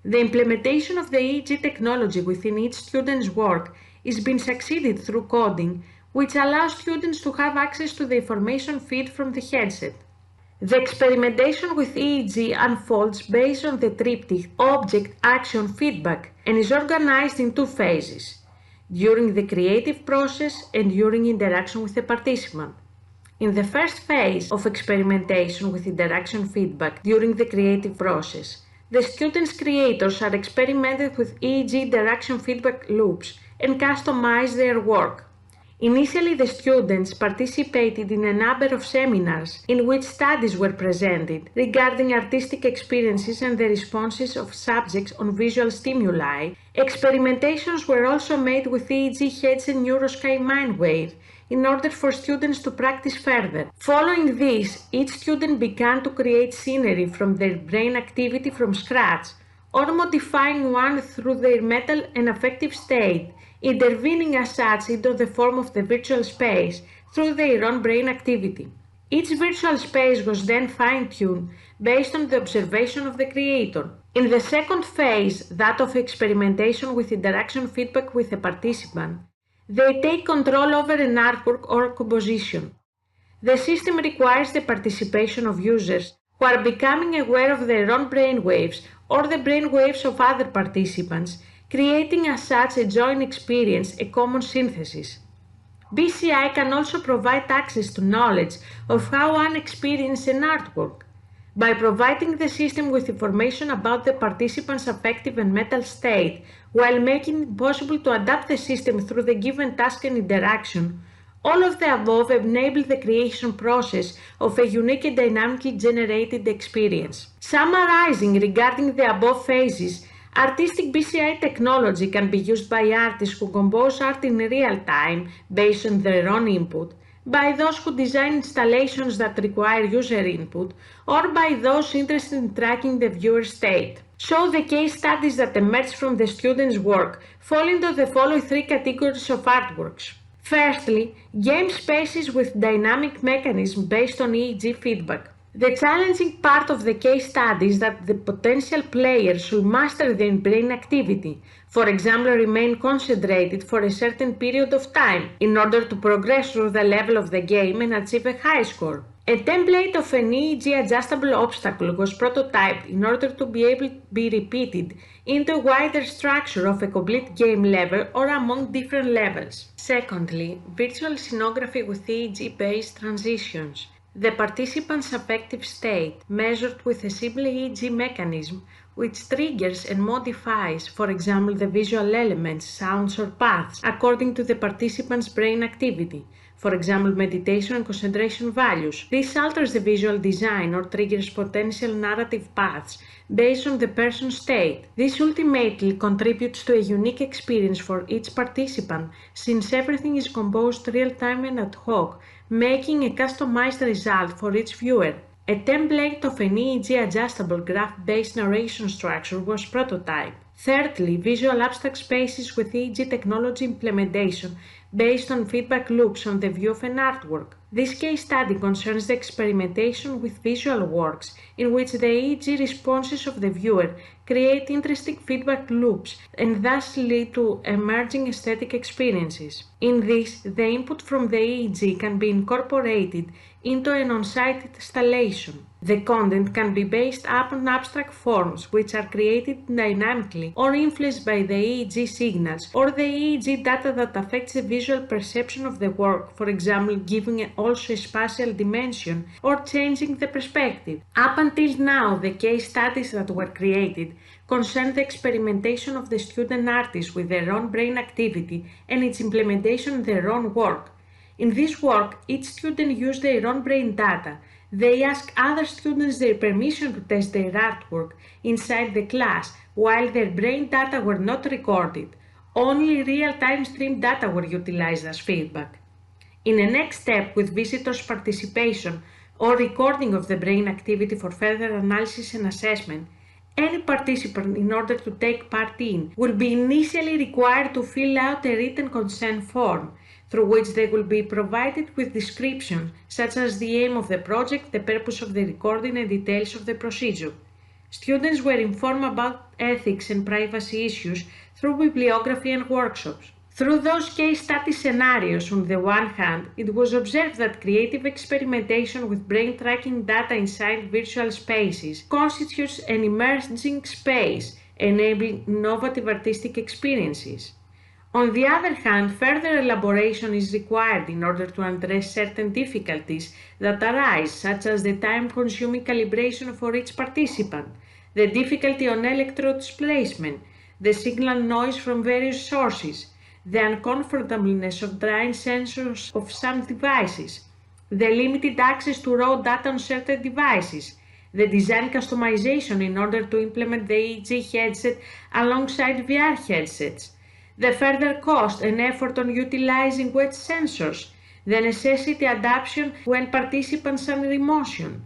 The implementation of the EEG technology within each student's work is being succeeded through coding, which allows students to have access to the information feed from the headset. The experimentation with EEG unfolds based on the triptych object, action, feedback and is organized in two phases.
during the creative process, and during interaction with the participant. In the first phase of experimentation with interaction feedback during the creative process, the students' creators are experimented with EEG interaction feedback loops and customize their work. Initially, the students participated in a number of seminars in which studies were presented regarding artistic experiences and the responses of subjects on visual stimuli. Experimentations were also made with EEG heads and NeuroSky Mindwave in order for students to practice further. Following this, each student began to create scenery from their brain activity from scratch, or modifying one through their mental and affective state, intervening as such into the form of the virtual space through their own brain activity. Each virtual space was then fine-tuned based on the observation of the creator. In the second phase, that of experimentation with interaction feedback with a participant, they take control over an artwork or composition. The system requires the participation of users who are becoming aware of their own brainwaves or the brainwaves of other participants, creating as such a joint experience, a common synthesis. BCI can also provide access to knowledge of how one experiences an artwork. By providing the system with information about the participant's affective and mental state, while making it possible to adapt the system through the given task and interaction, all of the above enable the creation process of a unique and dynamically generated experience. Summarizing regarding the above phases, artistic BCI technology can be used by artists who compose art in real time based on their own input, by those who design installations that require user input, or by those interested in tracking the viewer state. So the case studies that emerge from the students' work fall into the following three categories of artworks. Firstly, game spaces with dynamic mechanisms based on EEG feedback. The challenging part of the case study is that the potential players should master their brain activity, for example, remain concentrated for a certain period of time in order to progress through the level of the game and achieve a high score. A template of an EEG adjustable obstacle was prototyped in order to be able to be repeated into a wider structure of a complete game level or among different levels. Secondly, virtual scenography with EEG-based transitions. The participant's affective state, measured with a simple EEG mechanism, which triggers and modifies, for example, the visual elements, sounds or paths, according to the participant's brain activity, for example, meditation and concentration values. This alters the visual design or triggers potential narrative paths based on the person's state. This ultimately contributes to a unique experience for each participant, since everything is composed real-time and ad hoc, making a customized result for each viewer. A template of an EEG adjustable graph-based narration structure was prototyped. Thirdly, visual abstract spaces with EEG technology implementation based on feedback loops on the view of an artwork. This case study concerns the experimentation with visual works in which the EEG responses of the viewer create interesting feedback loops and thus lead to emerging aesthetic experiences. In this, the input from the EEG can be incorporated into an on-site installation. The content can be based upon abstract forms which are created dynamically or influenced by the EEG signals or the EEG data that affects the visual perception of the work, for example, giving also a spatial dimension or changing the perspective. Up until now, the case studies that were created concern the experimentation of the student artists with their own brain activity and its implementation in their own work. In this work, each student used their own brain data. They asked other students their permission to test their artwork inside the class, while their brain data were not recorded. Only real-time stream data were utilized as feedback. In a next step, with visitors' participation or recording of the brain activity for further analysis and assessment, any participant, in order to take part in, will be initially required to fill out a written consent form, through which they will be provided with descriptions such as the aim of the project, the purpose of the recording, and details of the procedure. Students were informed about ethics and privacy issues through bibliography and workshops. Through those case study scenarios, on the one hand, it was observed that creative experimentation with brain tracking data inside virtual spaces constitutes an emerging space, enabling innovative artistic experiences. On the other hand, further elaboration is required in order to address certain difficulties that arise, such as the time-consuming calibration for each participant, the difficulty on electrodes placement, the signal noise from various sources, the uncomfortableness of drying sensors of some devices, the limited access to raw data on certain devices, the design customization in order to implement the EEG headset alongside VR headsets, the further cost and effort on utilizing wet sensors, the necessity adaptation when participants are in motion,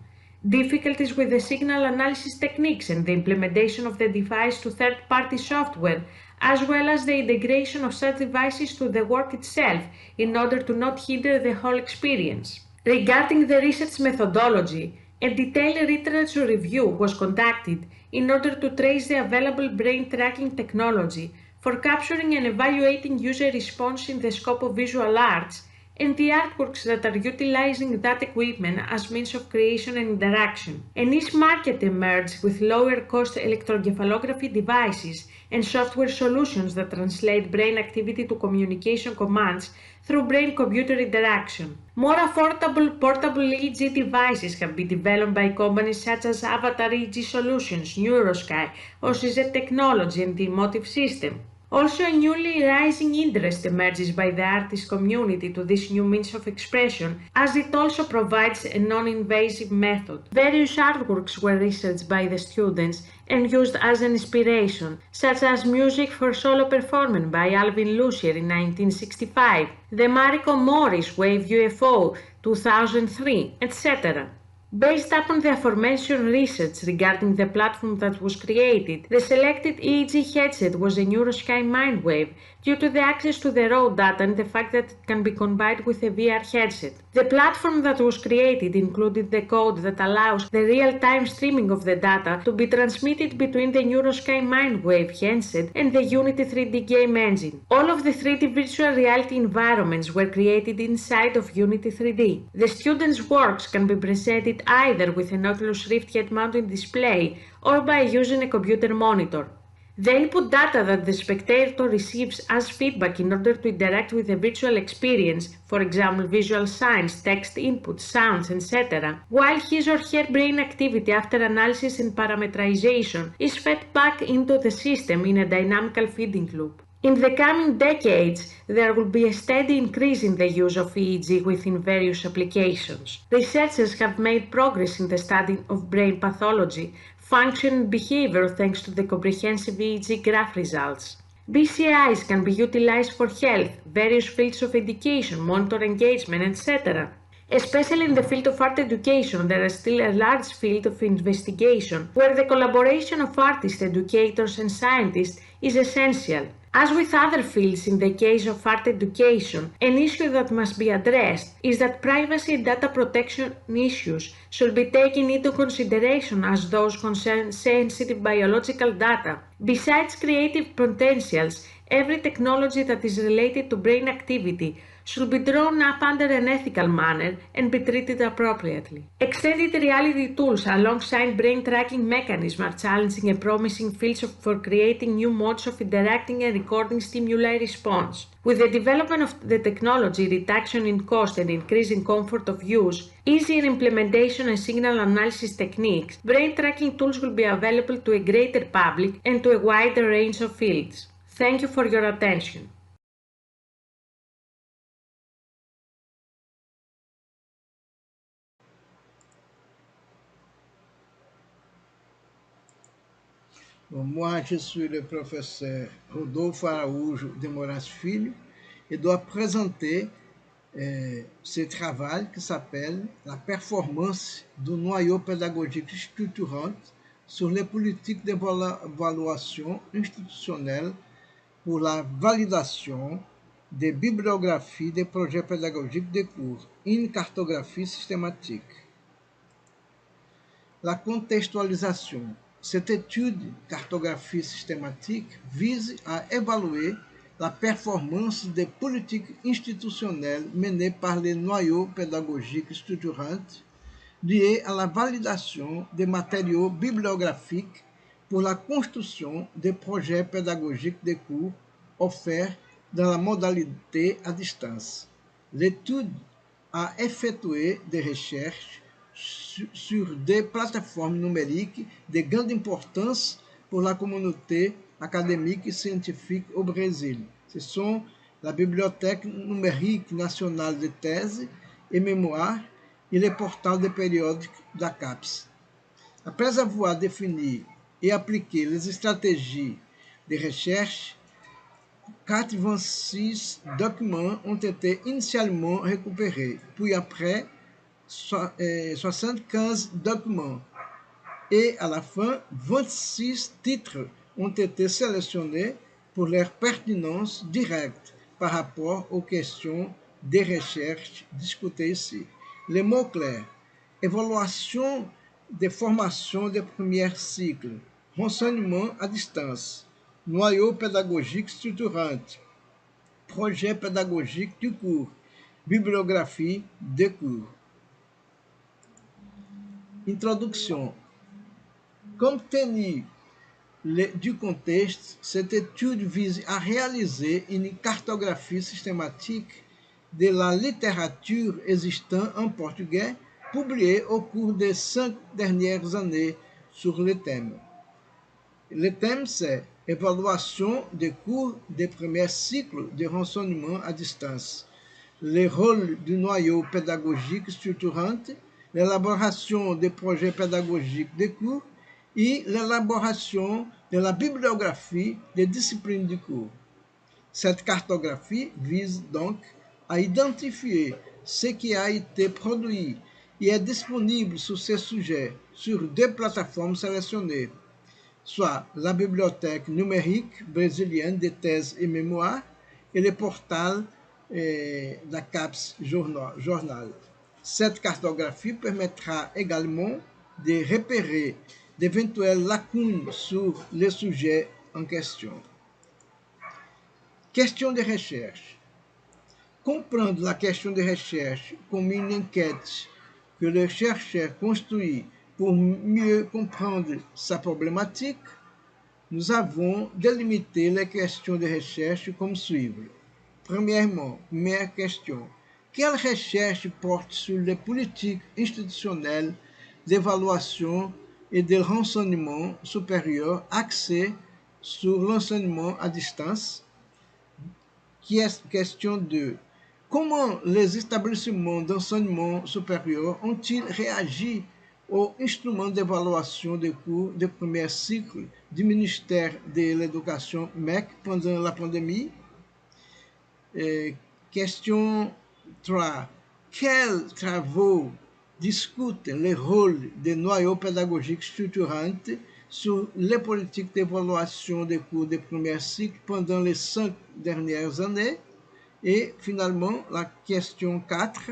difficulties with the signal analysis techniques and the implementation of the device to third-party software, as well as the integration of such devices to the work itself in order to not hinder the whole experience. Regarding the research methodology, a detailed literature review was conducted in order to trace the available brain tracking technology for capturing and evaluating user response in the scope of visual arts and the artworks that are utilizing that equipment as means of creation and interaction. A niche market emerged with lower cost electroencephalography devices and software solutions that translate brain activity to communication commands through brain-computer interaction. More affordable portable EEG devices have been developed by companies such as Avatar EEG Solutions, NeuroSky, OCZ Technology and the Emotive System. Also, a newly rising interest emerges by the artist community to this new means of expression, as it also provides a non-invasive method. Various artworks were researched by the students and used as an inspiration, such as Music for Solo Performance by Alvin Lucier in 1965, the Mariko Morris Wave UFO 2003, etc. Based upon the aforementioned research regarding the platform that was created, the selected EEG headset was a NeuroSky Mindwave due to the access to the raw data and the fact that it can be combined with a VR headset. The platform that was created included the code that allows the real-time streaming of the data to be transmitted between the NeuroSky Mindwave headset and the Unity 3D game engine. All of the 3D virtual reality environments were created inside of Unity 3D. The students' works can be presented either with an Oculus Rift head-mounted display or by using a computer monitor. The input data that the spectator receives as feedback in order to interact with the virtual experience, for example visual signs, text input, sounds, etc., while his or her brain activity after analysis and parameterization is fed back into the system in a dynamical feeding loop. In the coming decades, there will be a steady increase in the use of EEG within various applications. Researchers have made progress in the study of brain pathology, function and behavior thanks to the comprehensive EEG graph results. BCIs can be utilized for health, various fields of education, monitor engagement, etc. Especially in the field of art education, there is still a large field of investigation where the collaboration of artists, educators, and scientists is essential. As with other fields in the case of art education, an issue that must be addressed is that privacy and data protection issues should be taken into consideration as those concern sensitive biological data. Besides creative potentials, every technology that is related to brain activity should be drawn up under an ethical manner and be treated appropriately. Extended reality tools alongside brain tracking mechanisms are challenging and promising fields for creating new modes of interacting and recording stimuli response. With the development of the technology, reduction in cost and increase in comfort of use, easier implementation and signal analysis techniques, brain tracking tools will be available to a greater public and to a wider range of fields. Thank you for your attention.
Bon, moi, je suis le professeur Rodolphe Araújo de Moraes Filho et dois présenter ce travail qui s'appelle La performance du noyau pédagogique structurante sur les politiques d'évaluation institutionnelle pour la validation des bibliographies des projets pédagogiques de cours, une cartographie systématique. La contextualisation. Cette étude, cartographie systématique, vise à évaluer la performance des politiques institutionnelles menées par les noyaux pédagogiques structurantes liés à la validation des matériaux bibliographiques pour la construction des projets pédagogiques de cours offerts dans la modalité à distance. L'étude a effectué des recherches sur des plateformes numériques de grande importance pour la communauté académique et scientifique au Brésil. Ce sont la Bibliothèque numérique nationale de thèse et mémoire et le portal de périodiques da CAPES. Après avoir défini et appliqué les stratégies de recherche, 86 documents ont été initialement récupérés, puis après 75 documents. Et à la fin, 26 titres ont été sélectionnés pour leur pertinence directe par rapport aux questions des recherches discutées ici. Les mots clairs: évaluation des formations de premier cycle, renseignement à distance, noyau pédagogique structurante, projet pédagogique du cours, bibliographie des cours. Introduction. Compte tenu du contexte, cette étude vise à réaliser une cartographie systématique de la littérature existante en portugais publiée au cours des 5 dernières années sur le thème. Le thème, c'est évaluation des cours des premiers cycles de renseignement à distance, le rôle du noyau pédagogique structurant, l'élaboration des projets pédagogiques des cours et l'élaboration de la bibliographie des disciplines du cours. Cette cartographie vise donc à identifier ce qui a été produit et est disponible sur ces sujets sur 2 plateformes sélectionnées, soit la bibliothèque numérique brésilienne de thèses et mémoires et le portal da CAPES Journal. Cette cartographie permettra également de repérer d'éventuelles lacunes sur les sujets en question. Question de recherche. Comprendre la question de recherche comme une enquête que le chercheur construit pour mieux comprendre sa problématique, nous avons délimité les questions de recherche comme suivre. Premièrement, première question. Quelle recherche porte sur les politiques institutionnelles d'évaluation et de renseignement supérieur axées sur l'enseignement à distance? Question 2. Comment les établissements d'enseignement supérieur ont-ils réagi aux instruments d'évaluation des cours de premier cycle du ministère de l'Éducation MEC pendant la pandémie? Question 3. Quels travaux discutent le rôle des noyaux pédagogiques structurants sur les politiques d'évaluation des cours de premier cycle pendant les 5 dernières années? Et finalement, la question 4.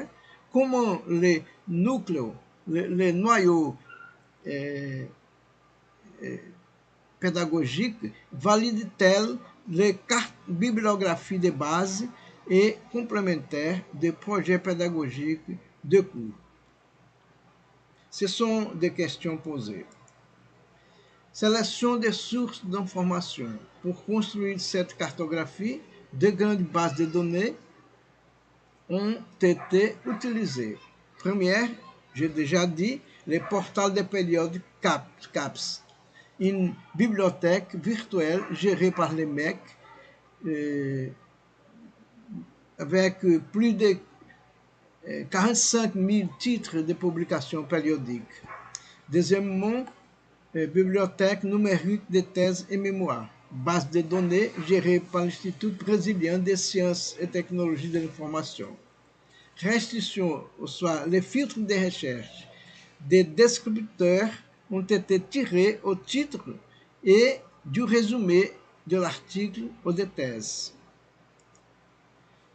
Comment les nucléos, les noyaux pédagogiques valident-elles les cartes bibliographies de base et complémentaires des projets pédagogiques de cours? Ce sont des questions posées. Sélection des sources d'information. Pour construire cette cartographie, de grandes bases de données ont été utilisées. Première, j'ai déjà dit, le portal de période CAPES, une bibliothèque virtuelle gérée par les MEC avec plus de 45 000 titres de publications périodiques. Deuxièmement, bibliothèque numérique de thèses et mémoires, base de données gérée par l'Institut brésilien des sciences et technologies de l'information. Restriction, soit les filtres de recherche des descripteurs ont été tirés au titre et du résumé de l'article ou de thèse.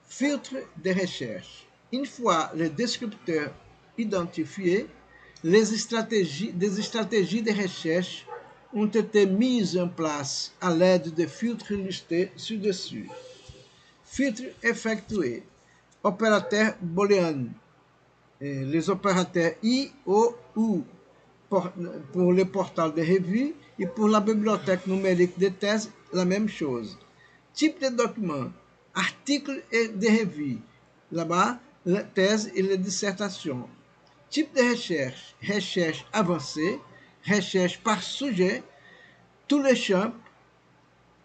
Filtre de recherche. Une fois les descripteurs identifiés, des stratégies de recherche ont été mises en place à l'aide de filtres listés ci-dessus. Filtre effectué. Opérateur booléen. Les opérateurs I, O, U pour le portal de revue et pour la bibliothèque numérique de thèse, la même chose. Type de document. articles et des revues. Là-bas, la thèse et la dissertation. Type de recherche, recherche avancée, recherche par sujet, tous les champs,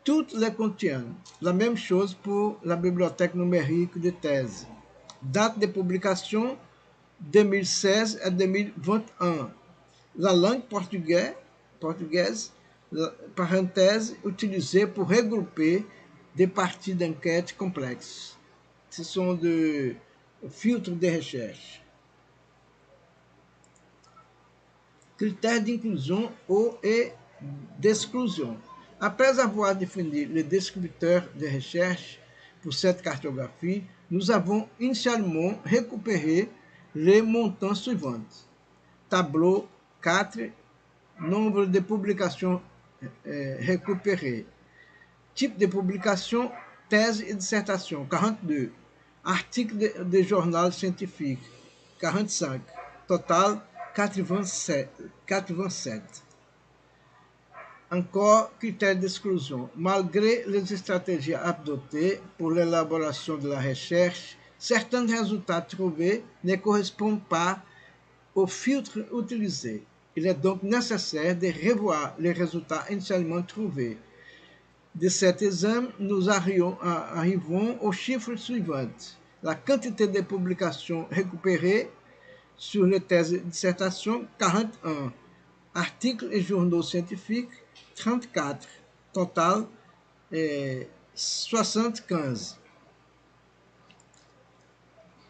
toutes les contiennent. La même chose pour la bibliothèque numérique de thèse. Date de publication 2016 à 2021. La langue portugaise, parenthèse, utilisée pour regrouper des parties d'enquête complexes. Ce sont des filtres de recherche. Critères d'inclusion ou et d'exclusion. Après avoir défini le descripteur de recherche pour cette cartographie, nous avons initialement récupéré les montants suivants. Tableau 4, nombre de publications récupérées. Type de publication, thèse et dissertation, 42. Article de journal scientifique, 45. Total, 87. Encore, critères d'exclusion. Malgré les stratégies adoptées pour l'élaboration de la recherche, certains résultats trouvés ne correspondent pas au filtre utilisé. Il est donc nécessaire de revoir les résultats initialement trouvés. De cet examen, nous arrivons aux chiffres suivants. La quantité de publications récupérées sur les thèses et dissertations, 41. Articles et journaux scientifiques, 34. Total, 75.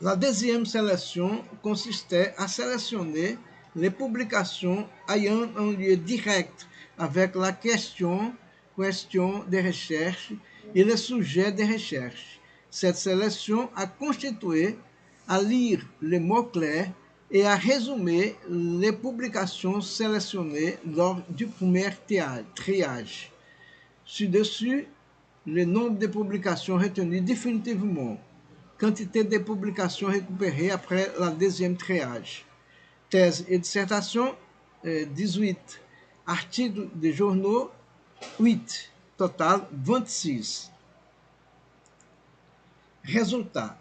La deuxième sélection consistait à sélectionner les publications ayant un lien direct avec la question de recherche et le sujet de recherche. Cette sélection a constitué à lire les mots-clés et à résumer les publications sélectionnées lors du premier triage. Ci-dessus, le nombre de publications retenues définitivement. Quantité de publications récupérées après la deuxième triage. Thèse et dissertation, 18. Articles de journaux, 8. Total, 26. Résultats.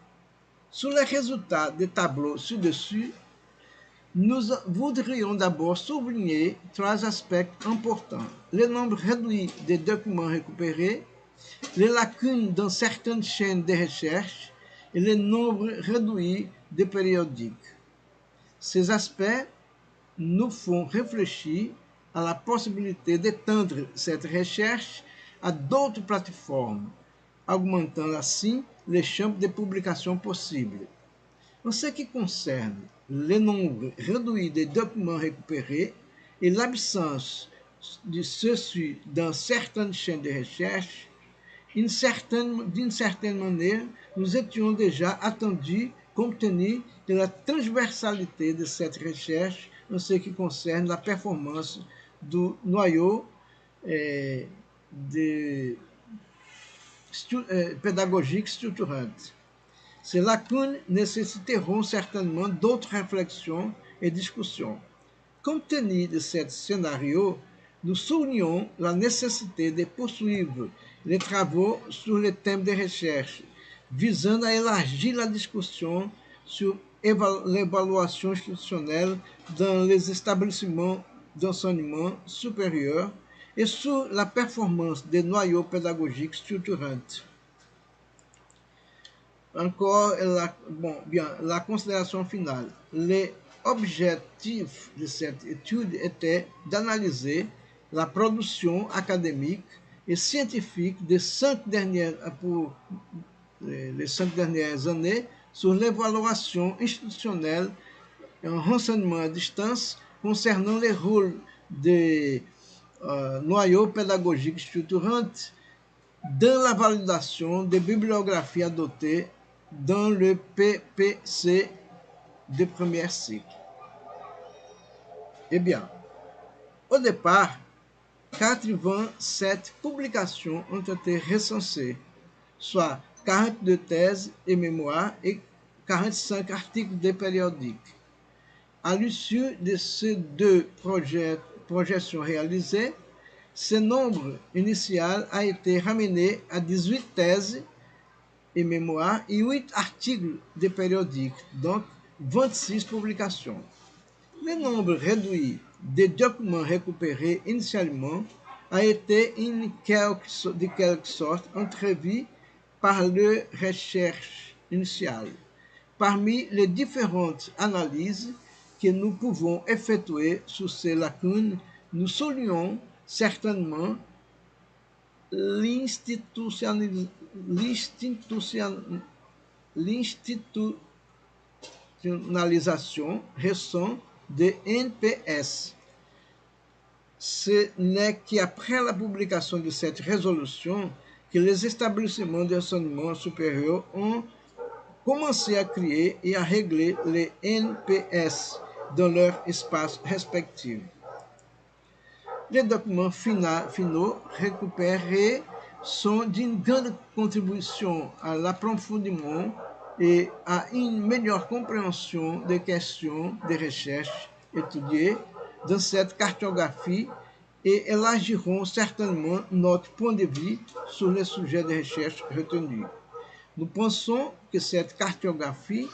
Sur les résultats des tableaux ci-dessus, nous voudrions d'abord souligner trois aspects importants. Le nombre réduit de documents récupérés, les lacunes dans certaines chaînes de recherche et le nombre réduit de périodiques. Ces aspects nous font réfléchir à la possibilité d'étendre cette recherche à d'autres plateformes, augmentant ainsi les champs de publication possibles. En ce qui concerne le nombre réduit de documents récupérés et l'absence de ceux-ci dans certaines chaînes de recherche, d'une certaine manière, nous étions déjà attendus compte tenu de la transversalité de cette recherche en ce qui concerne la performance du noyau pédagogique structurante. Ces lacunes nécessiteront certainement d'autres réflexions et discussions. Compte tenu de ce scénario, nous soulignons la nécessité de poursuivre les travaux sur les thèmes de recherche, visant à élargir la discussion sur l'évaluation institutionnelle dans les établissements d'enseignement supérieur et sur la performance des noyaux pédagogiques structurantes. Encore, la considération finale. L'objectif de cette étude était d'analyser la production académique et scientifique des les 5 dernières années sur l'évaluation institutionnelle et un renseignement à distance concernant les rôles des noyaux pédagogiques structurantes dans la validation des bibliographies adoptées dans le PPC de premier cycle. Eh bien, au départ, 87 publications ont été recensées, soit 42 thèses et mémoires et 45 articles de périodiques. À l'issue de ces deux projections réalisées, ce nombre initial a été ramené à 18 thèses et mémoire et 8 articles de périodiques, donc 26 publications. Le nombre réduit des documents récupérés initialement a été de quelque sorte entrevu par les recherches initiales. Parmi les différentes analyses que nous pouvons effectuer sur ces lacunes, nous soulignons certainement l'institutionnalisation récente de NPS. Ce n'est qu'après la publication de cette résolution que les établissements d'enseignement supérieur ont commencé à créer et à régler les NPS dans leur espace respectif. Les documents finaux récupérés sont d'une grande contribution à l'approfondissement et à une meilleure compréhension des questions de recherche étudiées dans cette cartographie et élargiront certainement notre point de vue sur les sujets de recherche retenus. Nous pensons que cette cartographie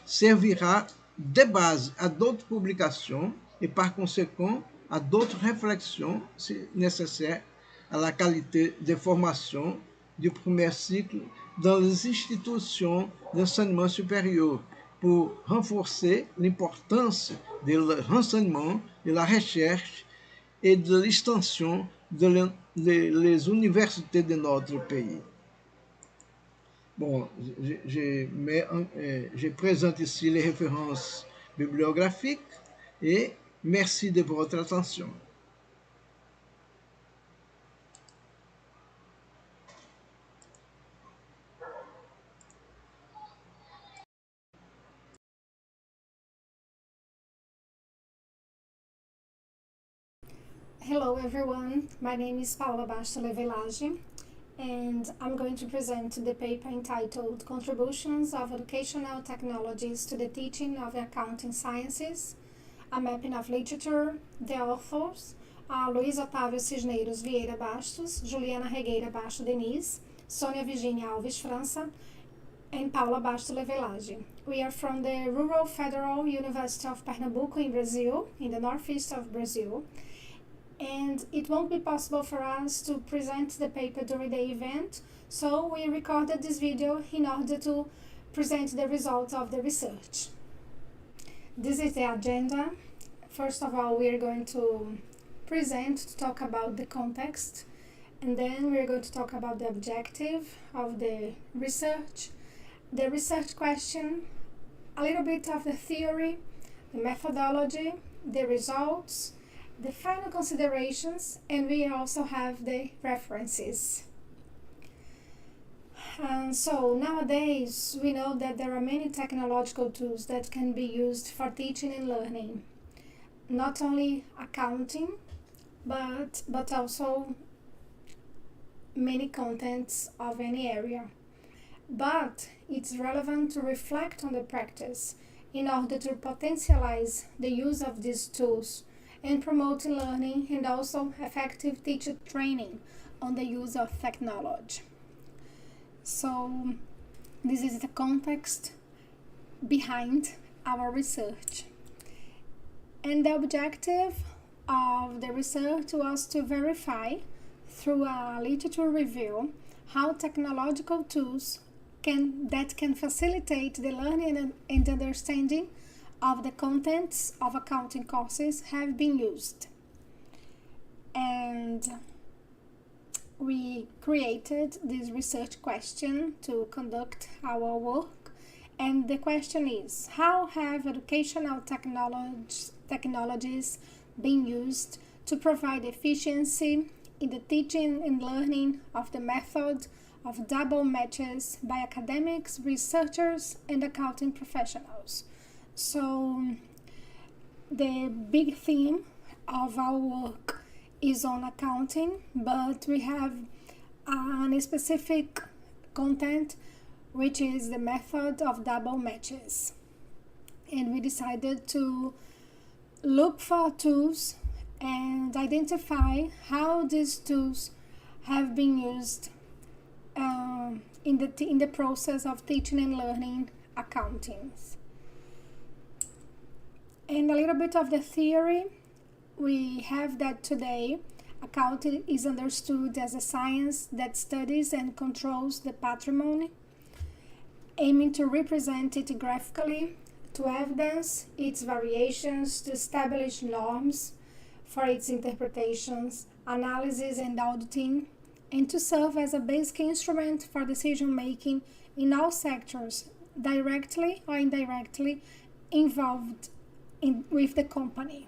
servira de base à d'autres publications et par conséquent à d'autres réflexions si nécessaires à la qualité de formation du premier cycle dans les institutions d'enseignement supérieur pour renforcer l'importance de l'enseignement, de la recherche et de l'extension des universités de notre pays. Bon, je présente ici les références bibliographiques et merci de votre attention.
Hello everyone, my name is Paula Basta Levelage and I'm going to present the paper entitled Contributions of Educational Technologies to the Teaching of Accounting Sciences, a Mapping of Literature. The authors are Luiz Otávio Cisneiros Vieira Bastos, Juliana Regueira Bastos Denise, Sônia Virginia Alves França, and Paula Bastos Levelage. We are from the Rural Federal University of Pernambuco in Brazil, in the northeast of Brazil. And it won't be possible for us to present the paper during the event, so we recorded this video in order to present the results of the research. This is the agenda. First of all, we are going to talk about the context, and then we are going to talk about the objective of the research question, a little bit of the theory, the methodology, the results, the final considerations, and we also have the references. So nowadays we know that there are many technological tools that can be used for teaching and learning, not only accounting but also many contents of any area. But it's relevant to reflect on the practice in order to potentialize the use of these tools and promoting learning and also effective teacher training on the use of technology. So this is the context behind our research. And the objective of the research was to verify through a literature review how technological tools can facilitate the learning and understanding of the contents of accounting courses have been used. And we created this research question to conduct our work, and the question is: how have educational technologies been used to provide efficiency in the teaching and learning of the method of double matches by academics, researchers, and accounting professionals? So the big theme of our work is on accounting, but we have a specific content which is the method of double matches. And we decided to look for tools and identify how these tools have been used in the process of teaching and learning accounting. And a little bit of the theory, we have that today accounting is understood as a science that studies and controls the patrimony, aiming to represent it graphically, to evidence its variations, to establish norms for its interpretations, analysis and auditing, and to serve as a basic instrument for decision making in all sectors, directly or indirectly involved with the company.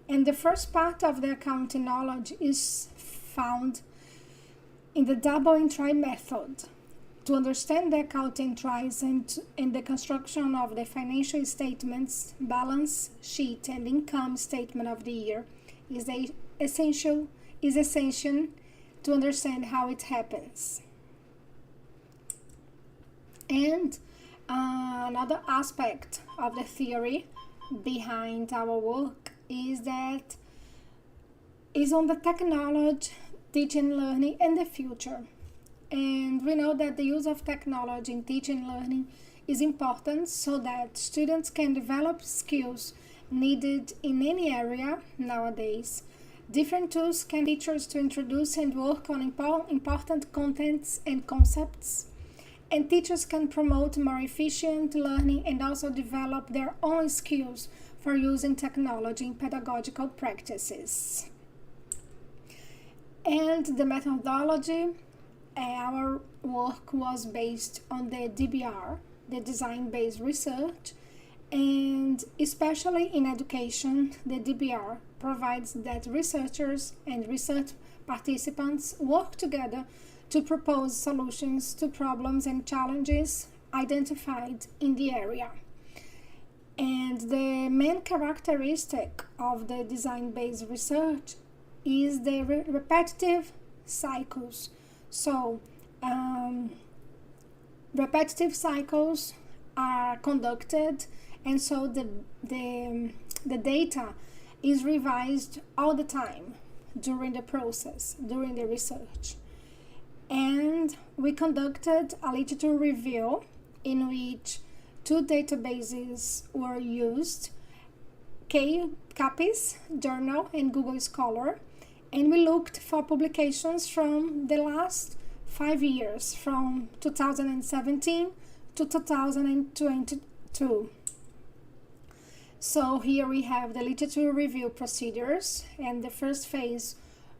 And the first part of the accounting knowledge is found in the double entry method. To understand the accounting entries and the construction of the financial statements, balance sheet and income statement of the year is essential to understand how it happens. And another aspect of the theory behind our work is on the technology, teaching, learning, and the future. And we know that the use of technology in teaching and learning is important so that students can develop skills needed in any area nowadays. Different tools can teachers to introduce and work on important contents and concepts. And teachers can promote more efficient learning and also develop their own skills for using technology in pedagogical practices. And the methodology, our work was based on the DBR, the design-based research, and especially in education, the DBR provides that researchers and research participants work together to propose solutions to problems and challenges identified in the area. And the main characteristic of the design-based research is the repetitive cycles. So, repetitive cycles are conducted, and so the data is revised all the time during the process, during the research. And we conducted a literature review in which two databases were used, CAPES Journal and Google Scholar, and we looked for publications from the last 5 years, from 2017 to 2022. So here we have the literature review procedures, and the first phase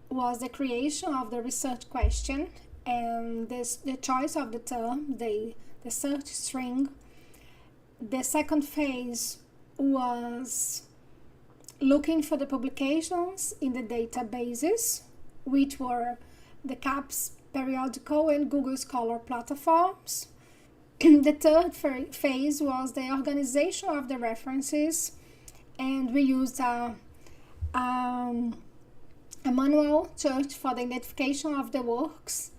was the creation of the research question and the choice of the term, the search string. The second phase was looking for the publications in the databases, which were the CAPES periodical and Google Scholar platforms. The third phase was the organization of the references, and we used a manual search for the identification of the works,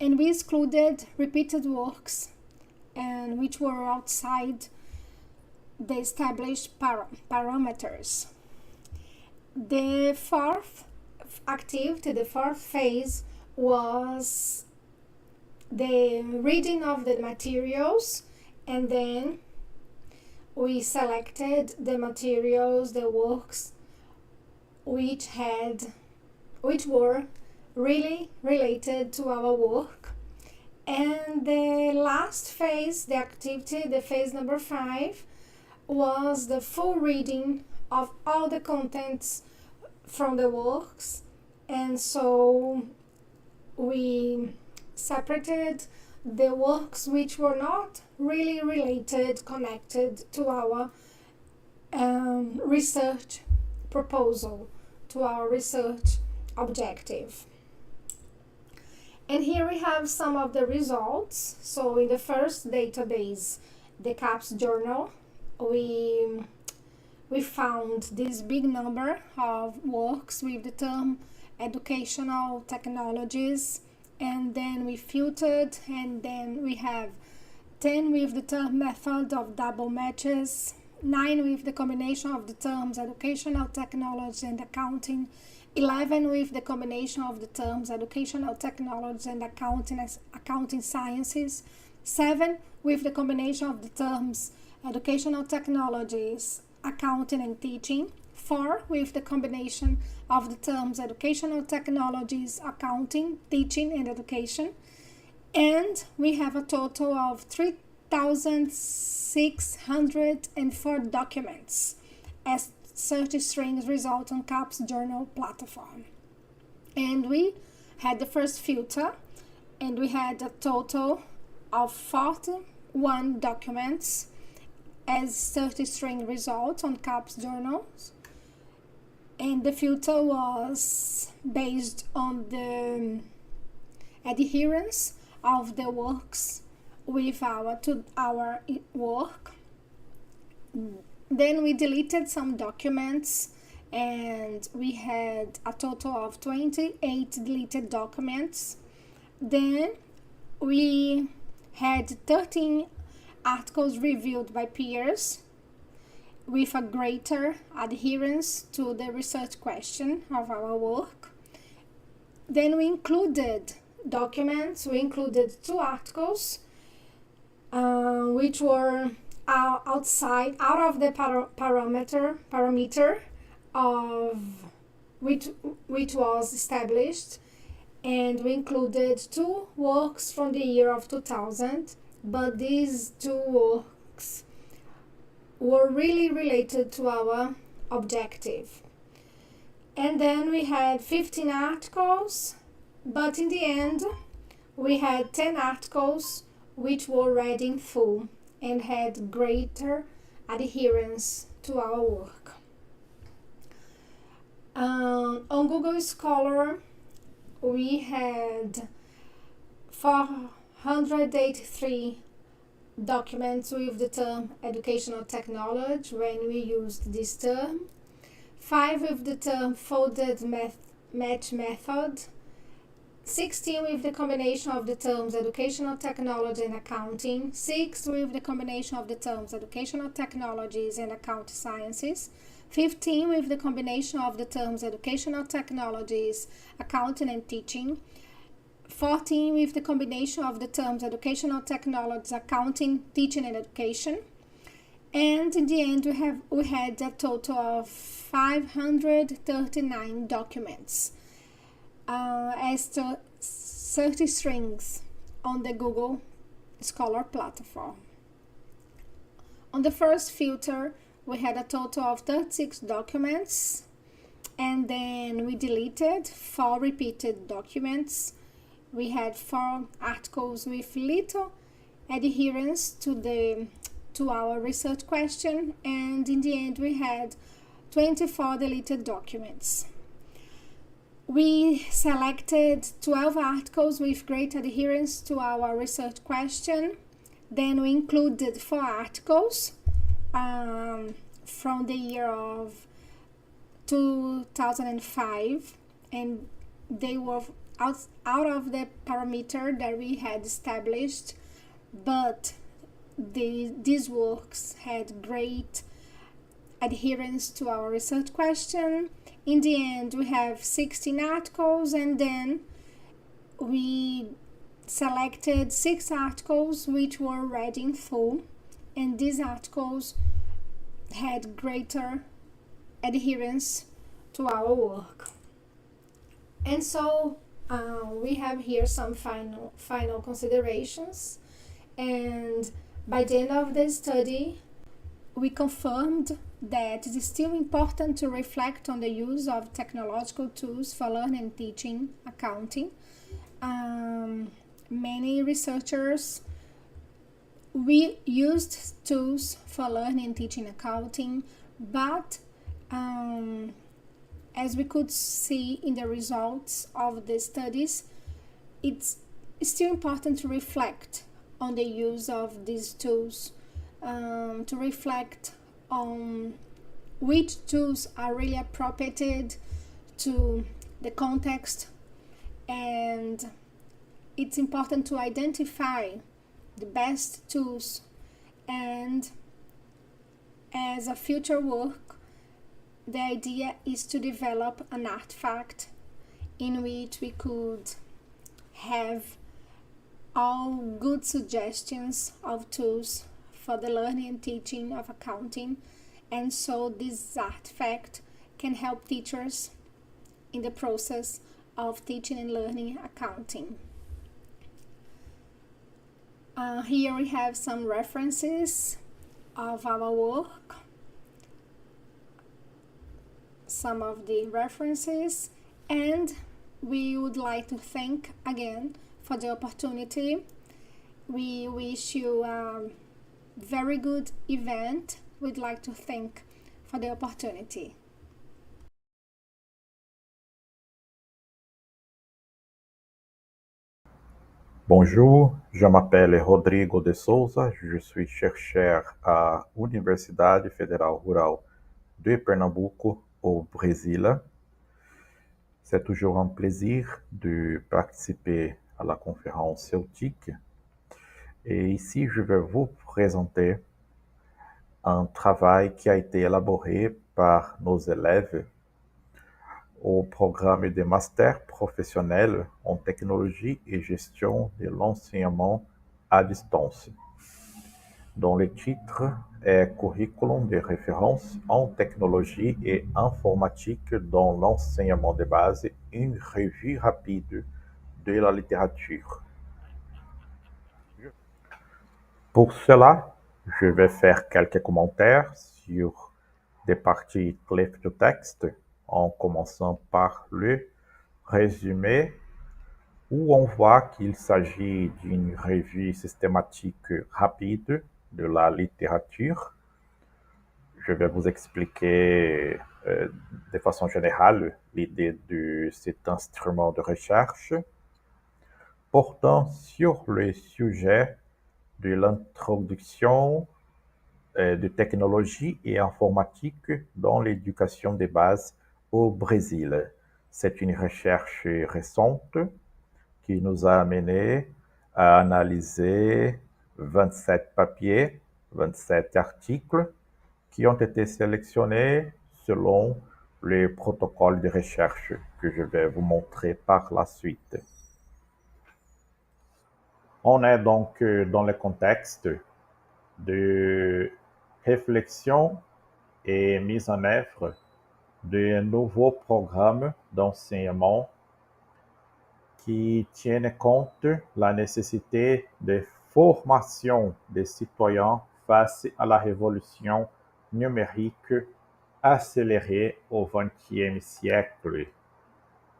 and we excluded repeated works and which were outside the established parameters. The fourth activity, the fourth phase, was the reading of the materials, and then we selected the materials, the works which were really related to our work. And the last phase, the activity, the phase number 5, was the full reading of all the contents from the works. And so we separated the works which were not really related, connected to our research proposal, to our research objective. And here we have some of the results. So in the first database, the CAPES Journal, we found this big number of works with the term educational technologies, and then we filtered, and then we have 10 with the term method of double matches, 9 with the combination of the terms educational technology and accounting, 11 with the combination of the terms educational technology and accounting sciences. 7 with the combination of the terms educational technologies, accounting and teaching. 4 with the combination of the terms educational technologies, accounting, teaching and education. And we have a total of 3,604 documents as 30 strings result on CAPS journal platform. And we had the first filter, and we had a total of 41 documents as 30 string results on CAPS journals. And the filter was based on the adherence of the works with our work. Then we deleted some documents, and we had a total of 28 deleted documents. Then we had 13 articles reviewed by peers with a greater adherence to the research question of our work. Then we included documents. We included 2 articles which were out of the parameter of which was established, and we included 2 works from the year of 2000, but these 2 works were really related to our objective. And then we had 15 articles, but in the end we had 10 articles which were read in full and had greater adherence to our work. On Google Scholar, we had 483 documents with the term educational technology when we used this term, 5 with the term folded match method, 16 with the combination of the terms educational technology and accounting, 6 with the combination of the terms educational technologies and accounting sciences, 15 with the combination of the terms educational technologies, accounting and teaching, 14 with the combination of the terms educational technologies, accounting, teaching and education. And in the end we had a total of 539 documents as to 30 strings on the Google Scholar platform. On the first filter, we had a total of 36 documents, and then we deleted 4 repeated documents. We had 4 articles with little adherence to our research question, and in the end we had 24 deleted documents. We selected 12 articles with great adherence to our research question. Then we included 4 articles from the year of 2005, and they were out of the parameter that we had established, but these works had great adherence to our research question. In the end, we have 16 articles, and then we selected 6 articles which were read in full, and these articles had greater adherence to our work. And so we have here some final considerations, and by the end of the study we confirmed that it is still important to reflect on the use of technological tools for learning and teaching accounting. Many researchers we used tools for learning and teaching accounting, but as we could see in the results of the studies, it's still important to reflect on the use of these tools, to reflect on which tools are really appropriate to the context, and it's important to identify the best tools, and as a future work the idea is to develop an artifact in which we could have all good suggestions of tools for the learning and teaching of accounting, and so this artifact can help teachers in the process of teaching and learning accounting. Here we have some references of our work, some of the references, and we would like to thank again for the opportunity. We wish you a very good event. We'd like to thank for the opportunity.
Bonjour, je m'appelle Rodrigo de Souza, je suis chercheur à Universidade Federal Rural de Pernambuco, au Brésil. C'est toujours un plaisir de participer à la conférence EUTIC. Et ici, je vais vous présenter un travail qui a été élaboré par nos élèves au programme de master professionnel en technologie et gestion de l'enseignement à distance, dont le titre est Curriculum de référence en technologie et informatique dans l'enseignement de base, une revue rapide de la littérature. Pour cela, je vais faire quelques commentaires sur des parties clés du texte, en commençant par le résumé, où on voit qu'il s'agit d'une revue systématique rapide de la littérature. Je vais vous expliquer de façon générale l'idée de cet instrument de recherche portant sur le sujet de l'introduction de technologie et informatique dans l'éducation de base au Brésil. C'est une recherche récente qui nous a amené à analyser 27 papiers, 27 articles qui ont été sélectionnés selon le protocole de recherche que je vais vous montrer par la suite. On est donc dans le contexte de réflexion et mise en œuvre de nouveaux programmes d'enseignement qui tiennent compte de la nécessité de formation des citoyens face à la révolution numérique accélérée au XXe siècle.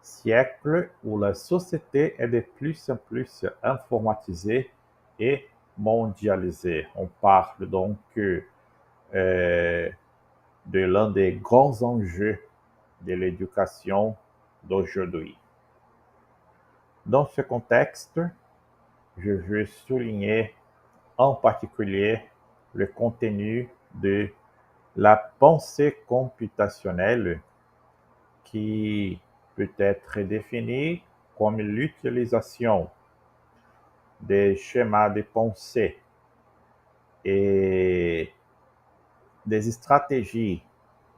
Siècle où la société est de plus en plus informatisée et mondialisée. On parle donc de l'un des grands enjeux de l'éducation d'aujourd'hui. Dans ce contexte, je veux souligner en particulier le contenu de la pensée computationnelle qui peut être définie comme l'utilisation des schémas de pensée et des stratégies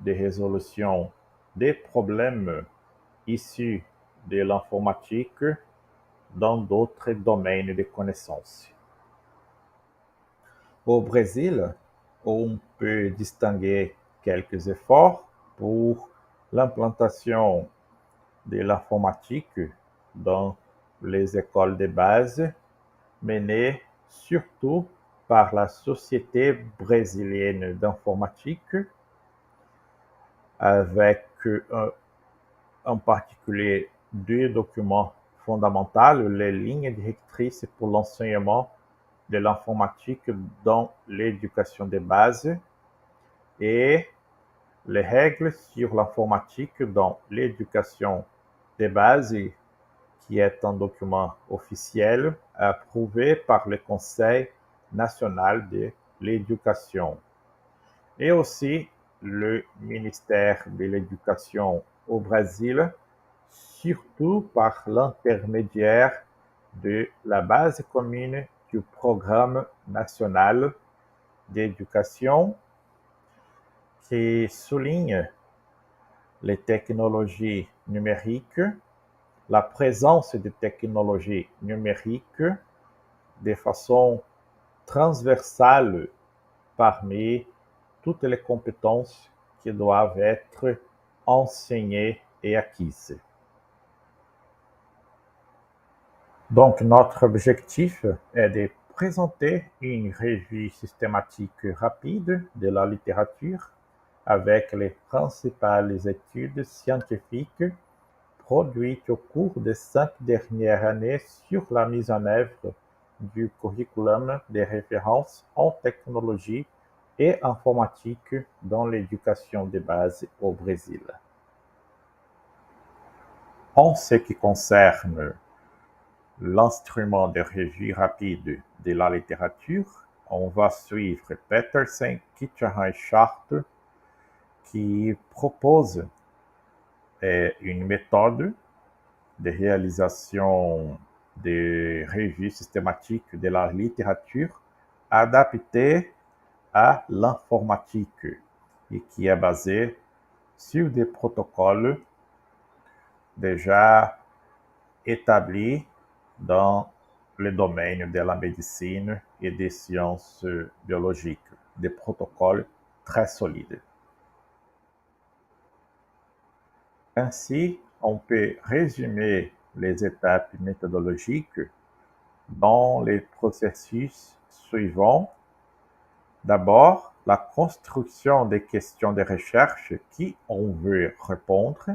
de résolution des problèmes issus de l'informatique dans d'autres domaines de connaissances. Au Brésil, on peut distinguer quelques efforts pour l'implantation de l'informatique dans les écoles de base, menés surtout par la Société brésilienne d'informatique, avec en particulier deux documents fondamentaux, les lignes directrices pour l'enseignement de l'informatique dans l'éducation de base et les règles sur l'informatique dans l'éducation de base, qui est un document officiel approuvé par le Conseil national de l'éducation. Et aussi le ministère de l'Éducation au Brésil, surtout par l'intermédiaire de la base commune du Programme national d'éducation, qui souligne les technologies numériques, la présence des technologies numériques de façon transversale parmi toutes les compétences qui doivent être enseignées et acquises. Donc, notre objectif est de présenter une revue systématique rapide de la littérature avec les principales études scientifiques produites au cours des 5 dernières années sur la mise en œuvre du curriculum de référence en technologie et informatique dans l'éducation de base au Brésil. En ce qui concerne l'instrument de revue rapide de la littérature, on va suivre Petersen, Kitchahan et Chartres qui propose une méthode de réalisation de revues systématiques de la littérature adaptée à l'informatique et qui est basée sur des protocoles déjà établis dans le domaine de la médecine et des sciences biologiques, des protocoles très solides. Ainsi, on peut résumer les étapes méthodologiques dans les processus suivants. D'abord, la construction des questions de recherche qui on veut répondre.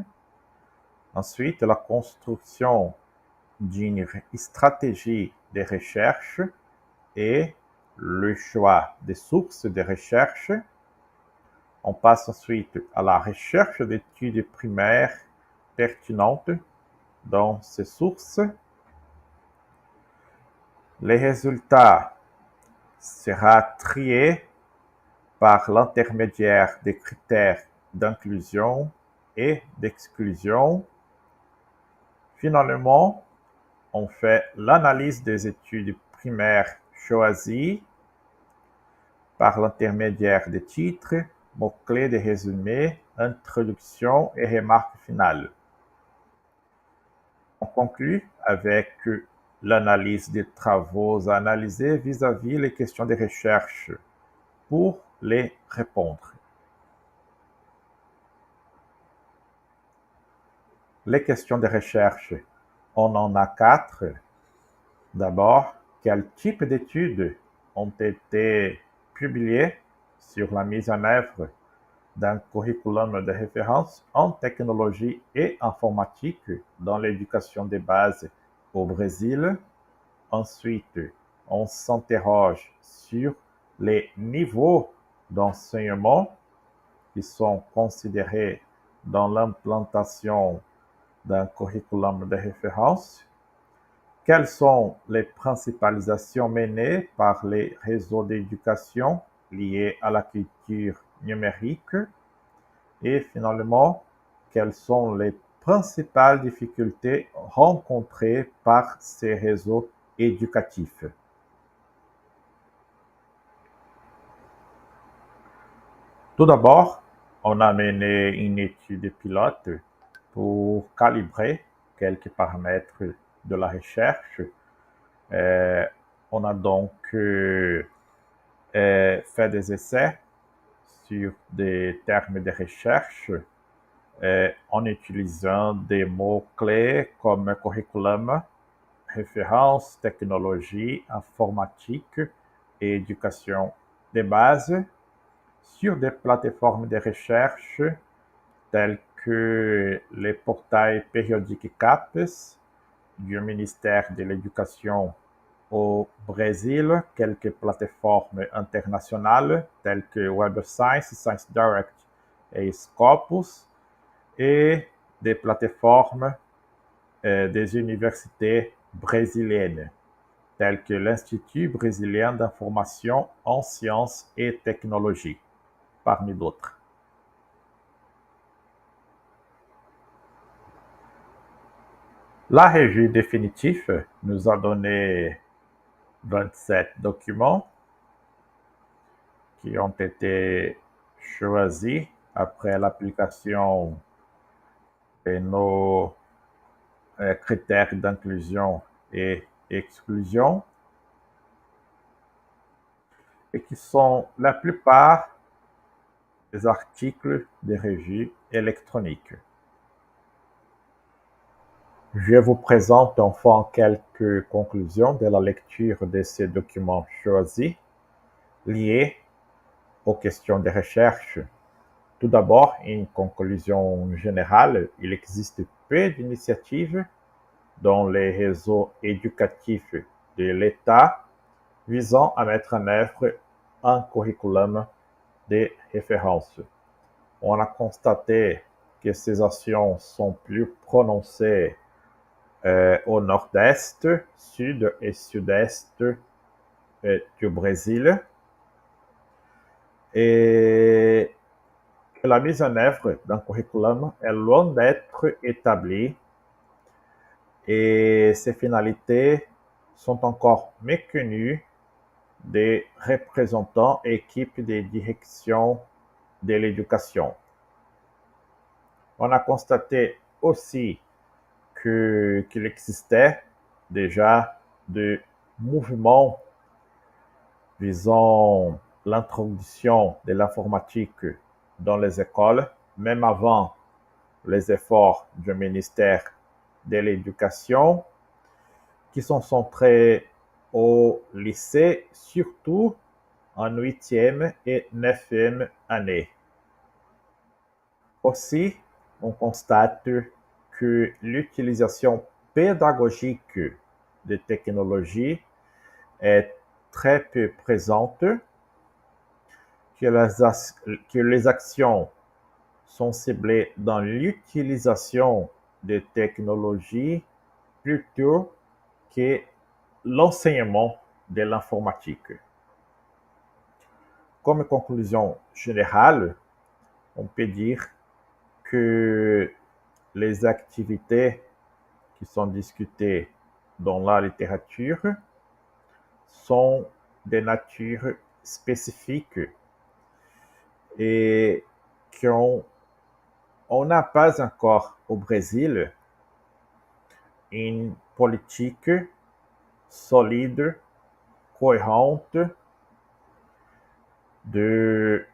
Ensuite, la construction d'une stratégie de recherche et le choix des sources de recherche. On passe ensuite à la recherche d'études primaires pertinentes dans ces sources. Les résultats seront triés par l'intermédiaire des critères d'inclusion et d'exclusion. Finalement, on fait l'analyse des études primaires choisies par l'intermédiaire des titres, mots-clés de résumé, introduction et remarques finales. On conclut avec l'analyse des travaux analysés vis-à-vis les questions de recherche pour les répondre. Les questions de recherche, on en a 4. D'abord, quel type d'études ont été publiées sur la mise en œuvre d'un curriculum de référence en technologie et informatique dans l'éducation de base au Brésil. Ensuite, on s'interroge sur les niveaux d'enseignement qui sont considérés dans l'implantation d'un curriculum de référence. Quelles sont les principales actions menées par les réseaux d'éducation liés à la culture numérique? Et finalement, quelles sont les principales difficultés rencontrées par ces réseaux éducatifs? Tout d'abord, on a mené une étude pilote pour calibrer quelques paramètres de la recherche. On a donc fait des essais sur des termes de recherche en utilisant des mots-clés comme curriculum, référence, technologie, informatique et éducation de base sur des plateformes de recherche telles que les portails périodiques CAPES du ministère de l'Éducation au Brésil, quelques plateformes internationales telles que Web of Science, Science Direct et Scopus, et des plateformes des universités brésiliennes telles que l'Institut brésilien d'information en sciences et technologies, parmi d'autres. La revue définitive nous a donné 27 documents qui ont été choisis après l'application et nos critères d'inclusion et exclusion, et qui sont la plupart des articles des revues électroniques. Je vous présente enfin quelques conclusions de la lecture de ces documents choisis liés aux questions de recherche. Tout d'abord, une conclusion générale, il existe peu d'initiatives dans les réseaux éducatifs de l'État visant à mettre en œuvre un curriculum de référence. On a constaté que ces actions sont plus prononcées au nord-est, sud et sud-est du Brésil, et que la mise en œuvre d'un curriculum est loin d'être établie et ses finalités sont encore méconnues des représentants et équipes de direction de l'éducation. On a constaté aussi qu'il existait déjà des mouvements visant l'introduction de l'informatique dans les écoles, même avant les efforts du ministère de l'Éducation, qui sont centrés au lycée, surtout en 8e et 9e année. Aussi, on constate que l'utilisation pédagogique des technologies est très peu présente, que les actions sont ciblées dans l'utilisation des technologies plutôt que l'enseignement de l'informatique. Comme conclusion générale, on peut dire que les activités qui sont discutées dans la littérature sont de nature spécifique et qu'on n'a pas encore au Brésil une politique solide, cohérente de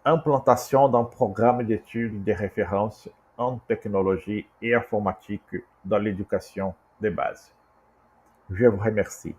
implantation d'un programme d'études de référence en technologie et informatique dans l'éducation de base. Je vous remercie.